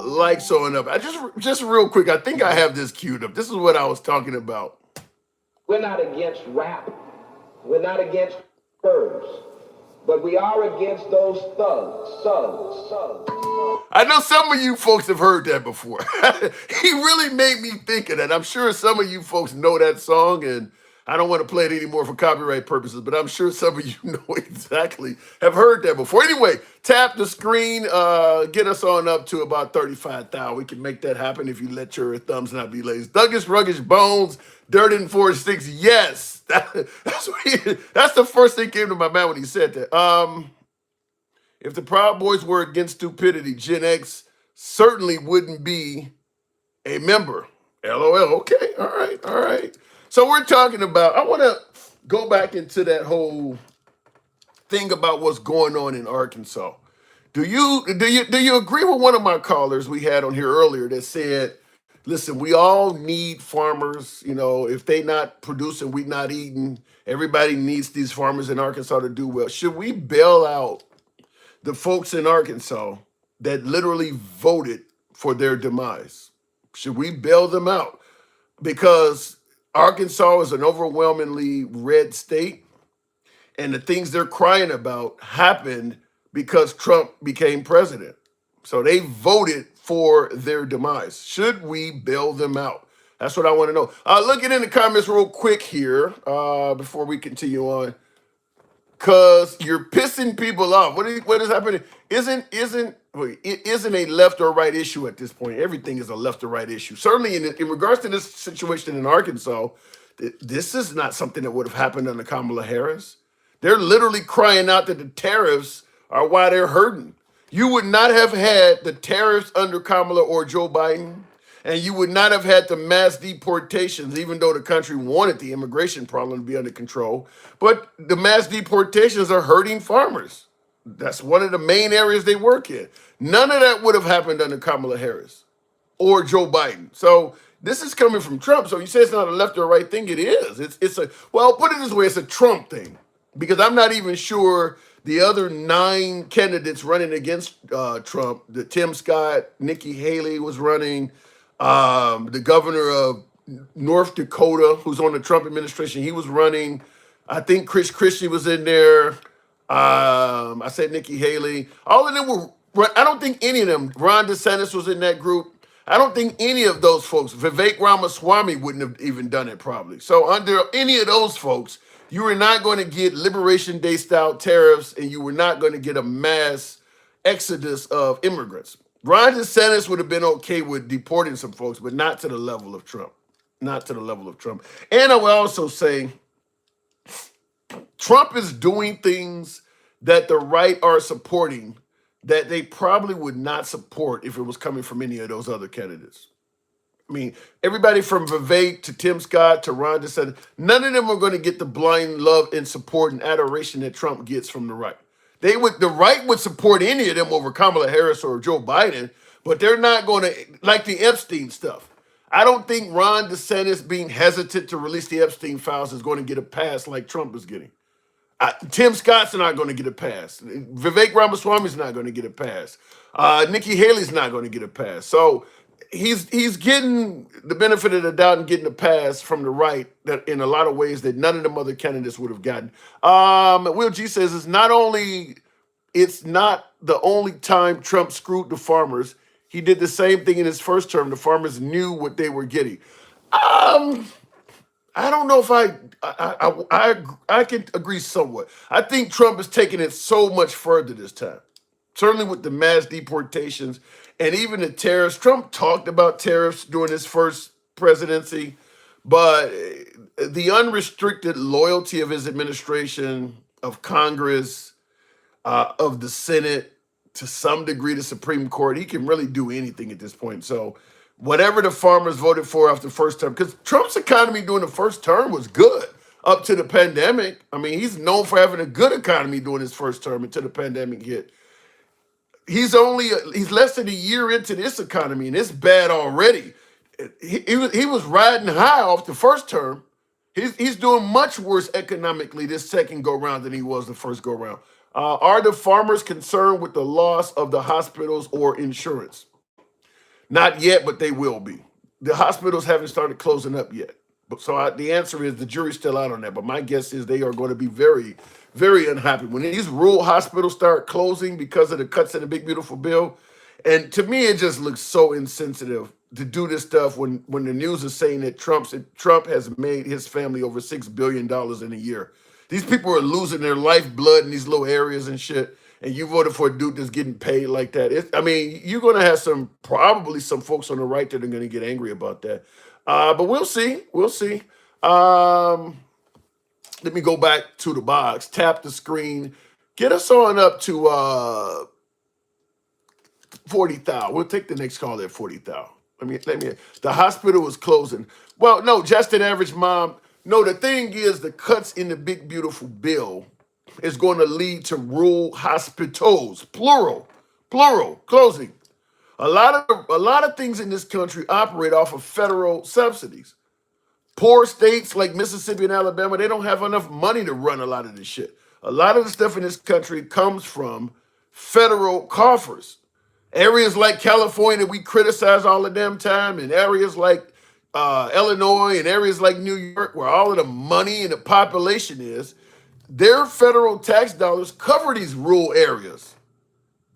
likes on up. I just real quick, I think I have this queued up. This is what I was talking about. We're not against rap. We're not against birds. But we are against those thugs. I know some of you folks have heard that before. He really made me think of that. I'm sure some of you folks know that song, and I don't want to play it anymore for copyright purposes, but I'm sure some of you know exactly, have heard that before. Anyway, tap the screen, get us on up to about 35,000. We can make that happen if you let your thumbs not be lazy. Douglas Ruggish Bones, Dirt and 46, yes. That's the first thing came to my mind when he said that. If the Proud Boys were against stupidity, Gen X certainly wouldn't be a member. LOL. Okay. All right. So we're talking about, I want to go back into that whole thing about what's going on in Arkansas. Do you agree with one of my callers we had on here earlier that said, listen, we all need farmers. You know, if they not producing, we not eating. Everybody needs these farmers in Arkansas to do well. Should we bail out the folks in Arkansas that literally voted for their demise? Should we bail them out? Because Arkansas is an overwhelmingly red state, and the things they're crying about happened because Trump became president. So they voted for their demise. Should we bail them out? That's what I want to know. Looking in the comments real quick here before we continue on. Because you're pissing people off. What is happening? It isn't a left or right issue at this point. Everything is a left or right issue. Certainly in regards to this situation in Arkansas, this is not something that would have happened under Kamala Harris. They're literally crying out that the tariffs are why they're hurting. You would not have had the tariffs under Kamala or Joe Biden, and you would not have had the mass deportations, even though the country wanted the immigration problem to be under control. But the mass deportations are hurting farmers. That's one of the main areas they work in. None of that would have happened under Kamala Harris or Joe Biden. So this is coming from Trump. So you say it's not a left or right thing. It is. Well, put it this way, it's a Trump thing. Because I'm not even sure the other 9 candidates running against Trump, the Tim Scott, Nikki Haley was running, the governor of North Dakota, who's on the Trump administration, he was running. I think Chris Christie was in there. I said Nikki Haley. All of them were, I don't think any of them, Ron DeSantis was in that group. I don't think any of those folks, Vivek Ramaswamy wouldn't have even done it probably. So under any of those folks, you were not going to get Liberation Day style tariffs, and you were not going to get a mass exodus of immigrants. Ron DeSantis would have been okay with deporting some folks, but not to the level of Trump. Not to the level of Trump. And I will also say, Trump is doing things that the right are supporting that they probably would not support if it was coming from any of those other candidates. I mean, everybody from Vivek to Tim Scott to Ron DeSantis, none of them are going to get the blind love and support and adoration that Trump gets from the right. The right would support any of them over Kamala Harris or Joe Biden, but they're not going to, like the Epstein stuff. I don't think Ron DeSantis being hesitant to release the Epstein files is going to get a pass like Trump is getting. Tim Scott's not going to get a pass. Vivek Ramaswamy's not going to get a pass. Nikki Haley's not going to get a pass. So he's getting the benefit of the doubt and getting a pass from the right that in a lot of ways that none of them other candidates would have gotten. Will G says it's not the only time Trump screwed the farmers. He did the same thing in his first term. The farmers knew what they were getting. I don't know if I can agree somewhat. I think Trump is taking it so much further this time. Certainly with the mass deportations and even the tariffs. Trump talked about tariffs during his first presidency. But the unrestricted loyalty of his administration, of Congress, of the Senate, to some degree the Supreme Court, he can really do anything at this point. So whatever the farmers voted for after the first term, because Trump's economy during the first term was good up to the pandemic. I mean, he's known for having a good economy during his first term until the pandemic hit. He's less than a year into this economy, and it's bad already. He was riding high off the first term. He's doing much worse economically this second go round than he was the first go round. Are the farmers concerned with the loss of the hospitals or insurance? Not yet, but they will be. The hospitals haven't started closing up yet. The answer is the jury's still out on that. But my guess is they are going to be very, very unhappy when these rural hospitals start closing because of the cuts in the big beautiful bill. And to me, it just looks so insensitive to do this stuff when the news is saying that Trump has made his family over $6 billion in a year. These people are losing their lifeblood in these little areas and shit. And you voted for a dude that's getting paid like that. You're going to have probably some folks on the right that are going to get angry about that. But we'll see. We'll see. Let me go back to the box. Tap the screen. Get us on up to 40,000. We'll take the next call at 40,000. The hospital was closing. Well, no, just an average mom. No, the thing is, the cuts in the big beautiful bill is going to lead to rural hospitals, plural, closing. A lot of things in this country operate off of federal subsidies. Poor states like Mississippi and Alabama, they don't have enough money to run a lot of this shit. A lot of the stuff in this country comes from federal coffers. Areas like California, we criticize all the damn time, and areas like Illinois and areas like New York, where all of the money and the population is, their federal tax dollars cover these rural areas.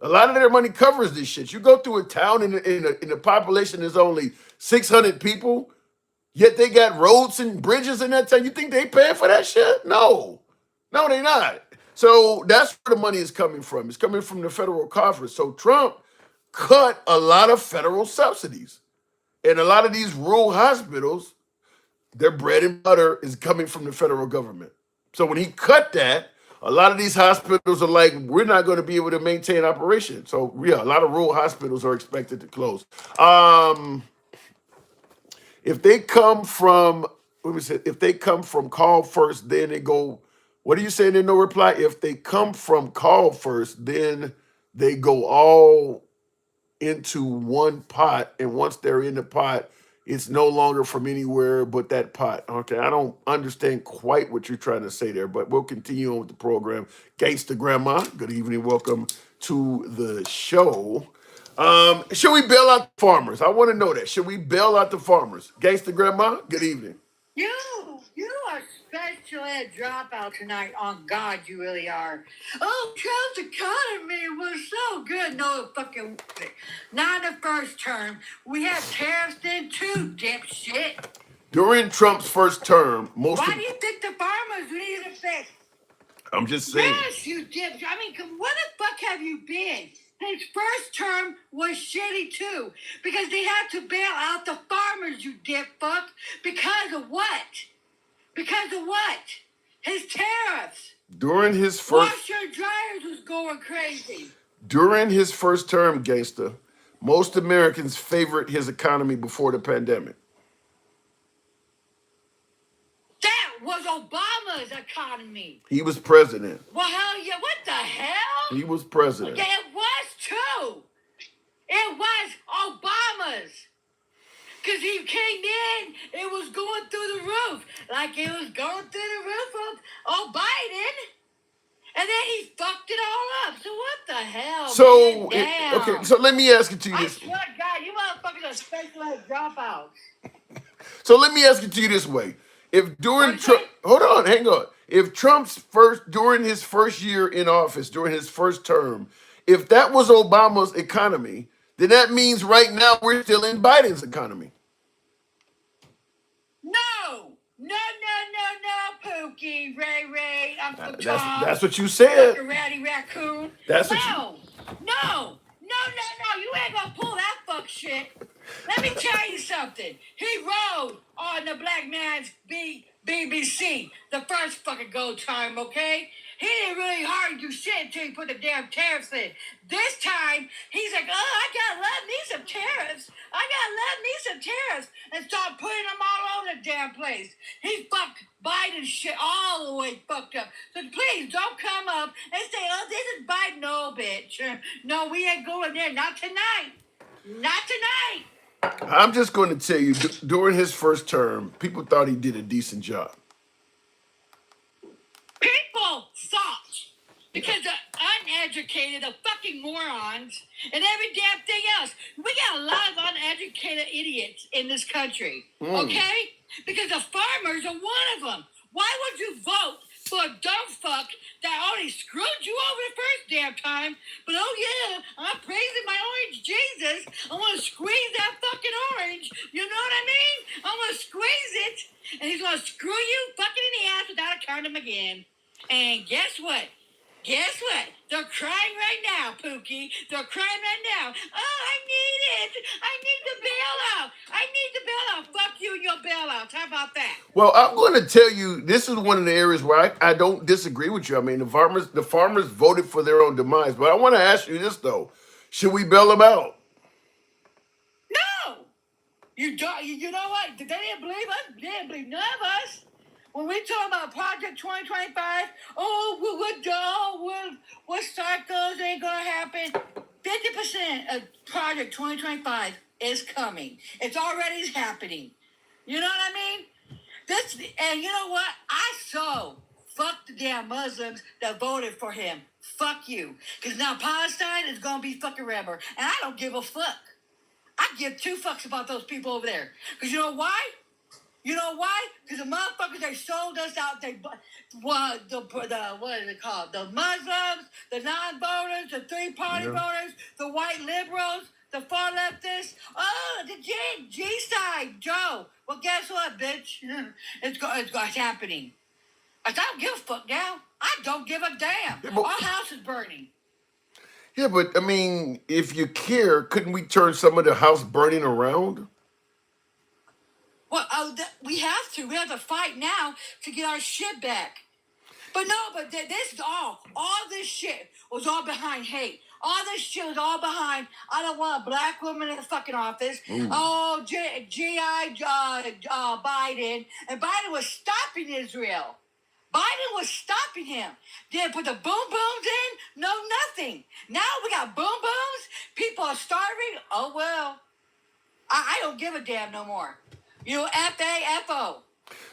A lot of their money covers this shit. You go through a town and the population is only 600 people, yet they got roads and bridges in that town. You think they paying for that shit? No, they not. So that's where the money is coming from. It's coming from the federal coffers. So Trump cut a lot of federal subsidies. And a lot of these rural hospitals, their bread and butter is coming from the federal government. So when he cut that, a lot of these hospitals are like, we're not going to be able to maintain operation. So yeah, a lot of rural hospitals are expected to close. If they come from, if they come from call first, then they go, what are you saying in no reply? If they come from call first, then they go all into one pot. And once they're in the pot, it's no longer from anywhere but that pot. Okay, I don't understand quite what you're trying to say there, but we'll continue on with the program. Gangsta Grandma, good evening. Welcome to the show. Should we bail out the farmers? I want to know that. Should we bail out the farmers? Gangsta Grandma, good evening. You are special ed dropout tonight. On God, you really are. Oh, Trump's economy was so good. No fucking way. Not in the first term. We had tariffs then too, dipshit. During Trump's first term, Why do you think the farmers needed a fix? I'm just saying. Yes, you did. I mean, what the fuck have you been? His first term was shitty too, because they had to bail out the farmers, you dip fuck. Because of what? Because of what? His tariffs. During his first... Washer and dryers was going crazy. During his first term, Gangsta, most Americans favored his economy before the pandemic. That was Obama's economy. He was president. Well, hell yeah, what the hell? He was president. Okay, it was too. It was Obama's. Because he came in, it was going through the roof. Like it was going through the roof of Biden. And then he fucked it all up. So what the hell? So, okay, so let me ask it to you I this way. swear to God, you motherfuckers are special ed dropouts. So let me ask it to you this way. If during Trump, hang on. If during his first year in office, during his first term, if that was Obama's economy, then that means right now we're still in Biden's economy. No, Pookie, Ray, Uncle Tom. That's what you said. Dr. Ratty Raccoon. That's No, you ain't gonna pull that fuck shit. Let me tell you something. He rode on the black man's BBC the first fucking go time, okay? He didn't really hard do shit until he put the damn tariffs in. This time, he's like, oh, I gotta love me some tariffs. I gotta love me some tariffs. And start putting them all over the damn place. He fucked Biden shit all the way fucked up. So please don't come up and say, oh, this is Biden. No, bitch. No, we ain't going there. Not tonight. Not tonight. I'm just going to tell you, during his first term, people thought he did a decent job. People thought, because they're uneducated, the fucking morons, and every damn thing else. We got a lot of uneducated idiots in this country, okay? Because the farmers are one of them. Why would you vote for a dumb fuck that only screwed you over the first damn time? But oh yeah, I'm praising my orange Jesus. I want to squeeze that fucking orange. You know what I mean? I'm going to squeeze it, and he's going to screw you fucking in the ass without a condom again. And guess what? Guess what? They're crying right now, Pookie. They're crying right now. Oh, I need it. I need the bailout. I need the bailout. Fuck you and your bailouts. How about that? Well, I'm going to tell you, this is one of the areas where I don't disagree with you. I mean, the farmers voted for their own demise. But I want to ask you this, though. Should we bail them out? No. You know what? They didn't believe us. They didn't believe none of us. When we talk about Project 2025, what cycles ain't gonna happen? 50% of Project 2025 is coming. It's already happening. You know what I mean? And you know what? Fuck the damn Muslims that voted for him. Fuck you. Because now Palestine is gonna be fucking forever. And I don't give a fuck. I give two fucks about those people over there. Because you know why? You know why? Because the motherfuckers, they sold us out. What is it called? The Muslims, the non-voters, the three-party voters, the white liberals, the far leftists. Oh, the G side, Joe. Well, guess what, bitch? It's happening. I don't give a fuck now. I don't give a damn. Our house is burning. Yeah, but I mean, if you care, couldn't we turn some of the house burning around? Well, we have to. We have to fight now to get our shit back. But no, this is all this shit was all behind hate. All this shit was all behind, I don't want a black woman in the fucking office. Oh, G.I. Biden. And Biden was stopping Israel. Biden was stopping him. Did put the boom booms in? No, nothing. Now we got boom booms. People are starving. Oh, well. I don't give a damn no more. You know, F-A-F-O.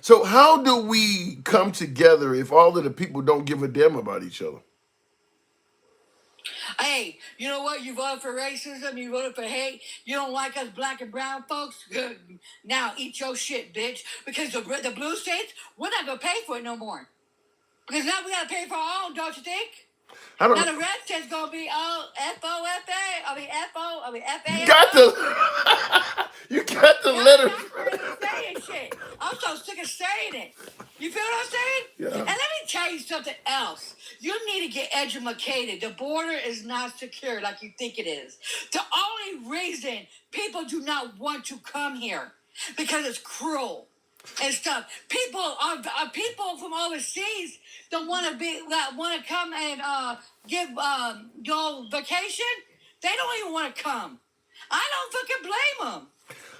So how do we come together if all of the people don't give a damn about each other? Hey, you know what? You voted for racism. You voted for hate. You don't like us black and brown folks? Good. Now eat your shit, bitch. Because the blue states, we're not going to pay for it no more. Because now we got to pay for our own, don't you think? Now the red state's going to be F-O-F-A. F-A-F-O. You got the letter. Saying shit. I'm so sick of saying it. You feel what I'm saying? Yeah. And let me tell you something else. You need to get educated. The border is not secure like you think it is. The only reason people do not want to come here because it's cruel and stuff. People from overseas don't want to come and give vacation. They don't even want to come. I don't fucking blame them.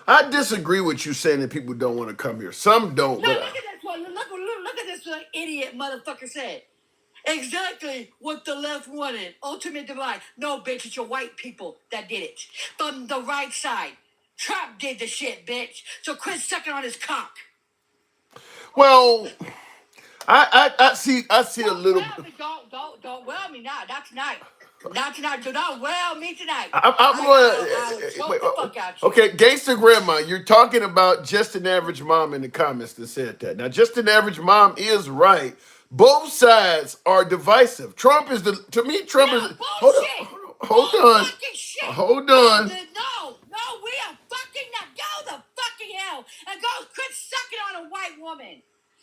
I disagree with you saying that people don't want to come here. Some don't. No, look at this one. Look at this idiot motherfucker said. Exactly what the left wanted. Ultimate divide. No, bitch, it's your white people that did it. From the right side. Trump did the shit, bitch. So quit sucking on his cock. Well, I see a little. Don't well me now. Not tonight. Not tonight. Do not well me tonight. I'm going to. Okay, Gangster Grandma, you're talking about Just an Average Mom in the comments that said that. Now, Just an Average Mom is right. Both sides are divisive. Trump is to me, Trump is. Hold on. No, we are fucking now. Go the fucking hell and go quit sucking on a white woman.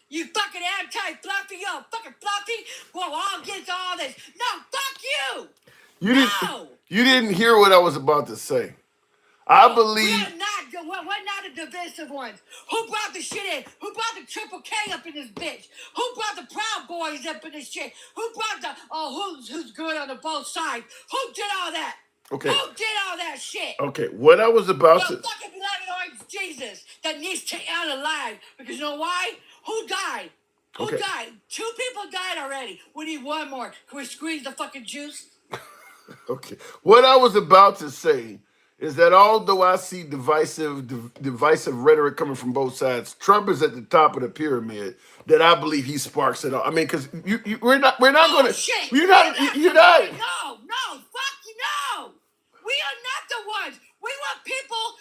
You fucking anti-fluffy, yo, fucking fluffy. Well, all against all this. No, fuck you. You didn't hear what I was about to say. I believe. We are not We're not the divisive ones. Who brought the shit in? Who brought the Triple K up in this bitch? Who brought the Proud Boys up in this shit? Who brought the who's good on the both sides? Who did all that? Okay. Who did all that shit? Okay. What I was about The to. fucking beloved orange Jesus that needs to out alive. Because you know why? Who died? Who Okay. died? 2 people died already. We need 1 more. Can we squeeze the fucking juice? Okay. What I was about to say is that although I see divisive rhetoric coming from both sides, Trump is at the top of the pyramid. That I believe he sparks it all. I mean, because we're not going to. Shit. You're not. No, fuck you, no. We are not the ones. We want people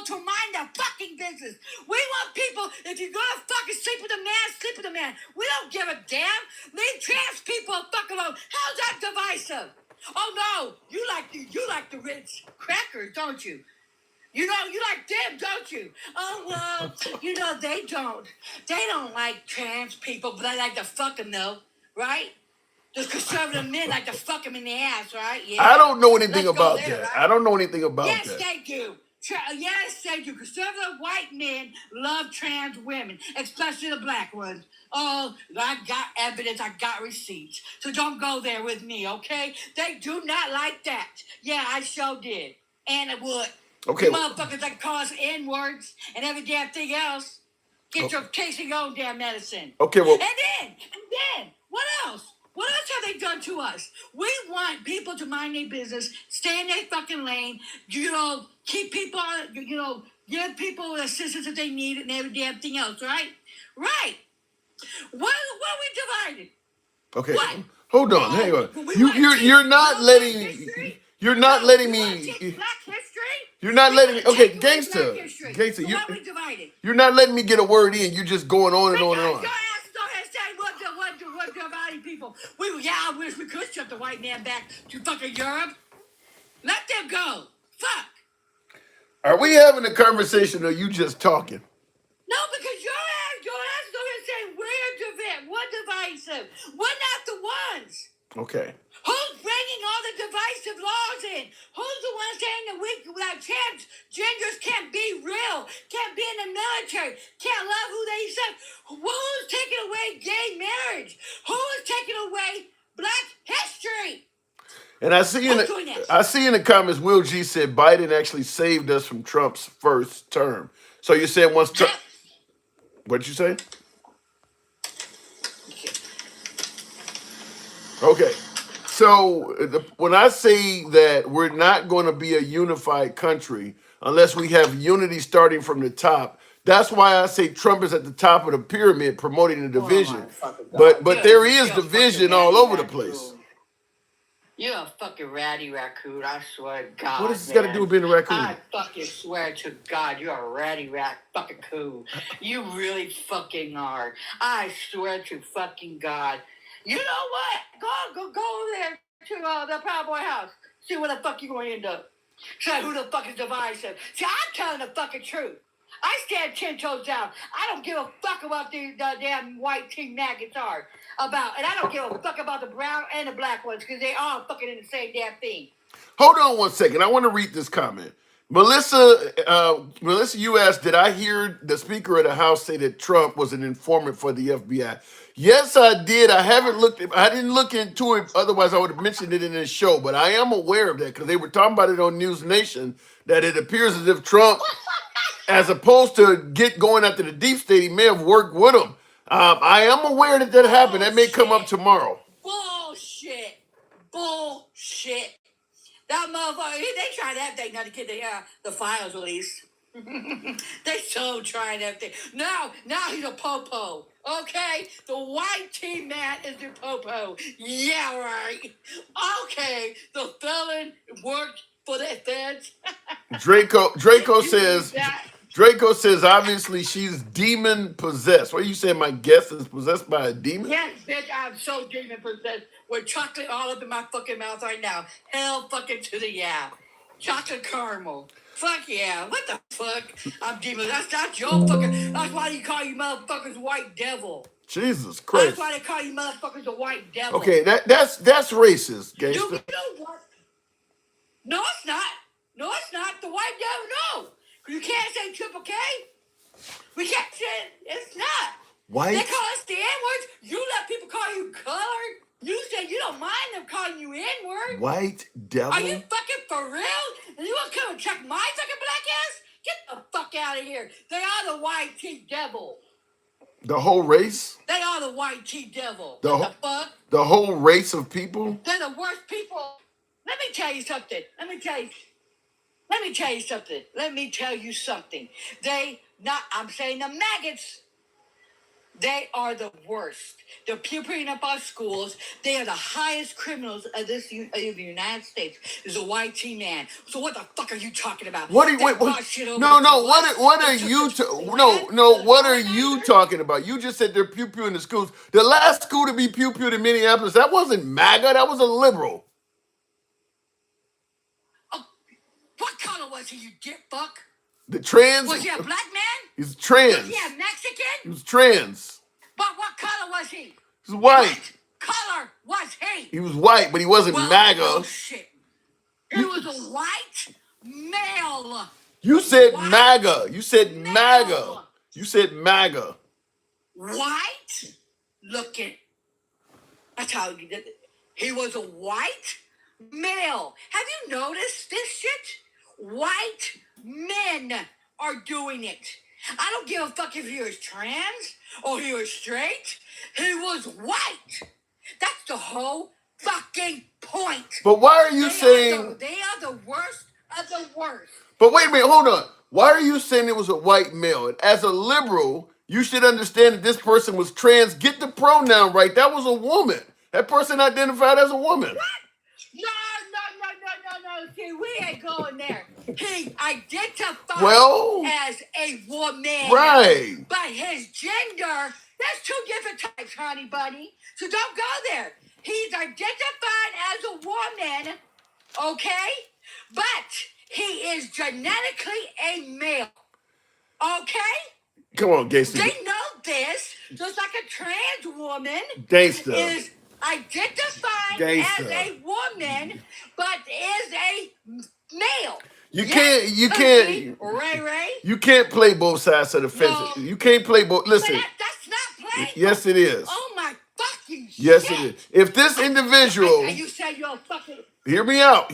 to mind their fucking business. We want people, if you're gonna fucking sleep with a man, sleep with a man. We don't give a damn. Leave trans people fuck alone. How's that divisive? Oh no, you like the rich crackers, don't you? You like them, don't you? Oh, well, they don't. They don't like trans people, but they like to fuck them, though, right? The conservative men like to fuck them in the ass, right? Yeah. I don't know anything about that. Right? I don't know anything about that. Yes, they do. Yes, they do. Conservative white men love trans women, especially the black ones. Oh, I got evidence. I got receipts. So don't go there with me, okay? They do not like that. Yeah, I sure did. And it would. Okay. You motherfuckers that cause N-words and every damn thing else. Get your case of your own damn medicine. Okay, well. And then, what else? What else have they done to us? We want people to mind their business, stay in their fucking lane, keep people, give people the assistance that they need and every damn thing else, right? Right. What are we divided? Okay. What? Hold on, hang on. You're not letting me. You're not letting me. Black history? You're not letting me. Okay, gangster. So why are we divided? You're not letting me get a word in. You're just going on and on and on. Your ass don't have to say what dividing people. I wish we could shut the white man back to fucking Europe. Let them go. Fuck. Are we having a conversation or are you just talking? No, because your ass is going to say we're divisive. We're not the ones. Okay. Who's bringing all the divisive laws in? Who's the one saying that transgenders can't be real, can't be in the military, can't love who they say? Who's taking away gay marriage? Who is taking away black history? And I see in the comments, Will G said Biden actually saved us from Trump's first term. So you said once Trump, what'd you say? Okay. So when I say that we're not going to be a unified country unless we have unity starting from the top, that's why I say Trump is at the top of the pyramid promoting the division. But there is division all over the place. You're a fucking ratty raccoon, I swear to God. What does this got to do with being a raccoon? I fucking swear to God, you're a ratty fucking coon. You really fucking are. I swear to fucking God. You know what? Go there to the Proud Boy house. See where the fuck you going to end up. Say who the fuck is divisive. See, I'm telling the fucking truth. I stand 10 toes down. I don't give a fuck about the damn white team maggots are about. And I don't give a fuck about the brown and the black ones because they all fucking in the same damn thing. Hold on one second. I want to read this comment. Melissa, you asked, did I hear the Speaker of the House say that Trump was an informant for the FBI? Yes, I did. I didn't look into it. Otherwise, I would have mentioned it in this show. But I am aware of that because they were talking about it on News Nation, that it appears as if Trump, as opposed to going after the deep state, he may have worked with him. I am aware that happened. That may come up tomorrow. Bullshit. That motherfucker, they tried everything not to get the files released. They so trying everything. Now he's a popo. Okay? The white team man is the popo. Yeah, right. Okay, the felon worked for the feds. Draco says obviously she's demon possessed. What are you saying? My guest is possessed by a demon? Yes, bitch, I'm so demon possessed with chocolate all up in my fucking mouth right now. Hell fucking to the yeah. Chocolate caramel. Fuck yeah. What the fuck? I'm demon. That's not your fucking. That's why they call you motherfuckers white devil. Jesus Christ. That's why they call you motherfuckers the white devil. Okay, that's racist, gangster. You know what? No, it's not. No, it's not. The white devil, no. You can't say triple K. We can't say it. It's not. White? They call us the N-words. You let people call you colored. You say you don't mind them calling you N-word. White devil? Are you fucking for real? And you want to come and check my fucking black ass? Get the fuck out of here. They are the white tea devil. The whole race? They are the white tea devil. The What the fuck? The whole race of people? They're the worst people. Let me tell you something. Let me tell you something. I'm saying the maggots. They are the worst. They're pupering up our schools. They are the highest criminals of the United States. Is a white tea man. So what the fuck are you talking about? What are you talking about? You just said they're pew-pew in the schools. The last school to be pew-pewed in Minneapolis, that wasn't MAGA, that was a liberal. Oh, what color was he, you dick fuck? The trans? Was he a black man? He's trans. Was he a Mexican? He was trans. But what color was he? He was white. What color was he? He was white, but he wasn't MAGA. Oh, shit. He was a white male. You said MAGA. You said MAGA. You said MAGA. White looking. That's how you did it. He was a white male. Have you noticed this shit? White men are doing it. I don't give a fuck if he was trans or he was straight. He was white. That's the whole fucking point. But why are you saying... They are the worst of the worst. But wait a minute, hold on. Why are you saying it was a white male? And as a liberal, you should understand that this person was trans. Get the pronoun right. That was a woman. That person identified as a woman. What? No. See, we ain't going there. He identified as a woman. Right. But his gender, that's two different types, honey bunny. So don't go there. He's identified as a woman, okay? But he is genetically a male, okay? Come on, Gangster. They know this, just like a trans woman Gangster. is identified as a woman, but is a male. You can't. Ray. You can't play both sides of the fence. No. You can't play both. Listen. That's not playing. Yes, it is. Oh my fucking yes, shit. It is. If this individual, you say you're fucking. Hear me out.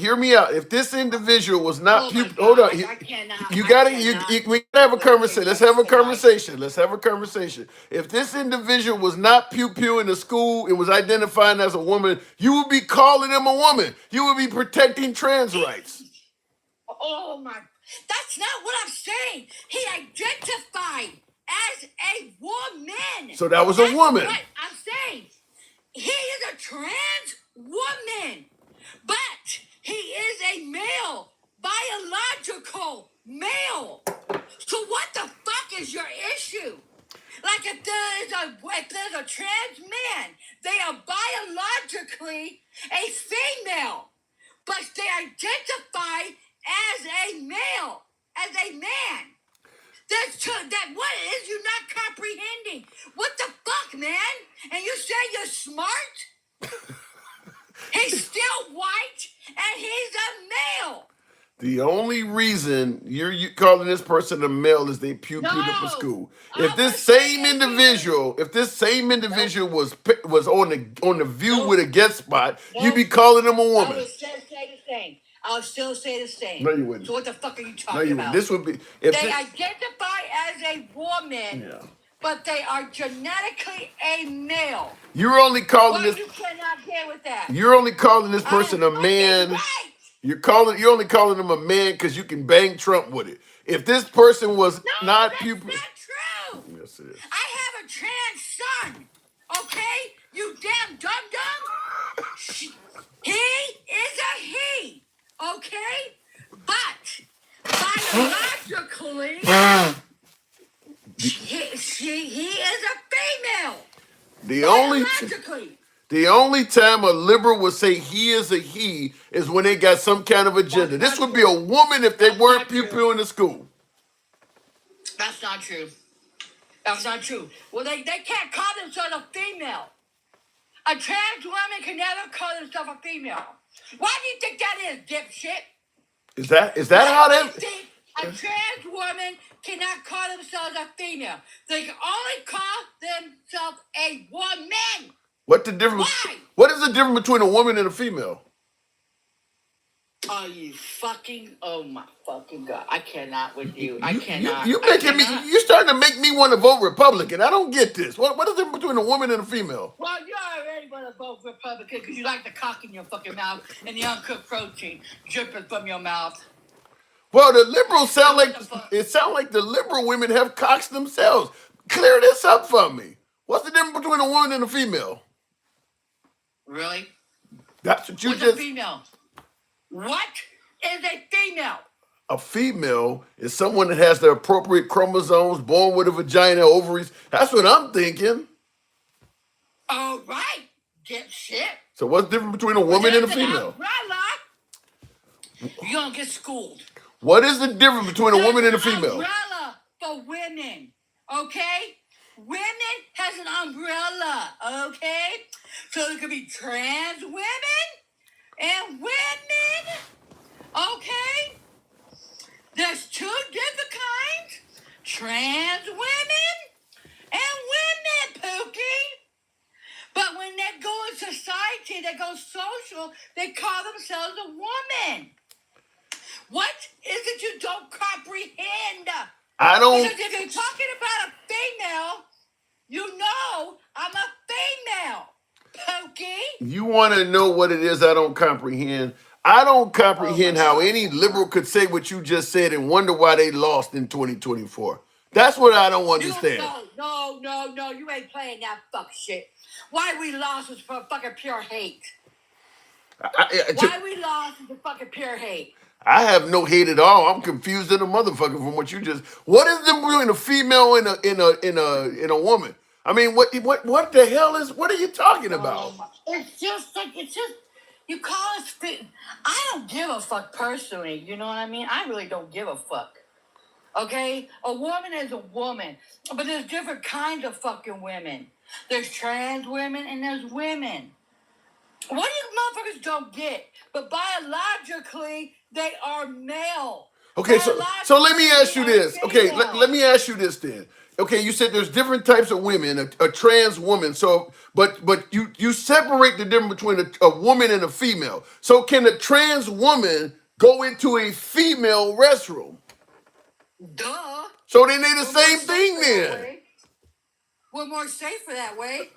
If this individual was not hold on. We gotta have a conversation. Let's have a conversation. If this individual was not pew-pew in the school and was identifying as a woman, you would be calling him a woman. You would be protecting trans rights. Oh my, that's not what I'm saying. He identified as a woman. So that was a woman. What I'm saying. He is a trans woman. But he is a male, biological male. So what the fuck is your issue? Like if there's a trans man, they are biologically a female, but they identify as a male, as a man. What is you not comprehending? What the fuck, man? And you say you're smart? He's still white, and he's a male. The only reson you're calling this person a male is they pew-pewed up a school. If this same individual was on the View with a guest spot, you'd be calling him a woman. I would still say the same. I would still say the same. No, you wouldn't. So what the fuck are you talking about? This would be they identify as a woman. Yeah. But they are genetically a male. You're only calling You cannot get with that. You're only calling this person a man. Right. You're only calling him a man because you can bang Trump with it. If this person was not that's not true. Yes, it is. I have a trans son. Okay, you damn dum-dum. He is a he. Okay, but biologically. He is a female. The only time a liberal would say he is a he is when they got some kind of agenda. This would be a woman if they weren't pew-pew in the school. That's not true. That's not true. Well, they can't call themselves a female. A trans woman can never call themselves a female. Why do you think that is, dipshit? Is that how that? A trans woman cannot call themselves a female. They can only call themselves a woman. What the difference? Why? What is the difference between a woman and a female? Are you fucking? Oh my fucking god! I cannot with you. I cannot. You making me? You starting to make me want to vote Republican? I don't get this. What is the difference between a woman and a female? Well, you already want to vote Republican because you like the cock in your fucking mouth and the uncooked protein dripping from your mouth. Well, the liberals sound like the liberal women have cocks themselves. Clear this up for me. What's the difference between a woman and a female? Really? That's what you What's just. a female? What is a female? A female is someone that has the appropriate chromosomes, born with a vagina, ovaries. That's what I'm thinking. All right, dipshit. So what's the difference between a woman and a There's an female? umbrella. You're gonna get schooled. What is the difference between a woman and a female? Umbrella for women, okay? Women has an umbrella, okay? So there could be trans women and women, okay? There's two different kinds, trans women and women, Pookie. But when they go in society, they go social, they call themselves a woman. What is it you don't comprehend? I don't. Because if you're talking about a female, you know I'm a female, Pokey. You want to know what it is I don't comprehend? I don't comprehend how any liberal could say what you just said and wonder why they lost in 2024. That's what I don't understand. No, you ain't playing that fuck shit. Why we lost was for fucking pure hate. Why we lost is for fucking pure hate. I have no hate at all. I'm confused as a motherfucker from what you just. What is the between a female and a woman? I mean, what the hell is? What are you talking about? It's just you call us. I don't give a fuck personally. You know what I mean? I really don't give a fuck. Okay, a woman is a woman, but there's different kinds of fucking women. There's trans women and there's women. What you motherfuckers don't get, but biologically, they are male. Okay, so let me ask you this. Okay, let me ask you this then. Okay, you said there's different types of women, a trans woman. So, but you separate the difference between a woman and a female. So, can a trans woman go into a female restroom? Duh. So then they the same thing then. We're more safer that way.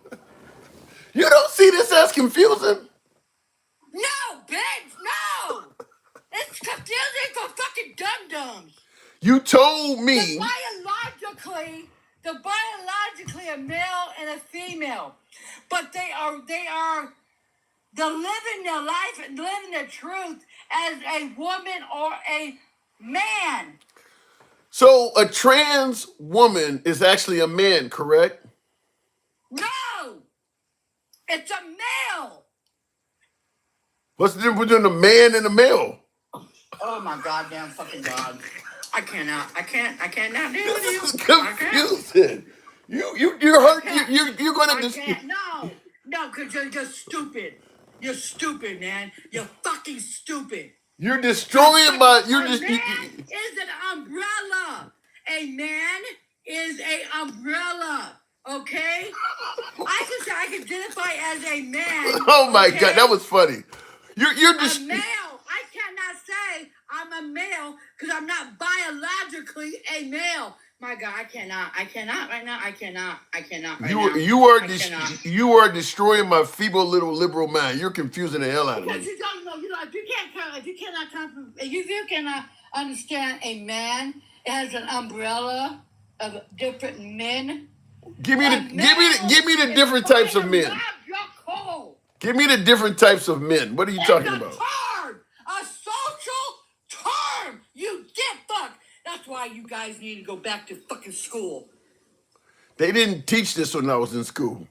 You don't see this as confusing? No, bitch, no! It's confusing for fucking dum-dums. You told me. They're biologically a male and a female. But they're living their life and living their truth as a woman or a man. So a trans woman is actually a man, correct? No! It's a male! What's the difference between a man and a male? Oh my goddamn fucking god. I cannot deal with you. This is confusing. You're hurt. You're gonna No, because you're just stupid. You're stupid, man. You're fucking stupid. You're destroying my. A man is an umbrella. A man is an umbrella. Okay? I can identify as a man. Oh my god, that was funny. You're just a male. I cannot say I'm a male because I'm not biologically a male. My God, I cannot right now. I cannot right now. You are destroying my feeble little liberal mind. You're confusing the hell out of me. Because you don't know, if you cannot understand a man as an umbrella of different men. Give me the different types of men. Give me the different types of men. What are you talking about? A social term. You get fucked. That's why you guys need to go back to fucking school. They didn't teach this when I was in school.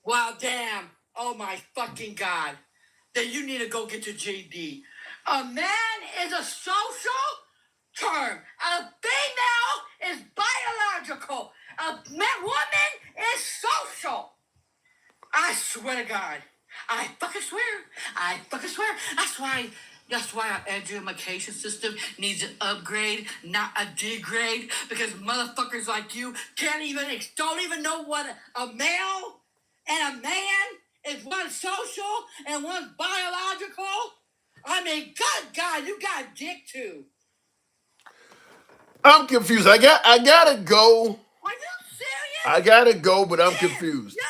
Wow, damn. Oh my fucking God. Then you need to go get your GED. A man is a social term. A female is biological. A woman is social. I swear to God. I fucking swear. That's why That's why our education system needs an upgrade, not a degrade, because motherfuckers like you don't even know what a male and a man is. One's social and one's biological. I mean, good God, you got a dick too. I'm confused. I gotta go. Are you serious? I gotta go, but I'm confused. You're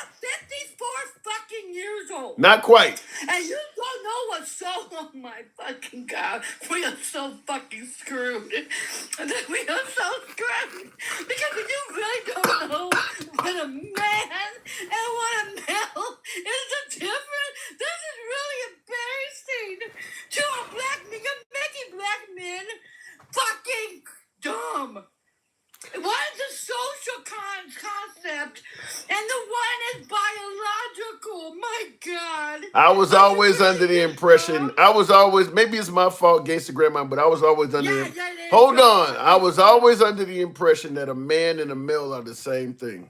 54 fucking years old. Not quite. And you don't know what's so, oh my fucking God, we are so fucking screwed. We are so screwed. Because you really don't know what a man and what a male is the difference. This is really embarrassing to a black man. You're making black men fucking dumb. One is a social concept, and the one is biological. My God. I was always under the impression, maybe it's my fault, Gangsta Grandma, but I was always under hold on. I was always under the impression that a man and a male are the same thing.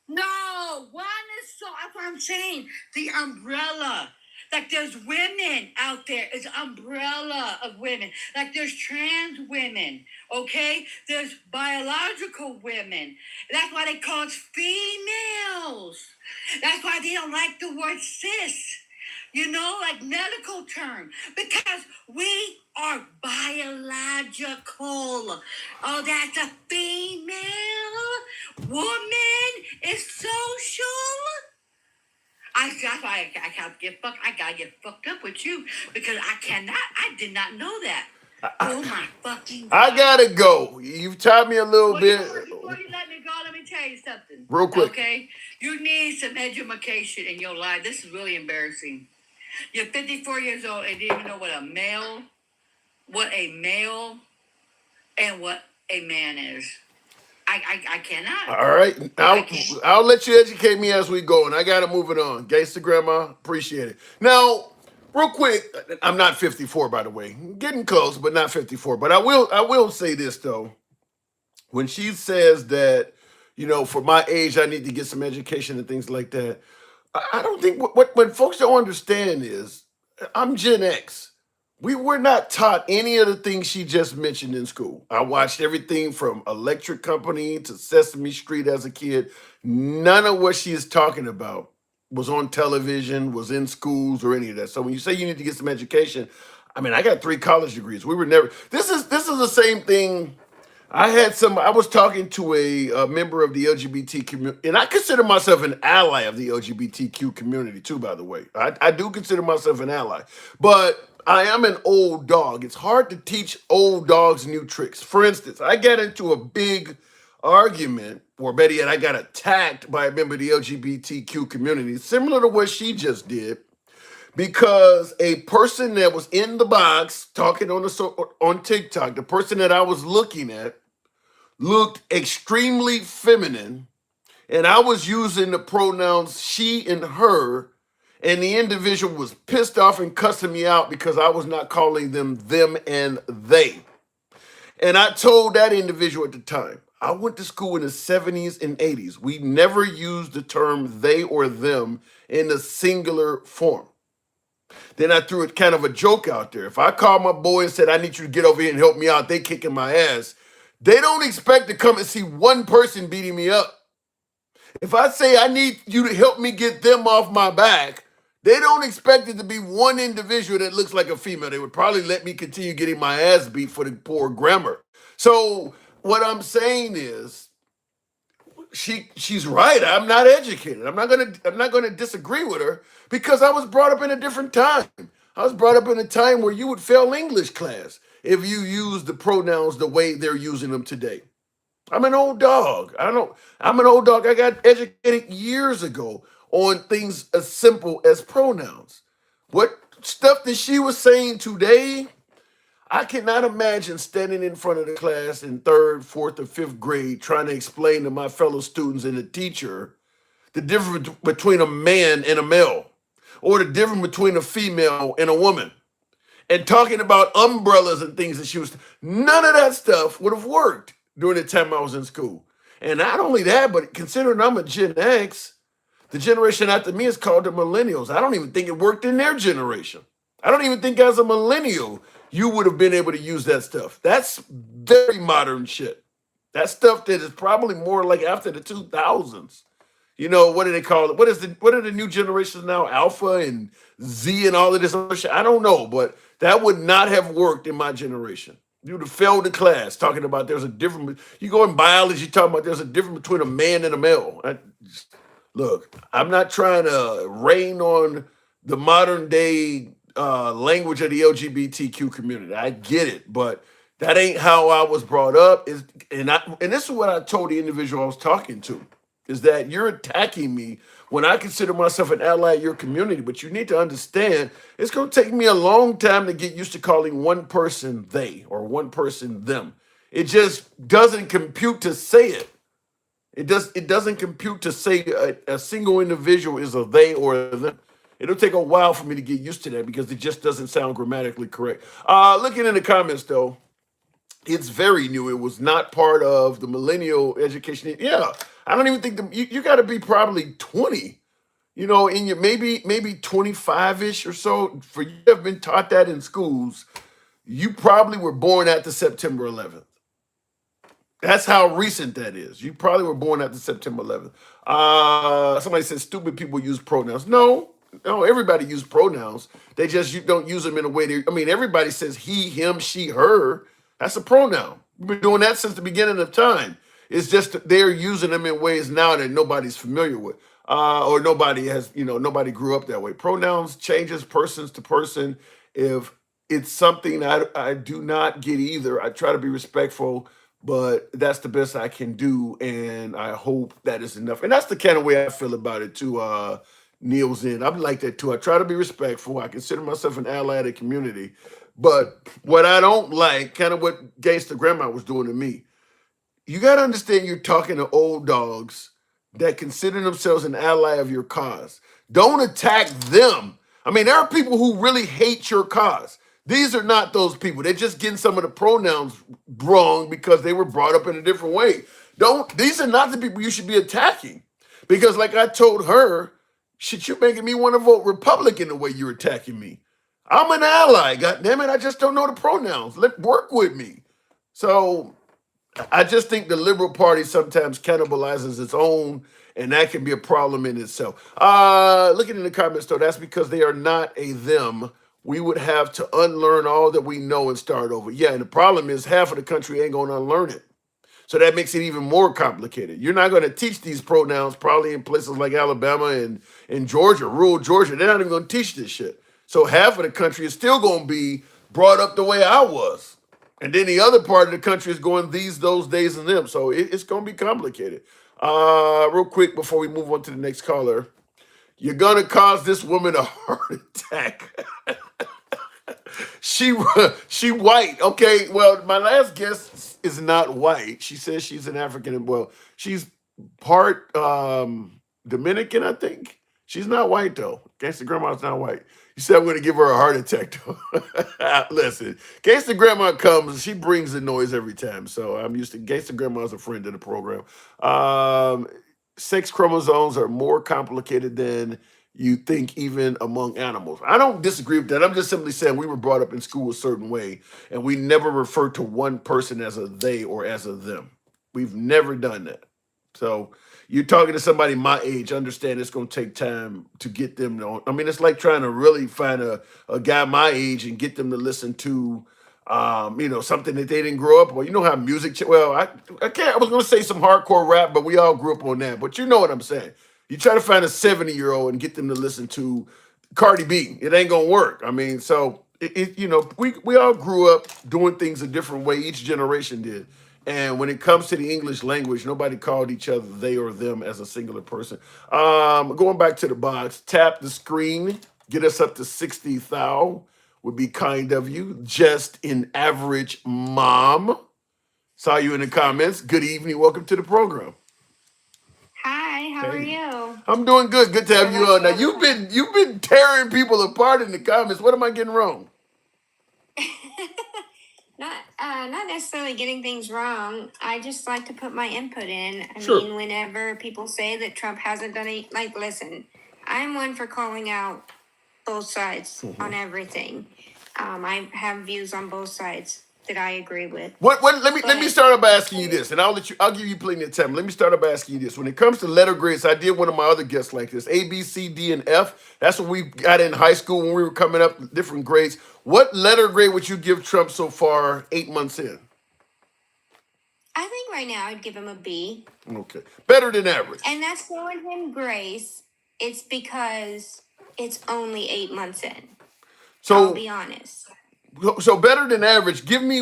No, one is that's what I'm saying. The umbrella. Like there's women out there. It's an umbrella of women. Like there's trans women, okay? There's biological women. That's why they call us females. That's why they don't like the word cis. You know, like medical term. Because we are biological. Oh, that's a female. Woman is social. That's why I can't get fucked. I gotta get fucked up with you because I did not know that. Oh my fucking God. I gotta go. You've taught me a little bit. Before you let me go, let me tell you something. Real quick. Okay? You need some education in your life. This is really embarrassing. You're 54 years old and didn't even know what a male and what a man is. I cannot. All right. I'll let you educate me as we go, and I got to move it on. Gangsta Grandma, appreciate it. Now, real quick, I'm not 54, by the way. Getting close, but not 54. But I will say this, though. When she says that, for my age, I need to get some education and things like that, I don't think what folks don't understand is I'm Gen X. We were not taught any of the things she just mentioned in school. I watched everything from Electric Company to Sesame Street as a kid. None of what she is talking about was on television, was in schools, or any of that. So when you say you need to get some education, I mean, I got 3 college degrees. We were never. This is the same thing. I was talking to a member of the LGBT community, and I consider myself an ally of the LGBTQ community too, by the way. I do consider myself an ally, but I am an old dog. It's hard to teach old dogs new tricks. For instance, I got into a big argument, or better yet, I got attacked by a member of the LGBTQ community, similar to what she just did, because a person that was in the box talking on TikTok, the person that I was looking at, looked extremely feminine, and I was using the pronouns she and her, and the individual was pissed off and cussing me out because I was not calling them and they. And I told that individual at the time, I went to school in the 70s and 80s. We never used the term they or them in the singular form. Then I threw it kind of a joke out there. If I called my boy and said, I need you to get over here and help me out, they kicking my ass. They don't expect to come and see one person beating me up. If I say I need you to help me get them off my back, they don't expect it to be one individual that looks like a female. They would probably let me continue getting my ass beat for the poor grammar. So what I'm saying is, she's right. I'm not educated. I'm not gonna disagree with her because I was brought up in a different time. I was brought up in a time where you would fail English class if you use the pronouns the way they're using them today. I'm an old dog. I'm an old dog. I got educated years ago on things as simple as pronouns. What stuff that she was saying today, I cannot imagine standing in front of the class in 3rd, 4th, or 5th grade trying to explain to my fellow students and the teacher the difference between a man and a male, or the difference between a female and a woman, and talking about umbrellas and things that she was. None of that stuff would have worked during the time I was in school. And not only that, but considering I'm a Gen X, the generation after me is called the millennials. I don't even think it worked in their generation. I don't even think as a millennial you would have been able to use that stuff. That's very modern shit. That's stuff that is probably more like after the 2000s. You know, what do they call it? What are the new generations now? Alpha and Z and all of this other shit. I don't know, but that would not have worked in my generation. You would have failed the class talking about there's a difference. You go in biology talking about there's a difference between a man and a male. Look, I'm not trying to rain on the modern day language of the LGBTQ community. I get it, but that ain't how I was brought up. And this is what I told the individual I was talking to, is that you're attacking me when I consider myself an ally of your community. But you need to understand it's going to take me a long time to get used to calling one person they or one person them. It just doesn't compute to say it. It doesn't compute to say a single individual is a they or a them. It'll take a while for me to get used to that because it just doesn't sound grammatically correct. Looking in the comments though, it's very new. It was not part of the millennial education. Yeah, I don't even think you got to be probably 20. You know, in your maybe 25-ish or so. For you to have been taught that in schools, you probably were born after September 11th. That's how recent that is. You probably were born after September 11th. Somebody said stupid people use pronouns. No, everybody use pronouns. They just you don't use them in a way. Everybody says he, him, she, her. That's a pronoun. We've been doing that since the beginning of time. It's just that they're using them in ways now that nobody's familiar with, or nobody grew up that way. Pronouns changes persons to person. If it's something I do not get either, I try to be respectful, but that's the best I can do, and I hope that is enough. And that's the kind of way I feel about it too. Neil's in. I'm like that too. I try to be respectful. I consider myself an ally of the community. But what I don't like, kind of what Gangsta Grandma was doing to me, you got to understand you're talking to old dogs that consider themselves an ally of your cause. Don't attack them. There are people who really hate your cause. These are not those people. They're just getting some of the pronouns wrong because they were brought up in a different way. These are not the people you should be attacking. Because like I told her, shit, you're making me want to vote Republican the way you're attacking me. I'm an ally, goddammit. I just don't know the pronouns. Work with me. So I just think the Liberal Party sometimes cannibalizes its own, and that can be a problem in itself. Looking in the comments, though, that's because they are not a them. We would have to unlearn all that we know and start over. Yeah, and the problem is half of the country ain't going to unlearn it. So that makes it even more complicated. You're not going to teach these pronouns probably in places like Alabama and Georgia, rural Georgia. They're not even going to teach this shit. So half of the country is still going to be brought up the way I was. And then the other part of the country is going these, those, days, and them. So it's going to be complicated. Real quick before we move on to the next caller, you're going to cause this woman a heart attack. She white. Okay, well, my last guest is not white. She says she's an African. Well, she's part Dominican, I think. She's not white, though. Gangsta Grandma's not white. You said I'm going to give her a heart attack, though. Listen, Gangsta Grandma comes, she brings the noise every time. So I'm used to Gangsta Grandma's a friend of the program. Sex chromosomes are more complicated than you think, even among animals. I don't disagree with that. I'm just simply saying we were brought up in school a certain way, and we never refer to one person as a they or as a them. We've never done that. So you're talking to somebody my age, understand it's going to take time to get them to. It's like trying to really find a guy my age and get them to listen to, something that they didn't grow up on. You know how music. I can't. I was going to say some hardcore rap, but we all grew up on that. But you know what I'm saying. You try to find a 70-year-old and get them to listen to Cardi B. It ain't gonna work. We all grew up doing things a different way. Each generation did. And when it comes to the English language, nobody called each other they or them as a singular person. Going back to the box, tap the screen, get us up to 60,000 would be kind of you. Just an average mom. Saw you in the comments. Good evening. Welcome to the program. Hi, how are you? I'm doing good. Good to have you on. Now you've been tearing people apart in the comments. What am I getting wrong? Not necessarily getting things wrong. I just like to put my input in. Sure. Whenever people say that Trump hasn't done it, listen, I'm one for calling out both sides on everything. I have views on both sides that I agree with. What let me But start up by asking you this, and I'll give you plenty of time. Let me start up by asking you this. When it comes to letter grades, I did one of my other guests like this. A, B, C, D, and F. That's what we got in high school when we were coming up, different grades. What letter grade would you give Trump so far, 8 months in? I think right now I'd give him a B. Okay. Better than average. And that's showing him grace. It's because it's only 8 months in. I'll So be honest. so better than average. Give me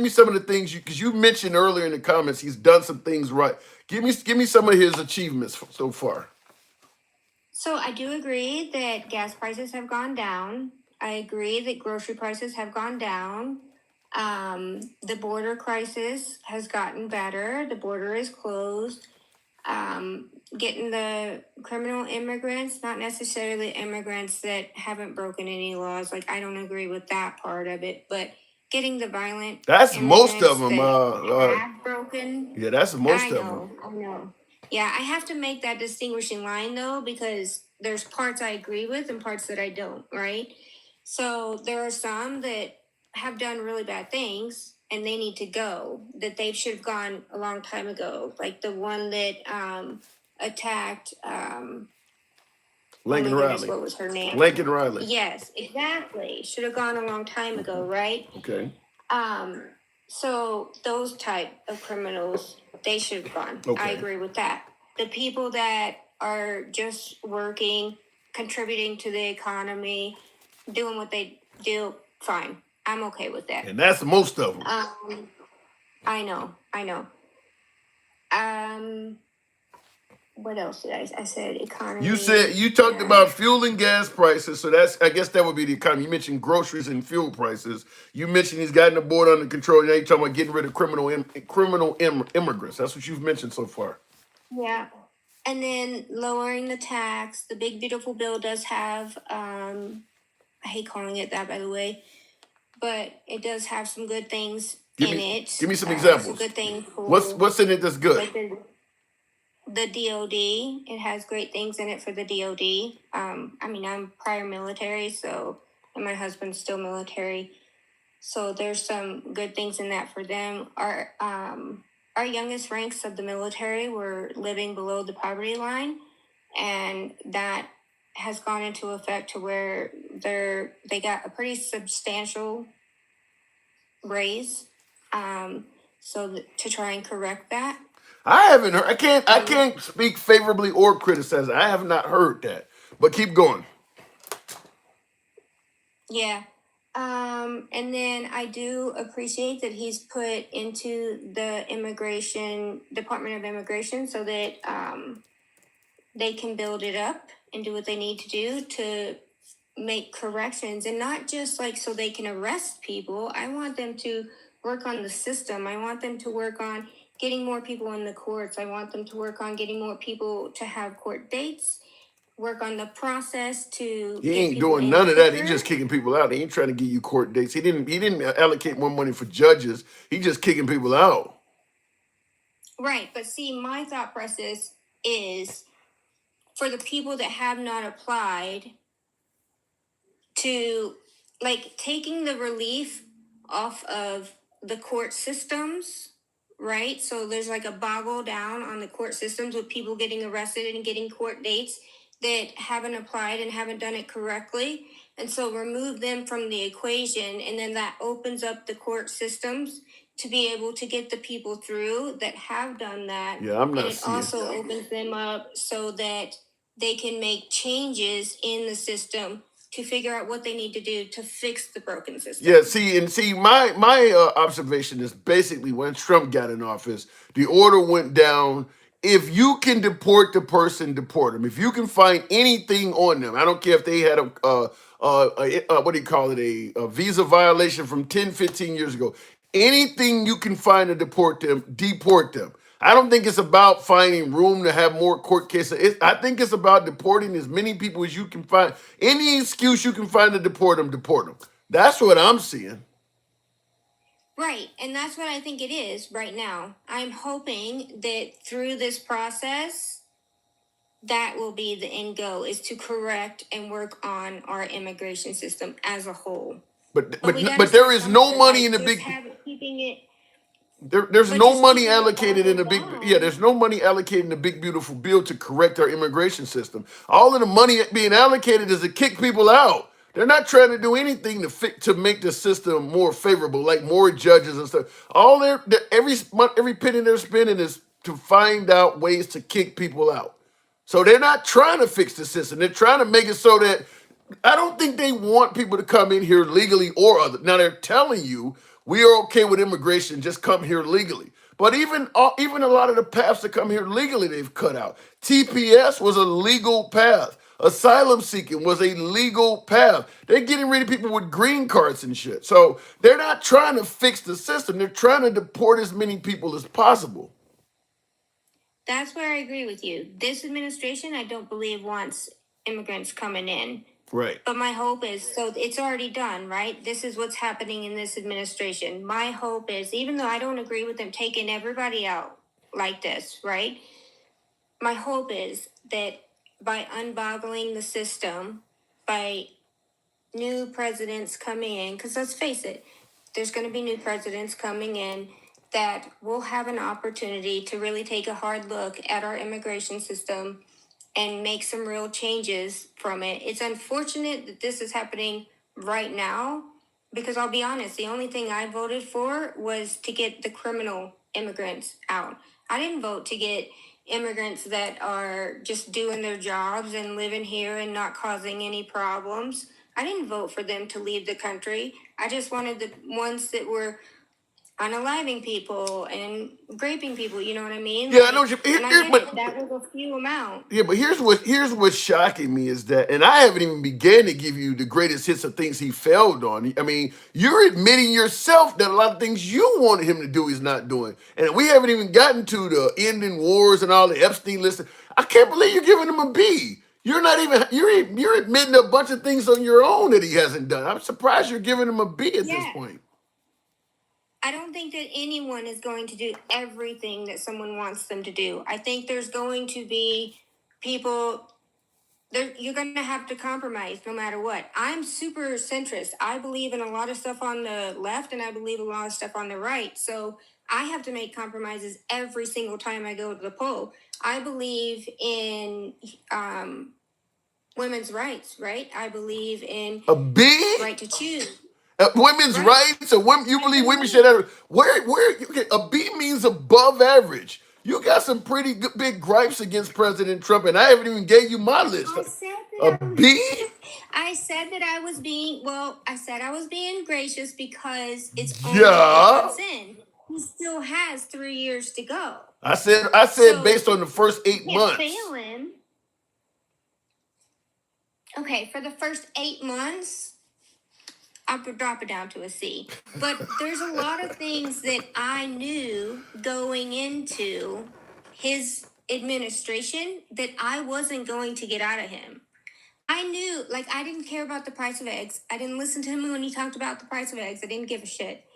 some of the things because you mentioned earlier in the comments he's done some things right. Give me some of his achievements so far. So I do agree that gas prices have gone down. I agree that grocery prices have gone down. The border crisis has gotten better. The border is closed. Getting the criminal immigrants, not necessarily immigrants that haven't broken any laws. Like, I don't agree with that part of it, but getting the violent That's most of immigrants them. that have broken. Yeah, that's most I of them. know, I know. Yeah, I have to make that distinguishing line though, because there's parts I agree with and parts that I don't, right? So there are some that have done really bad things and they need to go, that they should have gone a long time ago. Like the one that attacked Lincoln oh my goodness, Riley. what was her name? Lincoln Riley. Yes, exactly. Should have gone a long time ago, right? Okay. So those type of criminals, they should have gone. Okay. I agree with that. The people that are just working, contributing to the economy, doing what they do, fine. I'm okay with that. And that's most of them. I know. What else did I said economy. You talked about fuel and gas prices, so I guess that would be the economy. You mentioned groceries and fuel prices. You mentioned he's gotten the border under control. Now you're talking about getting rid of criminal immigrants. That's what you've mentioned so far. Yeah. And then lowering the tax. The big beautiful bill does have I hate calling it that, by the way, but it does have some good things in it. Give me some examples. Some good things. What's in it that's good? Like the DOD, it has great things in it for the DOD. I mean, I'm prior military, and my husband's still military. So there's some good things in that for them. Our youngest ranks of the military were living below the poverty line, and that has gone into effect to where they got a pretty substantial raise. To try and correct that. I haven't heard. I can't speak favorably or criticize. I have not heard that. But keep going. Yeah. And then I do appreciate that he's put into the Department of Immigration so that they can build it up and do what they need to do to make corrections, and not just like so they can arrest people. I want them to work on the system. I want them to work on getting more people in the courts. I want them to work on getting more people to have court dates, work on the process to. He ain't doing none of that. He's just kicking people out. He ain't trying to give you court dates. He didn't allocate more money for judges. He just kicking people out. Right. But see, my thought process is for the people that have not applied to like taking the relief off of the court systems, right? So there's like a boggle down on the court systems with people getting arrested and getting court dates that haven't applied and haven't done it correctly. And so remove them from the equation, and then that opens up the court systems to be able to get the people through that have done that. Yeah, I'm not and it seeing. Also opens them up so that they can make changes in the system to figure out what they need to do to fix the broken system. Yeah, my observation is basically when Trump got in office, the order went down. If you can deport the person, deport them. If you can find anything on them, I don't care if they had a what do you call it, a visa violation from 10, 15 years ago. Anything you can find to deport them, deport them. I don't think it's about finding room to have more court cases. I think it's about deporting as many people as you can find. Any excuse you can find to deport them, deport them. That's what I'm seeing. Right, and that's what I think it is right now. I'm hoping that through this process, that will be the end goal, is to correct and work on our immigration system as a whole. But But we got to but there start is no somewhere. money in Like the just big. keeping it, There's but no just money keeping it allocated in the bottled big. Yeah, down. there's no money allocated in the big beautiful bill to correct our immigration system. All of the money being allocated is to kick people out. They're not trying to do anything to make the system more favorable, like more judges and stuff. All every penny they're spending is to find out ways to kick people out. So they're not trying to fix the system. They're trying to make it so that I don't think they want people to come in here legally or other. Now they're telling you we are okay with immigration, just come here legally. But even a lot of the paths to come here legally, they've cut out. TPS was a legal path. Asylum seeking was a legal path. They're getting rid of people with green cards and shit. So they're not trying to fix the system. They're trying to deport as many people as possible. That's where I agree with you. This administration, I don't believe, wants immigrants coming in. Right. But my hope is, so it's already done, right? This is what's happening in this administration. My hope is, even though I don't agree with them taking everybody out like this, right? My hope is that by unboggling the system, by new presidents coming in, because let's face it, there's going to be new presidents coming in, that we'll have an opportunity to really take a hard look at our immigration system and make some real changes from it. It's unfortunate that this is happening right now, because I'll be honest, the only thing I voted for was to get the criminal immigrants out. I didn't vote to get immigrants that are just doing their jobs and living here and not causing any problems. I didn't vote for them to leave the country. I just wanted the ones that were unaliving people and raping people, you know what I mean? Yeah, I know what you. And I get it, that was a few amount. Yeah, but here's what's shocking me is that, and I haven't even began to give you the greatest hits of things he failed on. I mean, you're admitting yourself that a lot of things you wanted him to do he's not doing, and we haven't even gotten to the ending wars and all the Epstein list. I can't believe you're giving him a B. You're not even you're admitting a bunch of things on your own that he hasn't done. I'm surprised you're giving him a B at this point. I don't think that anyone is going to do everything that someone wants them to do. I think there's going to be people you're going to have to compromise no matter what. I'm super centrist. I believe in a lot of stuff on the left and I believe a lot of stuff on the right. So I have to make compromises every single time I go to the poll. I believe in women's rights, right? I believe in a B? Right to choose. Women's rights, or women, you believe women should have where you get a B means above average. You got some pretty good, big gripes against President Trump, and I haven't even gave you my list. A B? I said that I was being gracious because it's only 8 months in. He still has 3 years to go. I said so, based on the first 8 months. Fail him. Okay, for the first 8 months, I could drop it down to a C. But there's a lot of things that I knew going into his administration that I wasn't going to get out of him. I knew, I didn't care about the price of eggs. I didn't listen to him when he talked about the price of eggs. I didn't give a shit.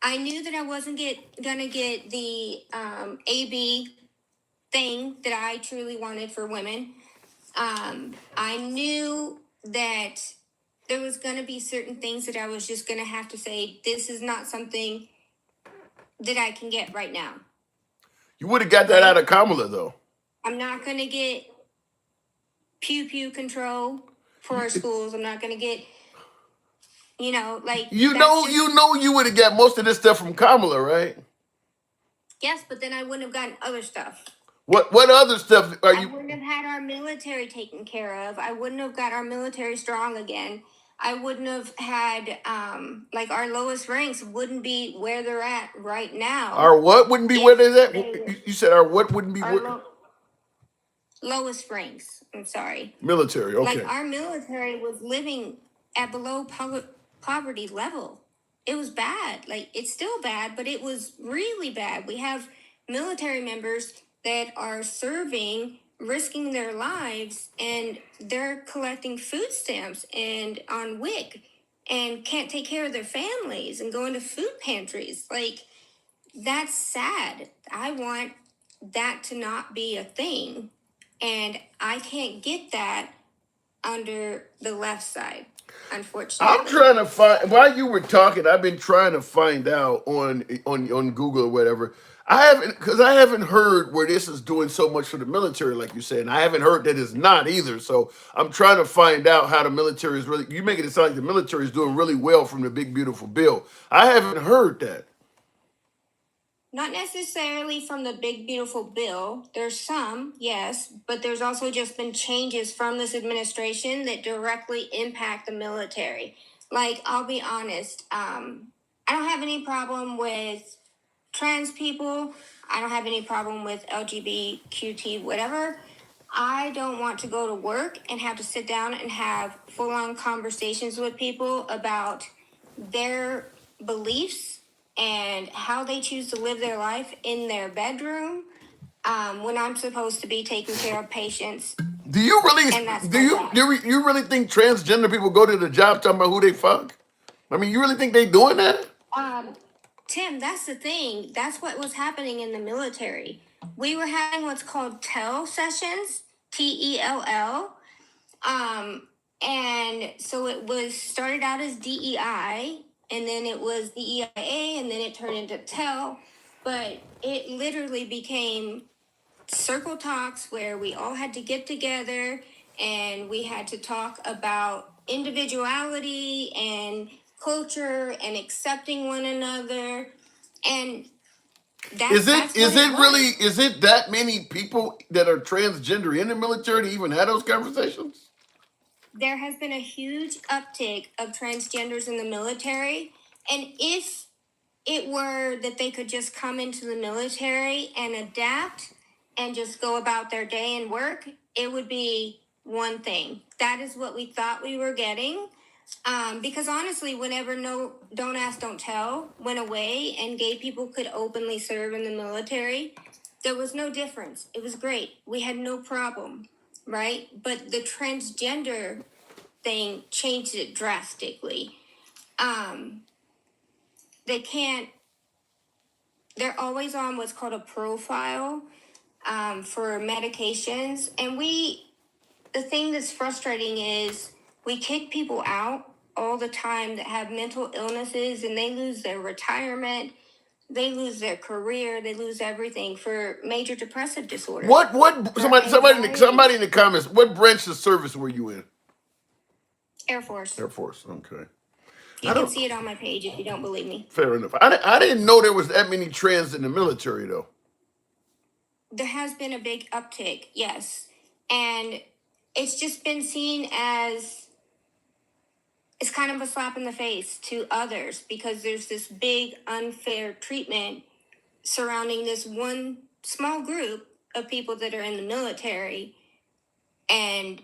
I knew that I wasn't gonna get the AB thing that I truly wanted for women. I knew that there was going to be certain things that I was just going to have to say, this is not something that I can get right now. You would have got that out of Kamala, though. I'm not going to get pew control for our schools. I'm not going to get, you would have got most of this stuff from Kamala, right? Yes, but then I wouldn't have gotten other stuff. What other stuff are you? I wouldn't have had our military taken care of. I wouldn't have got our military strong again. I wouldn't have had, our lowest ranks wouldn't be where they're at right now. Our what wouldn't be where they're at? You said our what wouldn't be where? Lowest ranks. I'm sorry. Military, okay. Our military was living at below poverty level. It was bad. It's still bad, but it was really bad. We have military members that are serving, risking their lives, and they're collecting food stamps and on WIC and can't take care of their families and going to food pantries. That's sad. I want that to not be a thing. And I can't get that under the left side, I'm unfortunately. trying to find while you were talking. I've been trying to find out on Google or whatever. I haven't heard where this is doing so much for the military, like you said. And I haven't heard that it's not either. So I'm trying to find out how the military is really. You making it sound like the military is doing really well from the big beautiful bill. I haven't heard that. Not necessarily from the big, beautiful bill. There's some, yes, but there's also just been changes from this administration that directly impact the military. Like, I'll be honest, I don't have any problem with trans people. I don't have any problem with LGBTQT, whatever. I don't want to go to work and have to sit down and have full-on conversations with people about their beliefs and how they choose to live their life in their bedroom, when I'm supposed to be taking care of patients. Do you really? You really think transgender people go to the job talking about who they fuck? I mean, you really think they doing that? Tim, that's the thing. That's what was happening in the military. We were having what's called TELL sessions, TELL. And so it was started out as DEI, and then it was DEIA, and then it turned into TELL. But it literally became circle talks where we all had to get together and we had to talk about individuality and culture and accepting one another. And Is it that many people that are transgender in the military to even have those conversations? There has been a huge uptick of transgenders in the military. And if it were that they could just come into the military and adapt and just go about their day and work, it would be one thing. That is what we thought we were getting. Because honestly, whenever Don't Ask, Don't Tell went away and gay people could openly serve in the military, there was no difference. It was great. We had no problem, right? But the transgender thing changed it drastically. They're always on what's called a profile for medications. And the thing that's frustrating is we kick people out all the time that have mental illnesses, and they lose their retirement, they lose their career, they lose everything for major depressive disorder. Somebody in the comments, what branch of service were you in? Air Force. Air Force, okay. You can see it on my page if you don't believe me. Fair enough. I didn't know there was that many trans in the military, though. There has been a big uptick, yes. And it's just been seen as, it's kind of a slap in the face to others because there's this big unfair treatment surrounding this one small group of people that are in the military. And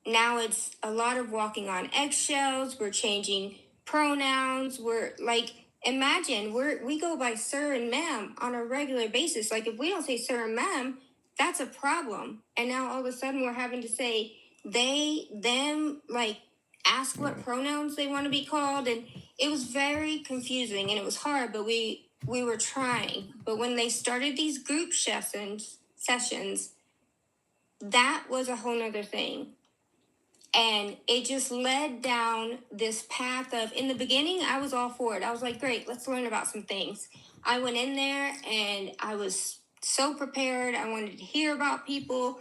now it's a lot of walking on eggshells. We're changing pronouns. We're like, imagine we go by sir and ma'am on a regular basis. Like if we don't say sir and ma'am, that's a problem. And now all of a sudden we're having to say they, them, like ask what pronouns they want to be called. And it was very confusing and it was hard, but we were trying. But when they started these group sessions, that was a whole nother thing. And it just led down this path of, in the beginning, I was all for it. I was like, great, let's learn about some things. I went in there and I was so prepared. I wanted to hear about people.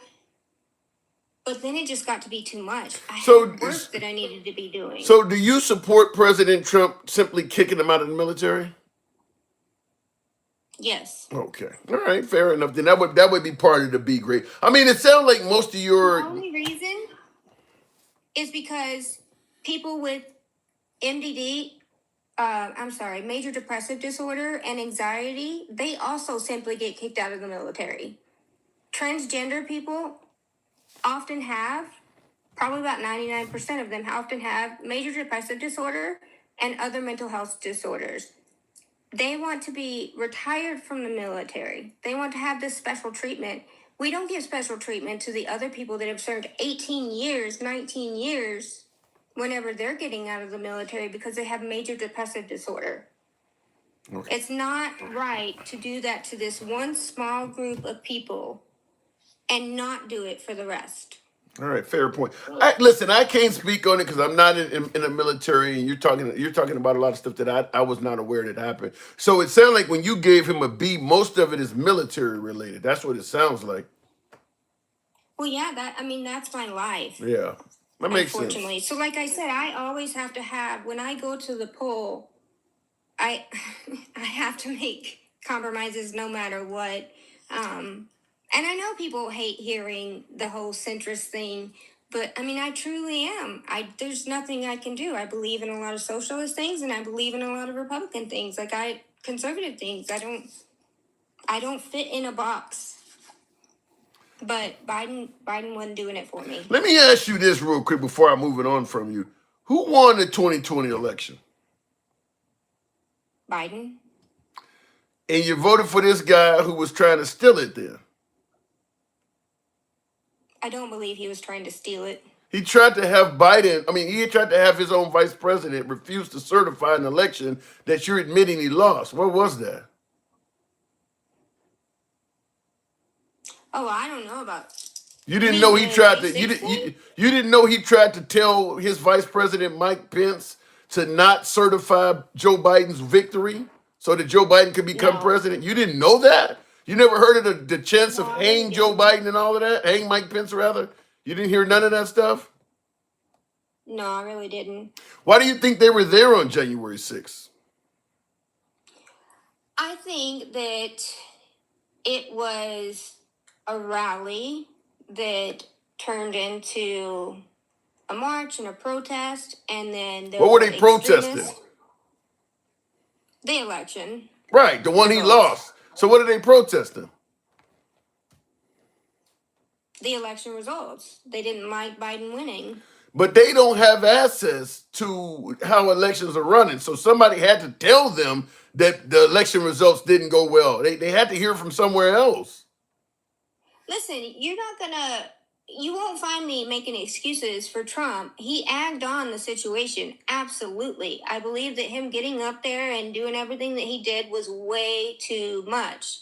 But then it just got to be too much. I had work that I needed to be doing. So do you support President Trump simply kicking him out of the military? Yes. Okay. All right. Fair enough. Then that would be part of the be great. I mean, it sounds like most of your... The only reason is because people with MDD, major depressive disorder and anxiety, they also simply get kicked out of the military. Transgender people often have, probably about 99% of them often have major depressive disorder and other mental health disorders. They want to be retired from the military. They want to have this special treatment. We don't give special treatment to the other people that have served 18 years, 19 years, whenever they're getting out of the military because they have major depressive disorder. Okay. It's not right to do that to this one small group of people and not do it for the rest. All right, fair point. Listen, I can't speak on it because I'm not in the military, and you're talking about a lot of stuff that I was not aware that happened. So it sounds like when you gave him a B, most of it is military related. That's what it sounds like. Well, yeah, that's my life. Yeah, that makes sense. Unfortunately. So like I said, I always have to have, when I go to the poll, I I have to make compromises no matter what. And I know people hate hearing the whole centrist thing, but I truly am. There's nothing I can do. I believe in a lot of socialist things and I believe in a lot of Republican things, conservative things. I don't fit in a box. But Biden wasn't doing it for me. Let me ask you this real quick before I move it on from you. Who won the 2020 election? Biden. And you voted for this guy who was trying to steal it then? I don't believe he was trying to steal it. He tried to have he tried to have his own vice president refuse to certify an election that you're admitting he lost. What was that? Oh, I don't know about. You didn't know he tried to. You didn't know he tried to tell his vice president Mike Pence to not certify Joe Biden's victory so that Joe Biden could become president. You didn't know that. You never heard of the chance of hang Joe Biden and all of that. Hang Mike Pence rather. You didn't hear none of that stuff. No, I really didn't. Why do you think they were there on January 6th? I think that it was a rally that turned into a march and a protest, and then what were they protesting? The election. Right, the one he lost. So what are they protesting? The election results. They didn't like Biden winning. But they don't have access to how elections are running. So somebody had to tell them that the election results didn't go well. They had to hear from somewhere else. Listen, you won't find me making excuses for Trump. He egged on the situation. Absolutely. I believe that him getting up there and doing everything that he did was way too much.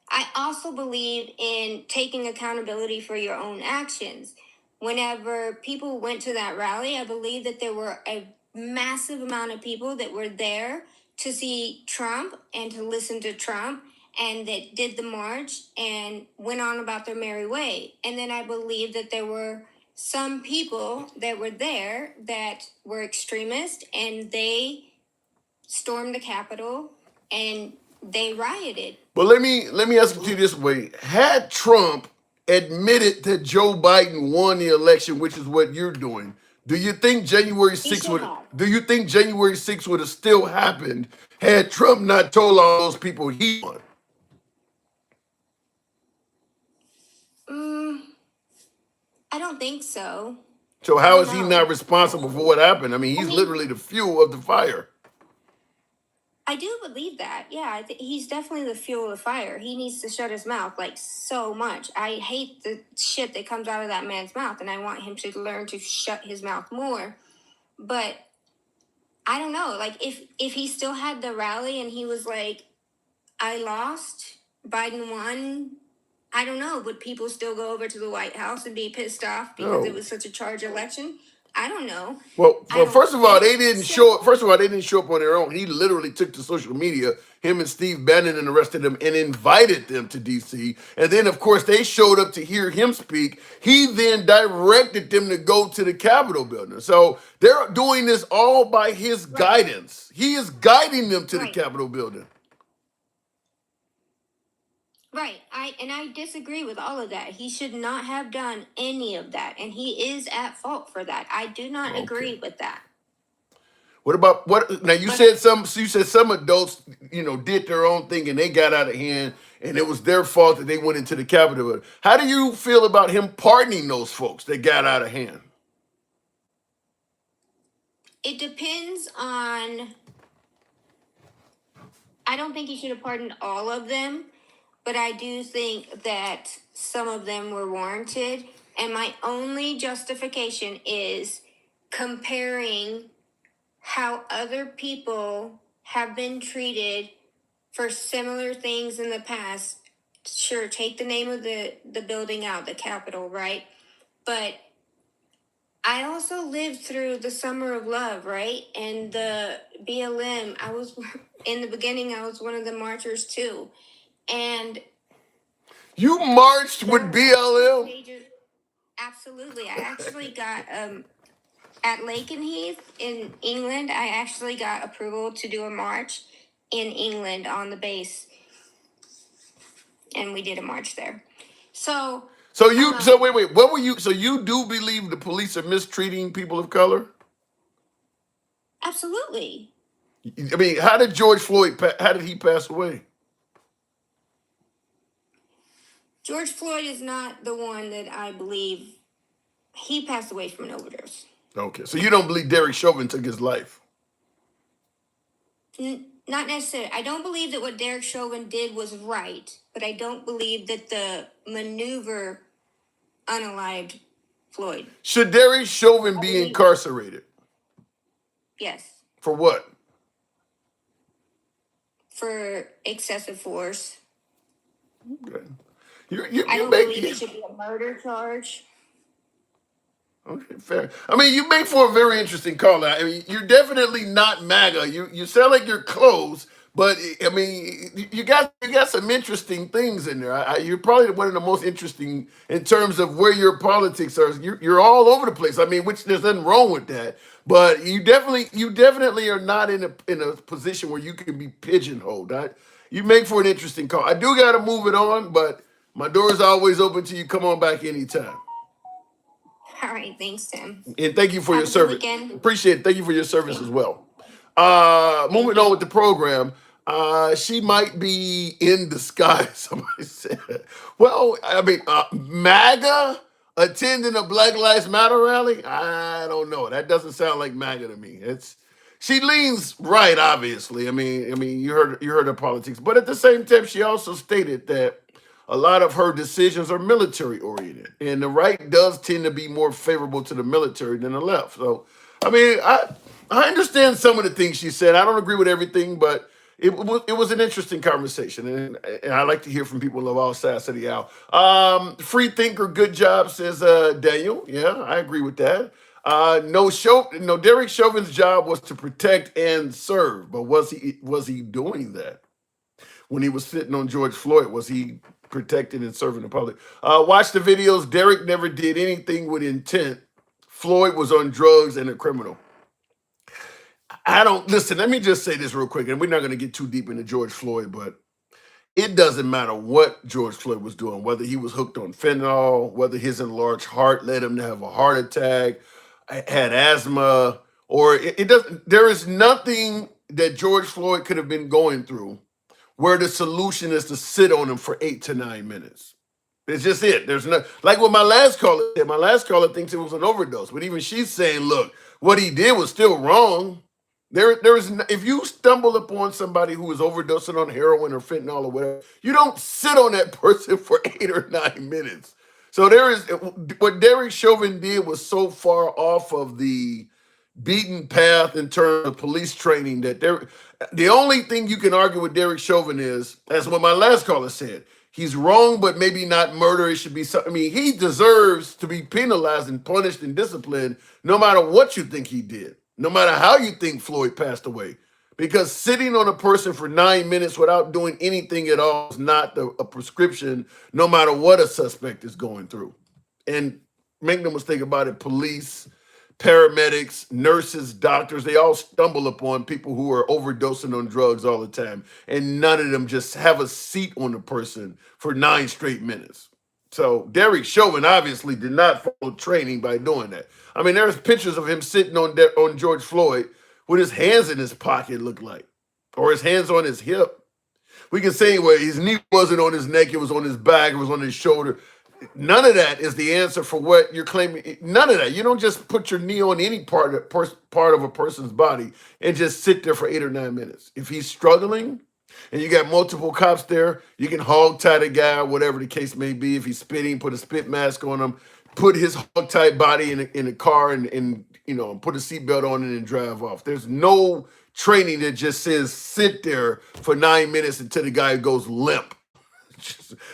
I also believe in taking accountability for your own actions. Whenever people went to that rally, I believe that there were a massive amount of people that were there to see Trump and to listen to Trump, and that did the march and went on about their merry way. And then I believe that there were some people that were there that were extremists, and they stormed the Capitol and they rioted. But let me ask it to you this way. Had Trump admitted that Joe Biden won the election, which is what you're doing, do you think January 6th would have still happened had Trump not told all those people he won? I don't think so. So how is he not responsible for what happened? He's literally the fuel of the fire. I do believe that. Yeah, he's definitely the fuel of the fire. He needs to shut his mouth so much. I hate the shit that comes out of that man's mouth, and I want him to learn to shut his mouth more. But I don't know. If he still had the rally and he was like, I lost, Biden won, I don't know. Would people still go over to the White House and be pissed off because it was such a charged election? I don't know. Well, first of all, they didn't show up. First of all, they didn't show up on their own. He literally took to social media, him and Steve Bannon and the rest of them, and invited them to D.C. And then, of course, they showed up to hear him speak. He then directed them to go to the Capitol building. So they're doing this all by his guidance. He is guiding them to the Capitol building. Right. I disagree with all of that. He should not have done any of that, and he is at fault for that. I do not agree with that. What about now? You said some adults, did their own thing and they got out of hand, and it was their fault that they went into the Capitol. How do you feel about him pardoning those folks that got out of hand? It depends on. I don't think he should have pardoned all of them, but I do think that some of them were warranted. And my only justification is comparing how other people have been treated for similar things in the past sure, take the name of the building out, the Capitol, right? But I also lived through the Summer of Love, right? And the BLM. I was in the beginning. I was one of the marchers too, and You marched with BLM? absolutely. I actually got at Lakenheath in England. I actually got approval to do a march in England on the base, and we did a march there. So Wait, what were you? So you do believe the police are mistreating people of color? absolutely. I mean, how did George Floyd? How did he pass away? George Floyd is not the one that I believe. He passed away from an overdose. Okay, so you don't believe Derek Chauvin took his life? Not necessarily. I don't believe that what Derek Chauvin did was right, but I don't believe that the maneuver unalived Floyd. Should Derek Chauvin be incarcerated? Yes. For what? For excessive force. Okay. I don't believe it should be a murder charge. Okay, fair. I mean, you make for a very interesting call. I mean, you're definitely not MAGA. You sound like you're close, but I mean, you got some interesting things in there. You're probably one of the most interesting in terms of where your politics are. You're all over the place. I mean, which there's nothing wrong with that, but you definitely are not in a position where you can be pigeonholed. You make for an interesting call. I do got to move it on, but my door is always open to you. Come on back anytime. All right, thanks, Tim. And thank you for your service. Appreciate it. Thank you for your service as well. Moving on with the program. She might be in disguise, somebody said. Well, I mean, MAGA attending a Black Lives Matter rally? I don't know. That doesn't sound like MAGA to me. She leans right, obviously. I mean, you heard her politics, but at the same time, she also stated that a lot of her decisions are military oriented, and the right does tend to be more favorable to the military than the left. So, I mean, I understand some of the things she said. I don't agree with everything, but it was an interesting conversation, and I like to hear from people of all sides of the aisle. Free thinker, good job, says Daniel. Yeah, I agree with that. No, Derek Chauvin's job was to protect and serve, but was he doing that? When he was sitting on George Floyd, was he protecting and serving the public? Watch the videos. Derek never did anything with intent. Floyd was on drugs and a criminal. Listen, let me just say this real quick, and we're not going to get too deep into George Floyd, but it doesn't matter what George Floyd was doing, whether he was hooked on fentanyl, whether his enlarged heart led him to have a heart attack, had asthma, or it doesn't. There is nothing that George Floyd could have been going through where the solution is to sit on him for 8 to 9 minutes. It's just it. There's no, like what my last caller said. My last caller thinks it was an overdose, but even she's saying, look, what he did was still wrong. If you stumble upon somebody who is overdosing on heroin or fentanyl or whatever, you don't sit on that person for 8 or 9 minutes. So what Derek Chauvin did was so far off of the beaten path in terms of police training that the only thing you can argue with Derek Chauvin is, as what my last caller said, he's wrong, but maybe not murder. It should be something. I mean, he deserves to be penalized and punished and disciplined no matter what you think he did, no matter how you think Floyd passed away. Because sitting on a person for 9 minutes without doing anything at all is not a prescription, no matter what a suspect is going through. And make no mistake about it, police, paramedics, nurses, doctors, they all stumble upon people who are overdosing on drugs all the time. And none of them just have a seat on the person for 9 straight minutes. So Derek Chauvin obviously did not follow training by doing that. I mean, there's pictures of him sitting on George Floyd with his hands in his pocket, looked like, or his hands on his hip. We can say anyway, his knee wasn't on his neck, it was on his back, it was on his shoulder. None of that is the answer for what you're claiming. None of that. You don't just put your knee on any part of a person's body and just sit there for 8 or 9 minutes. If he's struggling and you got multiple cops there, you can hog tie the guy, whatever the case may be. If he's spitting, put a spit mask on him, put his hog tie body in a car and put a seatbelt on it and drive off. There's no training that just says sit there for 9 minutes until the guy goes limp.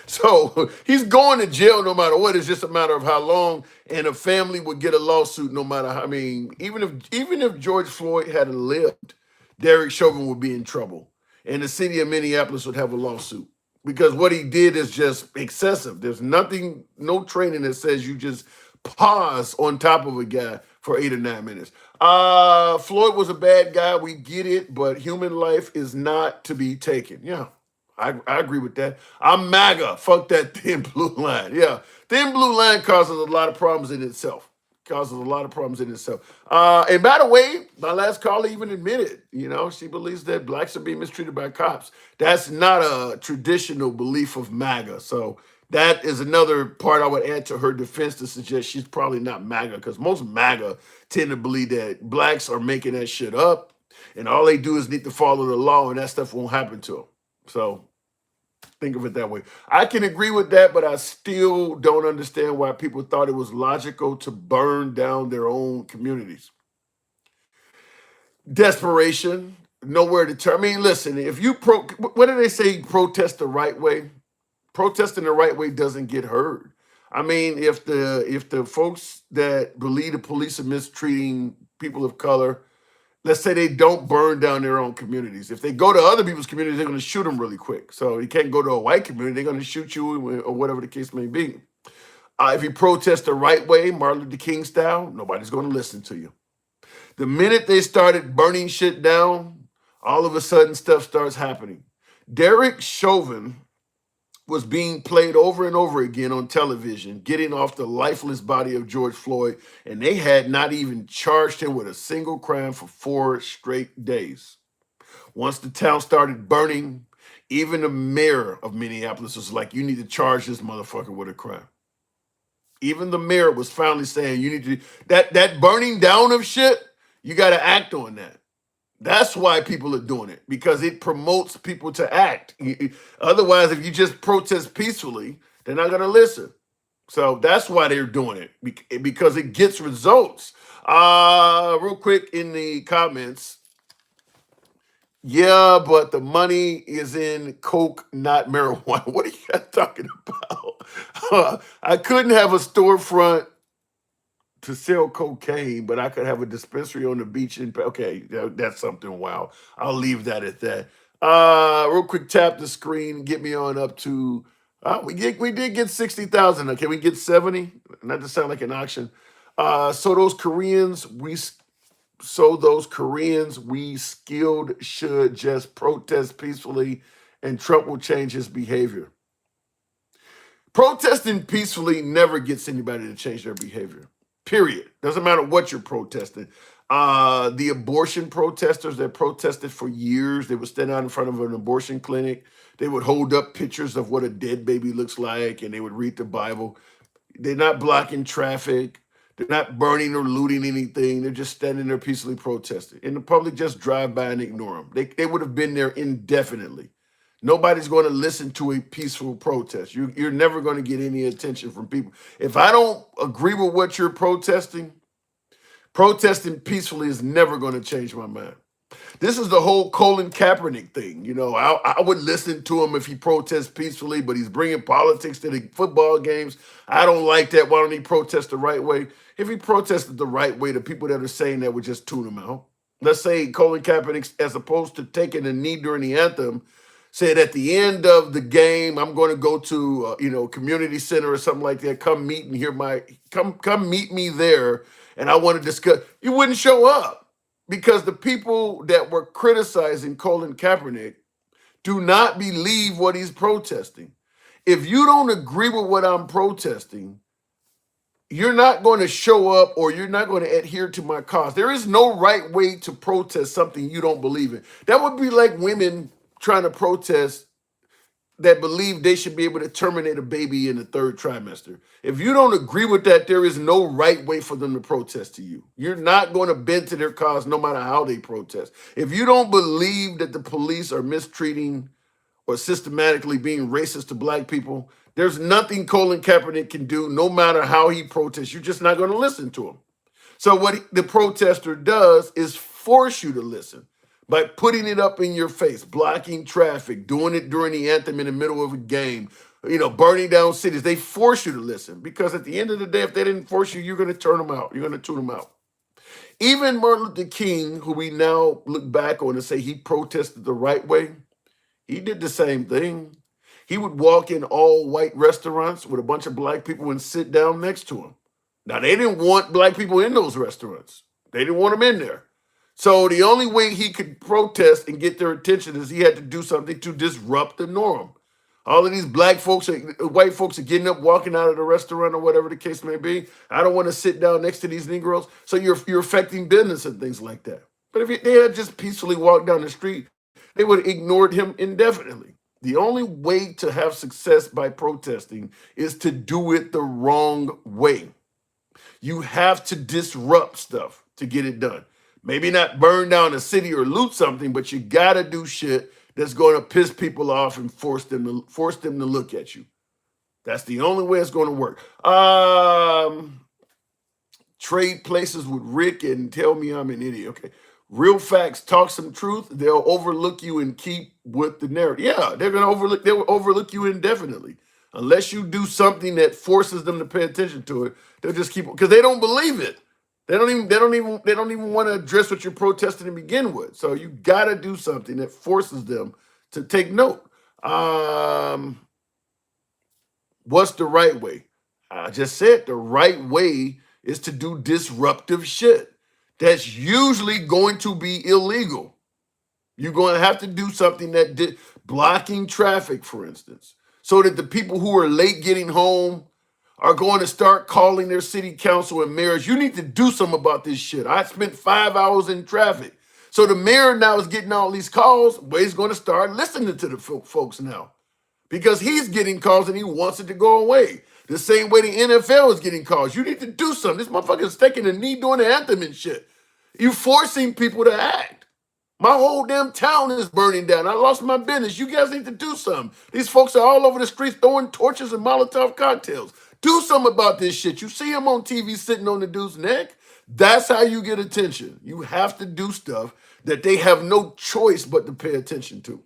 So he's going to jail no matter what. It's just a matter of how long, and a family would get a lawsuit no matter how. I mean, even if George Floyd had lived, Derek Chauvin would be in trouble, and the city of Minneapolis would have a lawsuit because what he did is just excessive. There's nothing, no training that says you just pause on top of a guy for 8 or 9 minutes. Floyd was a bad guy. We get it, but human life is not to be taken. Yeah. I agree with that. I'm MAGA. Fuck that thin blue line. Yeah. Thin blue line causes a lot of problems in itself. Causes a lot of problems in itself. And by the way, my last caller even admitted, she believes that blacks are being mistreated by cops. That's not a traditional belief of MAGA. So that is another part I would add to her defense to suggest she's probably not MAGA, because most MAGA tend to believe that blacks are making that shit up and all they do is need to follow the law and that stuff won't happen to them. So think of it that way. I can agree with that, but I still don't understand why people thought it was logical to burn down their own communities. Desperation, nowhere to turn. I mean, listen, if you what do they say? Protest the right way. Protesting the right way doesn't get heard. I mean, if the folks that believe the police are mistreating people of color, let's say they don't burn down their own communities. If they go to other people's communities, they're going to shoot them really quick. So you can't go to a white community, they're going to shoot you or whatever the case may be. If you protest the right way, Martin Luther King style, nobody's going to listen to you. The minute they started burning shit down, all of a sudden stuff starts happening. Derek Chauvin was being played over and over again on television, getting off the lifeless body of George Floyd, and they had not even charged him with a single crime for 4 straight days. Once the town started burning, even the mayor of Minneapolis was like, you need to charge this motherfucker with a crime. Even the mayor was finally saying, you need to, that burning down of shit, you got to act on that. That's why people are doing it, because it promotes people to act. Otherwise, if you just protest peacefully, they're not going to listen. So that's why they're doing it, because it gets results. Real quick in the comments. Yeah, but the money is in coke, not marijuana. What are you guys talking about? I couldn't have a storefront to sell cocaine, but I could have a dispensary on the beach. Okay, that's something wild. I'll leave that at that. Real quick, tap the screen, get me on up to. We did get 60,000. Can we get 70? Not to sound like an auction. So those Koreans, we skilled should just protest peacefully, and Trump will change his behavior. Protesting peacefully never gets anybody to change their behavior. Period. Doesn't matter what you're protesting. The abortion protesters that protested for years, they would stand out in front of an abortion clinic. They would hold up pictures of what a dead baby looks like, and they would read the Bible. They're not blocking traffic. They're not burning or looting anything. They're just standing there peacefully protesting. And the public just drive by and ignore them. They would have been there indefinitely. Nobody's going to listen to a peaceful protest. You're never going to get any attention from people. If I don't agree with what you're protesting peacefully is never going to change my mind. This is the whole Colin Kaepernick thing. I would listen to him if he protests peacefully, but he's bringing politics to the football games. I don't like that. Why don't he protest the right way? If he protested the right way, the people that are saying that would just tune him out. Let's say Colin Kaepernick, as opposed to taking a knee during the anthem, said at the end of the game, I'm going to go to community center or something like that. Come meet and hear come meet me there, and I want to discuss. You wouldn't show up, because the people that were criticizing Colin Kaepernick do not believe what he's protesting. If you don't agree with what I'm protesting, you're not going to show up, or you're not going to adhere to my cause. There is no right way to protest something you don't believe in. That would be like women trying to protest that believe they should be able to terminate a baby in the 3rd trimester. If you don't agree with that, there is no right way for them to protest to you. You're not going to bend to their cause no matter how they protest. If you don't believe that the police are mistreating or systematically being racist to black people, there's nothing Colin Kaepernick can do no matter how he protests. You're just not going to listen to him. So what the protester does is force you to listen. by putting it up in your face, blocking traffic, doing it during the anthem in the middle of a game, burning down cities. They force you to listen because at the end of the day, if they didn't force you, you're going to turn them out. You're going to tune them out. Even Martin Luther King, who we now look back on and say he protested the right way, he did the same thing. He would walk in all white restaurants with a bunch of black people and sit down next to him. Now, they didn't want black people in those restaurants. They didn't want them in there. So the only way he could protest and get their attention is he had to do something to disrupt the norm. All of these black folks, white folks are getting up, walking out of the restaurant or whatever the case may be. I don't want to sit down next to these Negroes. So you're affecting business and things like that. But if they had just peacefully walked down the street, they would have ignored him indefinitely. The only way to have success by protesting is to do it the wrong way. You have to disrupt stuff to get it done. Maybe not burn down a city or loot something, but you gotta do shit that's going to piss people off and force them to look at you. That's the only way it's going to work. Trade places with Rick and tell me I'm an idiot. Okay. Real facts, talk some truth. They'll overlook you and keep with the narrative. Yeah, they'll overlook you indefinitely. Unless you do something that forces them to pay attention to it, they'll just keep because they don't believe it. They don't even want to address what you're protesting to begin with. So you gotta do something that forces them to take note. What's the right way? I just said the right way is to do disruptive shit. That's usually going to be illegal. You're going to have to do something that blocking traffic, for instance, so that the people who are late getting home are going to start calling their city council and mayors. You need to do something about this shit. I spent 5 hours in traffic. So the mayor now is getting all these calls, but he's going to start listening to the folks now because he's getting calls and he wants it to go away. The same way the NFL is getting calls. You need to do something. This motherfucker's taking a knee doing the anthem and shit. You forcing people to act. My whole damn town is burning down. I lost my business. You guys need to do something. These folks are all over the streets throwing torches and Molotov cocktails. Do something about this shit. You see him on TV sitting on the dude's neck. That's how you get attention. You have to do stuff that they have no choice but to pay attention to.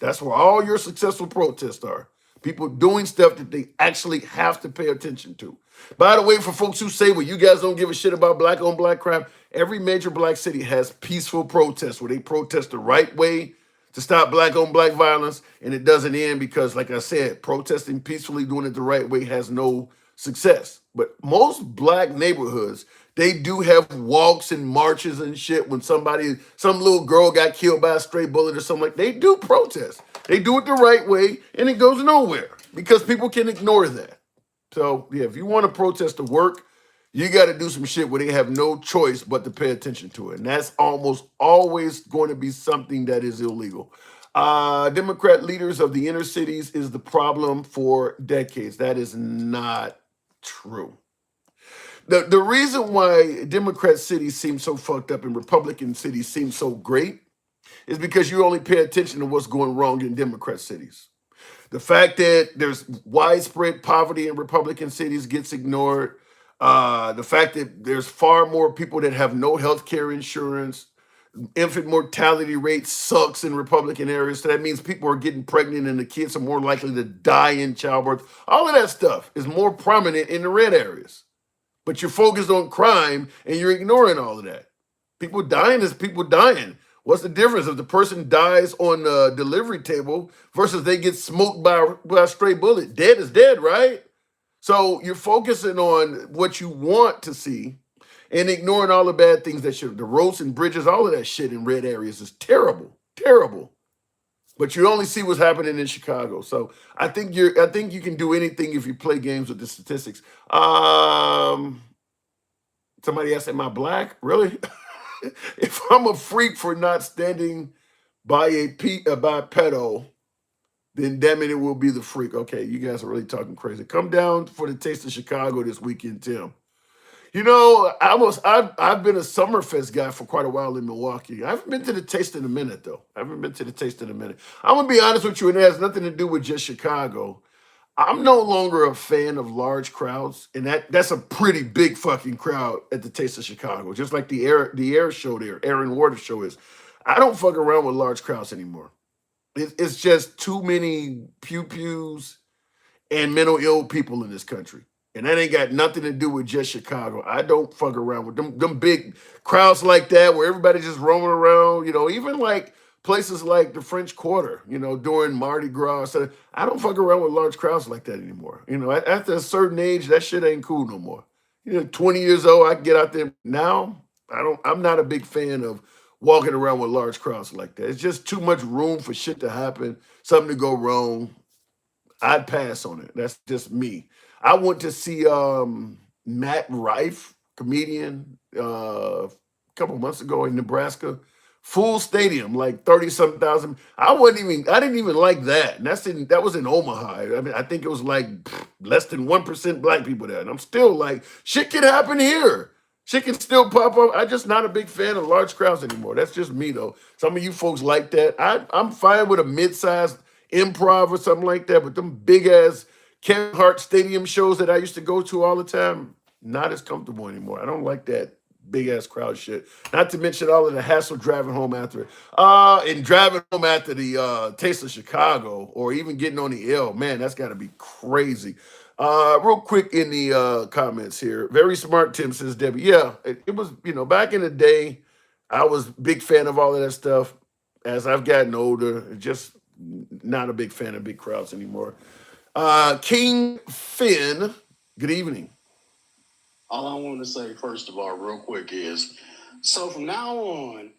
That's where all your successful protests are. People doing stuff that they actually have to pay attention to. By the way, for folks who say, well, you guys don't give a shit about black on black crime, every major black city has peaceful protests where they protest the right way to stop black on black violence, and it doesn't end because, like I said, protesting peacefully, doing it the right way has no success. But most black neighborhoods, they do have walks and marches and shit when some little girl got killed by a stray bullet or something like that. They do protest. They do it the right way, and it goes nowhere because people can ignore that. So, yeah, if you want to protest to work, you got to do some shit where they have no choice but to pay attention to it. And that's almost always going to be something that is illegal. Democrat leaders of the inner cities is the problem for decades. That is not true. The reason why Democrat cities seem so fucked up and Republican cities seem so great is because you only pay attention to what's going wrong in Democrat cities. The fact that there's widespread poverty in Republican cities gets ignored. The fact that there's far more people that have no health care insurance. Infant mortality rate sucks in Republican areas. So that means people are getting pregnant and the kids are more likely to die in childbirth. All of that stuff is more prominent in the red areas. But you're focused on crime and you're ignoring all of that. People dying is people dying. What's the difference if the person dies on the delivery table versus they get smoked by a stray bullet? Dead is dead, right? So you're focusing on what you want to see and ignoring all the bad things that the roads and bridges, all of that shit in red areas is terrible, terrible. But you only see what's happening in Chicago. So I think you can do anything if you play games with the statistics. Somebody asked, am I black? Really? If I'm a freak for not standing by a pedo, then damn it will be the freak. Okay, you guys are really talking crazy. Come down for the Taste of Chicago this weekend, Tim. You know, I've been a Summerfest guy for quite a while in Milwaukee. I haven't been to the Taste in a minute, though. I haven't been to the Taste in a minute. I'm going to be honest with you, and it has nothing to do with just Chicago. I'm no longer a fan of large crowds, and that's a pretty big fucking crowd at the Taste of Chicago, just like the air show there, Aaron Waters show is. I don't fuck around with large crowds anymore. It's just too many pew-pews and mental ill people in this country. And that ain't got nothing to do with just Chicago. I don't fuck around with them big crowds like that where everybody just roaming around, even like places like the French Quarter, during Mardi Gras. So I don't fuck around with large crowds like that anymore. After a certain age, that shit ain't cool no more. 20 years old, I can get out there. Now, I'm not a big fan of walking around with large crowds like that. It's just too much room for shit to happen, something to go wrong. I'd pass on it. That's just me. I went to see Matt Rife, comedian, a couple months ago in Nebraska. Full stadium, like 30-something thousand. I didn't even like that. And that was in Omaha. I mean, I think it was like less than 1% black people there. And I'm still like, shit can happen here. Shit can still pop up. I'm just not a big fan of large crowds anymore. That's just me though. Some of you folks like that. I'm fine with a mid-sized improv or something like that, but them big ass Kevin Hart stadium shows that I used to go to all the time, not as comfortable anymore. I don't like that big ass crowd shit. Not to mention all of the hassle driving home after it. And driving home after the Taste of Chicago or even getting on the L. Man, that's gotta be crazy. Real quick in the comments here. Very smart, Tim, says Debbie. Yeah, it was, back in the day, I was a big fan of all of that stuff. As I've gotten older, just not a big fan of big crowds anymore. King Finn, good evening. All I want to say, first of all, real quick is, so from now on,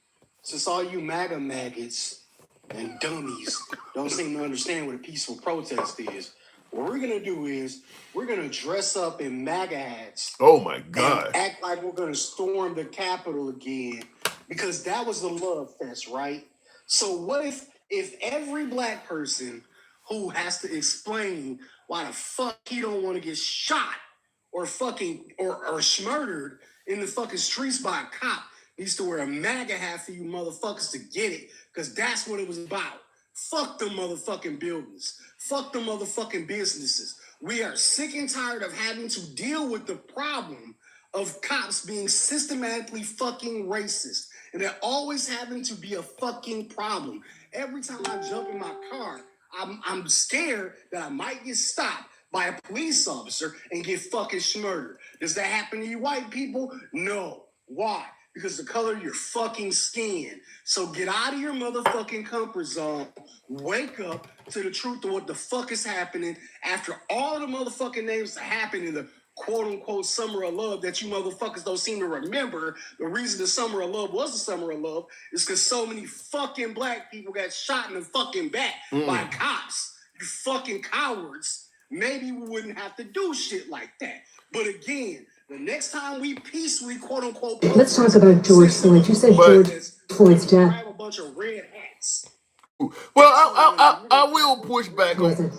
since all you MAGA maggots and dummies don't seem to understand what a peaceful protest is, what we're going to do is we're going to dress up in MAGA hats. Oh, my God. And act like we're going to storm the Capitol again, because that was the love fest, right? So what if every black person who has to explain why the fuck he don't want to get shot or fucking or smurdered in the fucking streets by a cop needs to wear a MAGA hat for you motherfuckers to get it, because that's what it was about. Fuck them motherfucking buildings. Fuck them motherfucking businesses. We are sick and tired of having to deal with the problem of cops being systematically fucking racist. And they're always having to be a fucking problem. Every time I jump in my car, I'm scared that I might get stopped by a police officer and get fucking smurdered. Does that happen to you white people? No. Why? Because the color of your fucking skin. So get out of your motherfucking comfort zone. Wake up to the truth of what the fuck is happening after all the motherfucking names that happened in the quote-unquote summer of love that you motherfuckers don't seem to remember. The reason the summer of love was the summer of love is because so many fucking black people got shot in the fucking back by cops. You fucking cowards. Maybe we wouldn't have to do shit like that. But again, the next time we peacefully quote-unquote... Let's talk about George Floyd. You said George Floyd's death. Grab a bunch of red hats. Well, I will push back on...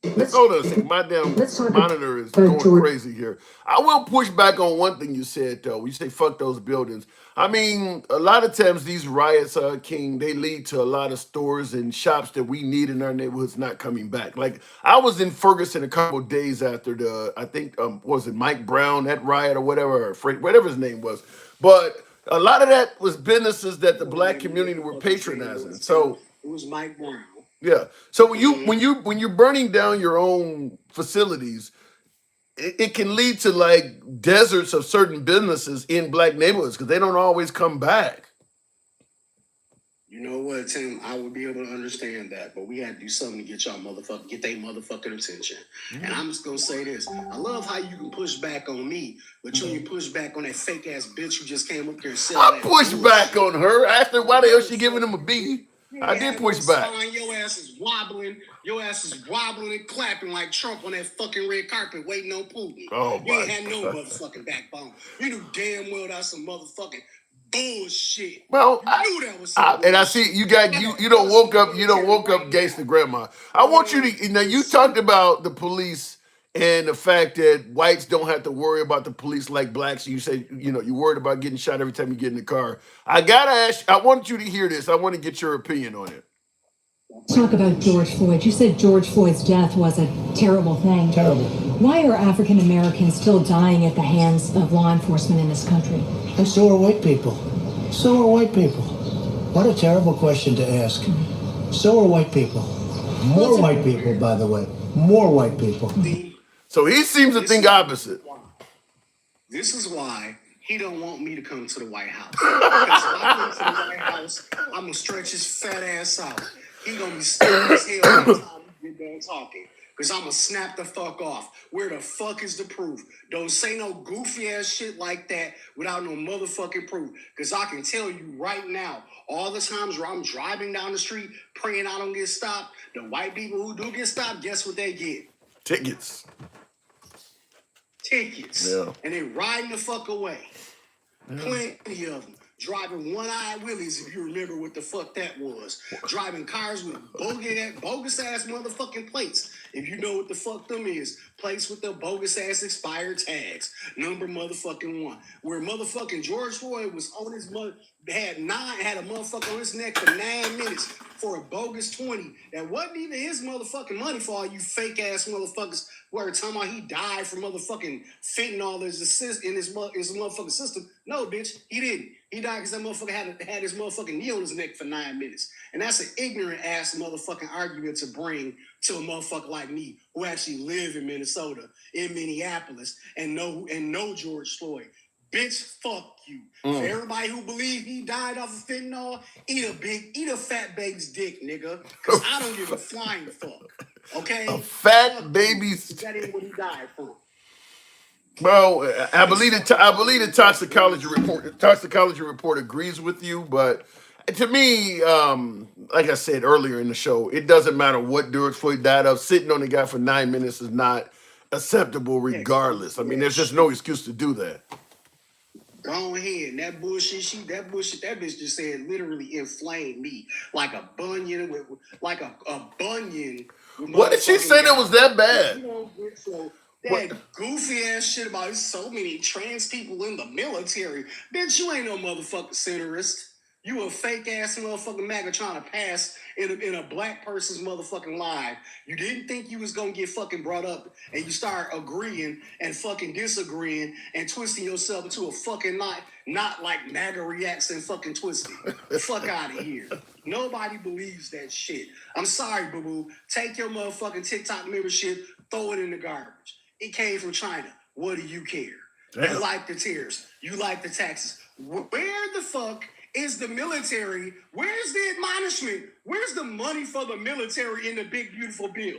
Hold on a second. My damn monitor is going crazy here. I will push back on one thing you said, though. You say, fuck those buildings. I mean, a lot of times these riots, King, they lead to a lot of stores and shops that we need in our neighborhoods not coming back. Like, I was in Ferguson a couple of days after I think, was it Mike Brown, that riot or whatever, or Frank, whatever his name was. But a lot of that was businesses that the black community were patronizing. So it was Mike Brown. Yeah. So when you're burning down your own facilities, it can lead to like deserts of certain businesses in black neighborhoods because they don't always come back. You know what, Tim? I would be able to understand that, but we had to do something to get their motherfucking attention. And I'm just gonna say this: I love how you can push back on me, but you can push back on that fake ass bitch who just came up here and said I pushed back on her. I asked her why the hell she giving him a B. I did push back. Your ass is wobbling. Your ass is wobbling and clapping like Trump on that fucking red carpet waiting on Putin. Oh, you ain't had no motherfucking backbone. You knew damn well that's some motherfucking bullshit. Well, you knew that was some and I see you don't woke up gangster grandma. I want you to you talked about the police and the fact that whites don't have to worry about the police like blacks. You say, you're worried about getting shot every time you get in the car. I gotta ask, I want you to hear this. I want to get your opinion on it. Talk about George Floyd. You said George Floyd's death was a terrible thing. Terrible. Why are African Americans still dying at the hands of law enforcement in this country? And so are white people. So are white people. What a terrible question to ask. So are white people. More white people, by the way. More white people. So he seems to think opposite. This is why he don't want me to come to the White House. Because if I come to the White House, I'm gonna stretch his fat ass out. He gonna be scared as hell by the time we get done talking. Because I'm gonna snap the fuck off. Where the fuck is the proof? Don't say no goofy ass shit like that without no motherfucking proof. Because I can tell you right now, all the times where I'm driving down the street praying I don't get stopped, the white people who do get stopped, guess what they get? Tickets. Yeah. And they riding the fuck away. Plenty of them. Driving one-eyed willies, if you remember what the fuck that was. Driving cars with bogus-ass motherfucking plates. If you know what the fuck them is. Plates with the bogus-ass expired tags. Number motherfucking 1. Where motherfucking George Floyd was on his had a motherfucker on his neck for 9 minutes for a bogus 20. That wasn't even his motherfucking money for all you fake-ass motherfuckers where talking about he died from motherfucking fentanyl in his motherfucking system. No, bitch, he didn't. He died because that motherfucker had his motherfucking knee on his neck for 9 minutes. And that's an ignorant ass motherfucking argument to bring to a motherfucker like me who actually live in Minnesota, in Minneapolis, and know George Floyd. Bitch, fuck you. For everybody who believe he died off of fentanyl, eat a fat baby's dick, nigga. Because I don't give a flying fuck. Okay? A fat baby's. That ain't what he died from. Well, I believe the toxicology report agrees with you, but to me, like I said earlier in the show, it doesn't matter what George Floyd died of. Sitting on the guy for 9 minutes is not acceptable, regardless. I mean, there's just no excuse to do that. Go ahead. That bitch just said literally inflamed me like a bunion What did she say that was that bad? That goofy ass shit about there's so many trans people in the military. Bitch, you ain't no motherfucking centerist. You a fake ass motherfucking MAGA trying to pass in a black person's motherfucking life. You didn't think you was gonna get fucking brought up, and you start agreeing and fucking disagreeing and twisting yourself into a fucking not like MAGA reacts and fucking twisting. Fuck out of here. Nobody believes that shit. I'm sorry, boo boo. Take your motherfucking TikTok membership, throw it in the garbage. It came from China. What do you care? Damn. You like the tears. You like the taxes. Where the fuck is the military? Where's the admonishment? Where's the money for the military in the big, beautiful bill?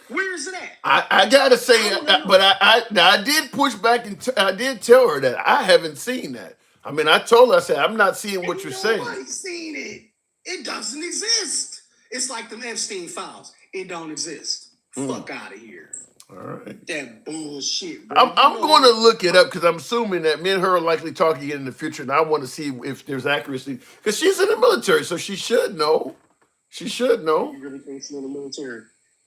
Where's it at? I gotta say, but I did push back and I did tell her that I haven't seen that. I mean, I told her, I said, I'm not seeing what you're saying. Nobody's seen it. It doesn't exist. It's like the Epstein files. It don't exist. Fuck out of here. All right. That bullshit. I'm going to look it up because I'm assuming that me and her are likely talking again in the future, and I want to see if there's accuracy because she's in the military, so she should know. She should know. You really think she's in the military?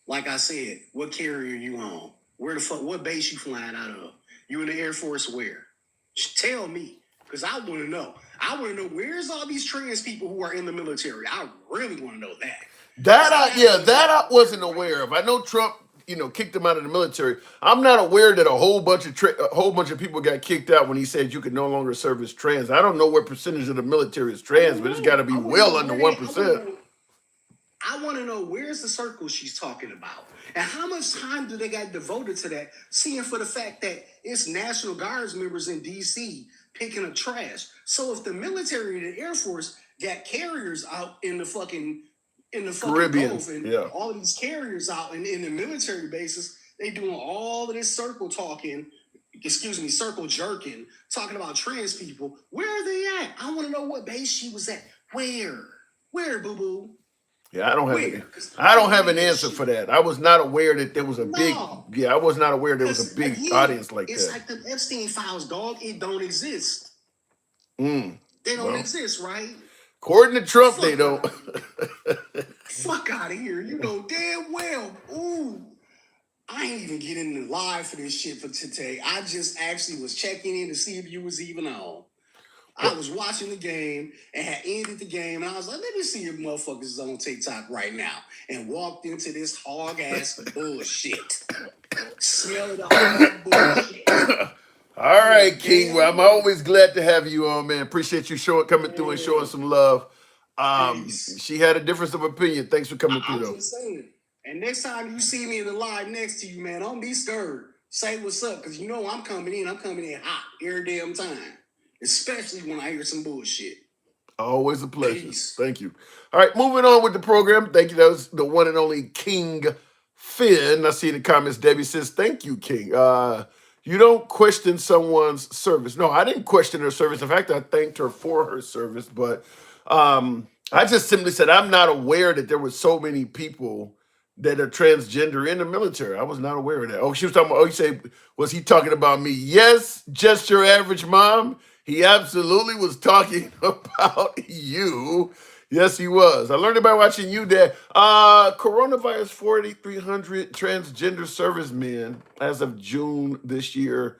Like I said, what carrier you on? Where the fuck? What base you flying out of? You in the Air Force? Where? Tell me, because I want to know. I want to know where's all these trans people who are in the military. I really want to know that. That I wasn't aware of. I know Trump, kicked them out of the military. I'm not aware that a whole bunch of people got kicked out when he said you could no longer serve as trans. I don't know what percentage of the military is trans, but it's got to be well under 1%. I want to know where's the circle she's talking about, and how much time do they got devoted to that? Seeing for the fact that it's National Guards members in D.C. picking up trash. So if the military and the Air Force got carriers out in the fucking Caribbean, Gulf and all these carriers out in the military bases, they doing all of this circle jerking, talking about trans people. Where are they at? I want to know what base she was at. Where, boo boo? Yeah, I don't have an answer for that. I was not aware that there was a big. Yeah, I was not aware there was a big audience like that. It's like the Epstein files, dog. It don't exist. They don't exist, right? According to Trump, they don't. Fuck out of here. You know damn well. Ooh. I ain't even getting live for this shit for today. I just actually was checking in to see if you was even on. I was watching the game and had ended the game, and I was like, let me see if motherfuckers is on TikTok right now. And walked into this hog-ass bullshit. Smell it all bullshit. All right, King. Well, I'm always glad to have you on, man. Appreciate you coming through and showing some love. She had a difference of opinion. Thanks for coming through, I'm though. just saying. And next time you see me in the live next to you, man, don't be scared. Say what's up, because you know I'm coming in. I'm coming in hot every damn time. Especially when I hear some bullshit. Always a pleasure. Peace. Thank you. All right, moving on with the program. Thank you. That was the one and only King Finn. I see in the comments, Debbie says, thank you, King. You don't question someone's service. No, I didn't question her service. In fact, I thanked her for her service. But I just simply said, I'm not aware that there were so many people that are transgender in the military. I was not aware of that. Oh, she was talking about, oh, you say, was he talking about me? Yes, just your average mom. He absolutely was talking about you. Yes, he was. I learned about watching you, Dad. Coronavirus 4,300 transgender servicemen as of June this year.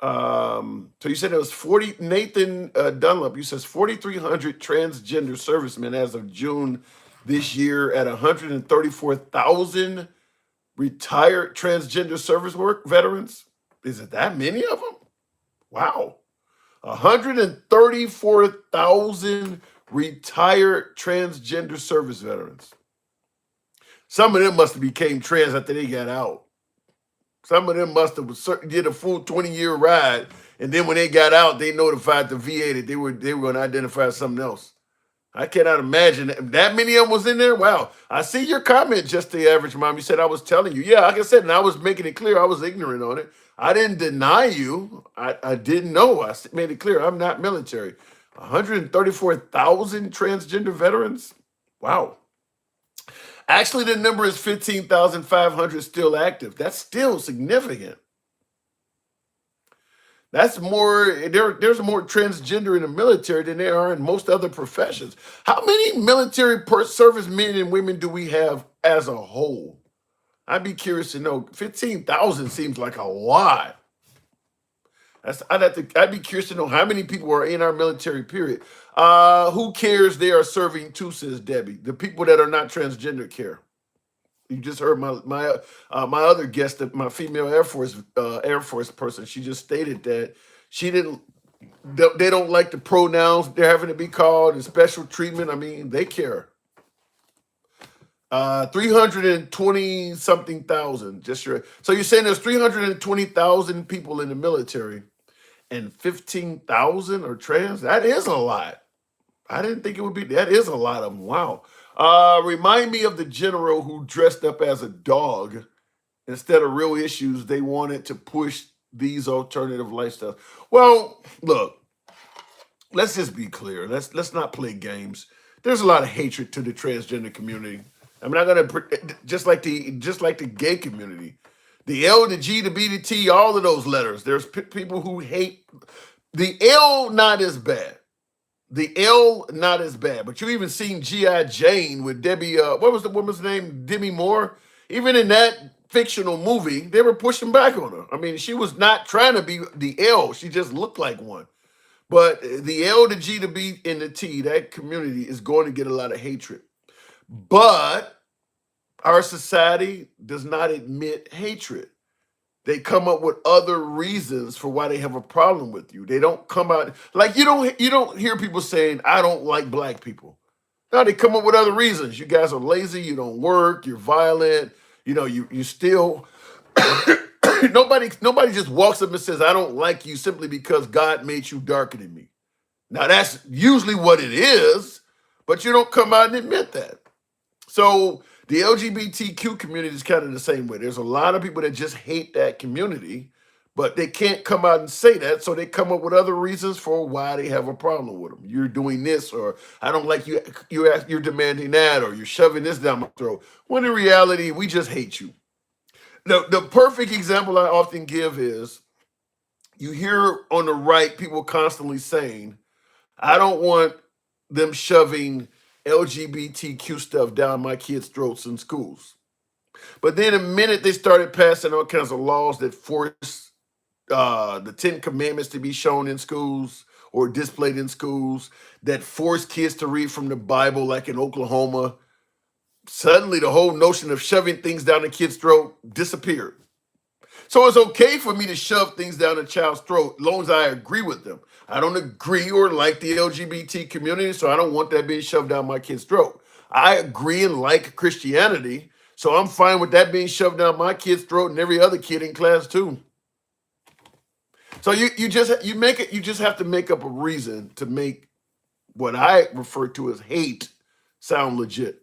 So you said it was 40, Nathan Dunlap, you says 4,300 transgender servicemen as of June this year at 134,000 retired transgender service work veterans. Is it that many of them? Wow. 134,000 retired transgender service veterans. Some of them must have became trans after they got out. Some of them must have did a full 20-year ride, and then when they got out, they notified the VA that they were going to identify as something else. I cannot imagine that many of them was in there. Wow. I see your comment, just the average mom. You said I was telling you. Yeah, like I said, and I was making it clear I was ignorant on it. I didn't deny you. I didn't know. I made it clear I'm not military. 134,000 transgender veterans. Wow. Actually, the number is 15,500 still active. That's still significant. That's more, there's more transgender in the military than there are in most other professions. How many military service men and women do we have as a whole? I'd be curious to know. 15,000 seems like a lot. I'd be curious to know how many people are in our military, period. Who cares they are serving too, says Debbie. The people that are not transgender care. You just heard my other guest, my female Air Force person. She just stated that they don't like the pronouns they're having to be called and special treatment. I mean, they care. 320 something thousand. So you're saying there's 320,000 people in the military, and 15,000 are trans? That is a lot. I didn't think it would be. That is a lot of them. Wow. Remind me of the general who dressed up as a dog instead of real issues. They wanted to push these alternative lifestyles. Well, look, let's just be clear. Let's not play games. There's a lot of hatred to the transgender community. I'm not gonna just like the gay community, the L, the G, the B, the T, all of those letters. There's people who hate the L. Not as bad. The L, not as bad, but you even seen G.I. Jane with Debbie, what was the woman's name? Demi Moore. Even in that fictional movie, they were pushing back on her. I mean, she was not trying to be the L. She just looked like one. But the L, the G, the B, and the T, that community is going to get a lot of hatred. But our society does not admit hatred. They come up with other reasons for why they have a problem with you. They don't come out like you don't hear people saying, I don't like black people. No, they come up with other reasons. You guys are lazy, you don't work, you're violent, you still nobody just walks up and says, I don't like you simply because God made you darker than me. Now that's usually what it is, but you don't come out and admit that. So the LGBTQ community is kind of the same way. There's a lot of people that just hate that community, but they can't come out and say that, so they come up with other reasons for why they have a problem with them. You're doing this, or I don't like you. You're demanding that, or you're shoving this down my throat. When in reality, we just hate you. The perfect example I often give is you hear on the right people constantly saying, I don't want them shoving LGBTQ stuff down my kids' throats in schools. But then the minute they started passing all kinds of laws that force the 10 Commandments to be shown in schools or displayed in schools, that force kids to read from the Bible, like in Oklahoma, suddenly the whole notion of shoving things down the kid's throat disappeared. So it's okay for me to shove things down a child's throat as long as I agree with them. I don't agree or like the LGBT community, so I don't want that being shoved down my kid's throat. I agree and like Christianity, so I'm fine with that being shoved down my kid's throat and every other kid in class too. So you just have to make up a reason to make what I refer to as hate sound legit.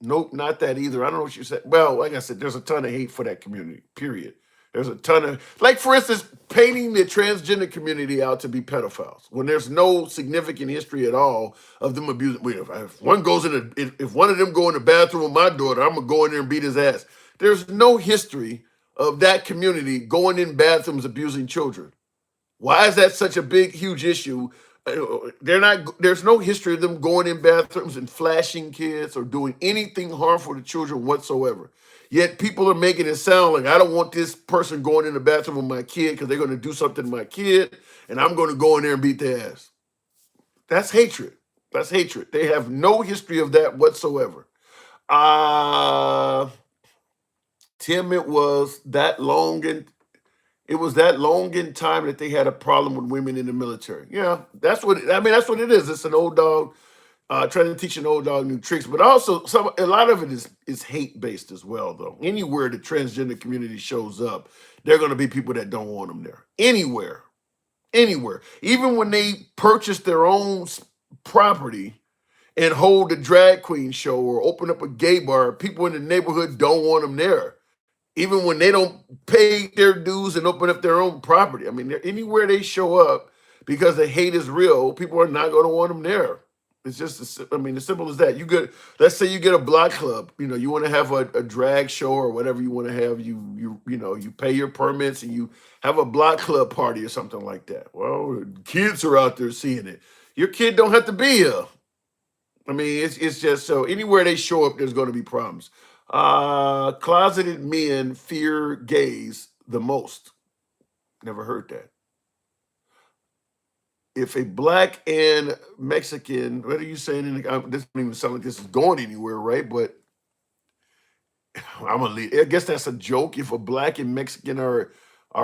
Nope, not that either. I don't know what you said. Well, like I said, there's a ton of hate for that community, period. There's a ton of, like, for instance, painting the transgender community out to be pedophiles when there's no significant history at all of them abusing. If one goes in, if one of them go in the bathroom with my daughter, I'm gonna go in there and beat his ass. There's no history of that community going in bathrooms abusing children. Why is that such a big, huge issue? They're not. There's no history of them going in bathrooms and flashing kids or doing anything harmful to children whatsoever. Yet people are making it sound like I don't want this person going in the bathroom with my kid because they're going to do something to my kid, and I'm going to go in there and beat their ass. That's hatred. That's hatred. They have no history of that whatsoever. Tim, it was that long in time that they had a problem with women in the military. Yeah, that's what that's what it is. It's an old dog trying to teach an old dog new tricks, but also a lot of it is hate based as well. Though anywhere the transgender community shows up, there are going to be people that don't want them there. Anywhere, even when they purchase their own property and hold a drag queen show or open up a gay bar, people in the neighborhood don't want them there. Even when they don't pay their dues and open up their own property. I mean, anywhere they show up, because the hate is real, people are not going to want them there. It's just, as simple as that. Let's say you get a block club. You want to have a drag show or whatever you want to have. You pay your permits and you have a block club party or something like that. Well, kids are out there seeing it. Your kid don't have to be here. I mean, it's just so anywhere they show up, there's going to be problems. Closeted men fear gays the most. Never heard that. If a black and Mexican, what are you saying? This doesn't even sound like this is going anywhere, right? But I'm gonna leave. I guess that's a joke. If a black and Mexican are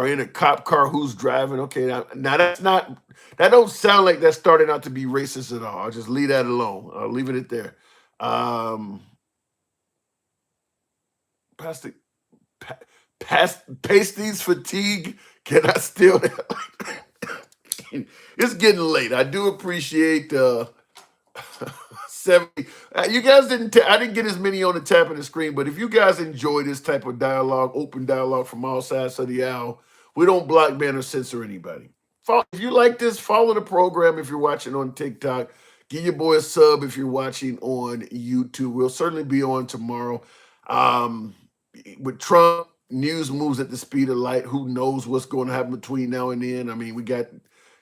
in a cop car, who's driving? Okay, now that's not. That don't sound like that's starting out to be racist at all. I'll just leave that alone. I'll leave it at there. Pasties fatigue. Can I steal that? It's getting late. I do appreciate 70. You guys didn't. I didn't get as many on the tap of the screen, but if you guys enjoy this type of dialogue, open dialogue from all sides of the aisle, we don't block, ban, or censor anybody. If you like this, follow the program. If you're watching on TikTok, give your boy a sub. If you're watching on YouTube, we'll certainly be on tomorrow. With Trump, news moves at the speed of light. Who knows what's going to happen between now and then? I mean, we got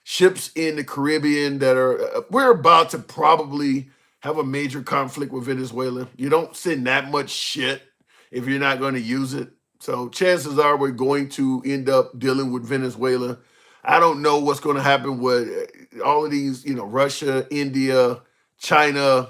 ships in the Caribbean that we're about to probably have a major conflict with Venezuela. You don't send that much shit if you're not going to use it. So chances are we're going to end up dealing with Venezuela. I don't know what's going to happen with all of these, Russia, India, China,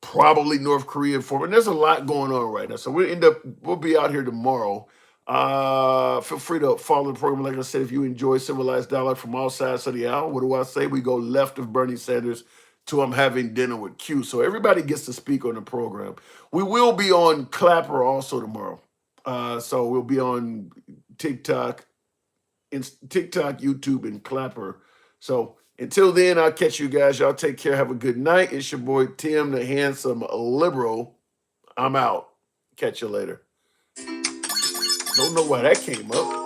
probably North Korea and there's a lot going on right now. So we'll be out here tomorrow. Feel free to follow the program. Like I said, if you enjoy civilized dialogue from all sides of the aisle, what do I say? We go left of Bernie Sanders to I'm having dinner with Q. So everybody gets to speak on the program. We will be on Clapper also tomorrow. So we'll be on TikTok, YouTube, and Clapper. So until then, I'll catch you guys. Y'all take care. Have a good night. It's your boy Tim, the handsome liberal. I'm out. Catch you later. Don't know why that came up.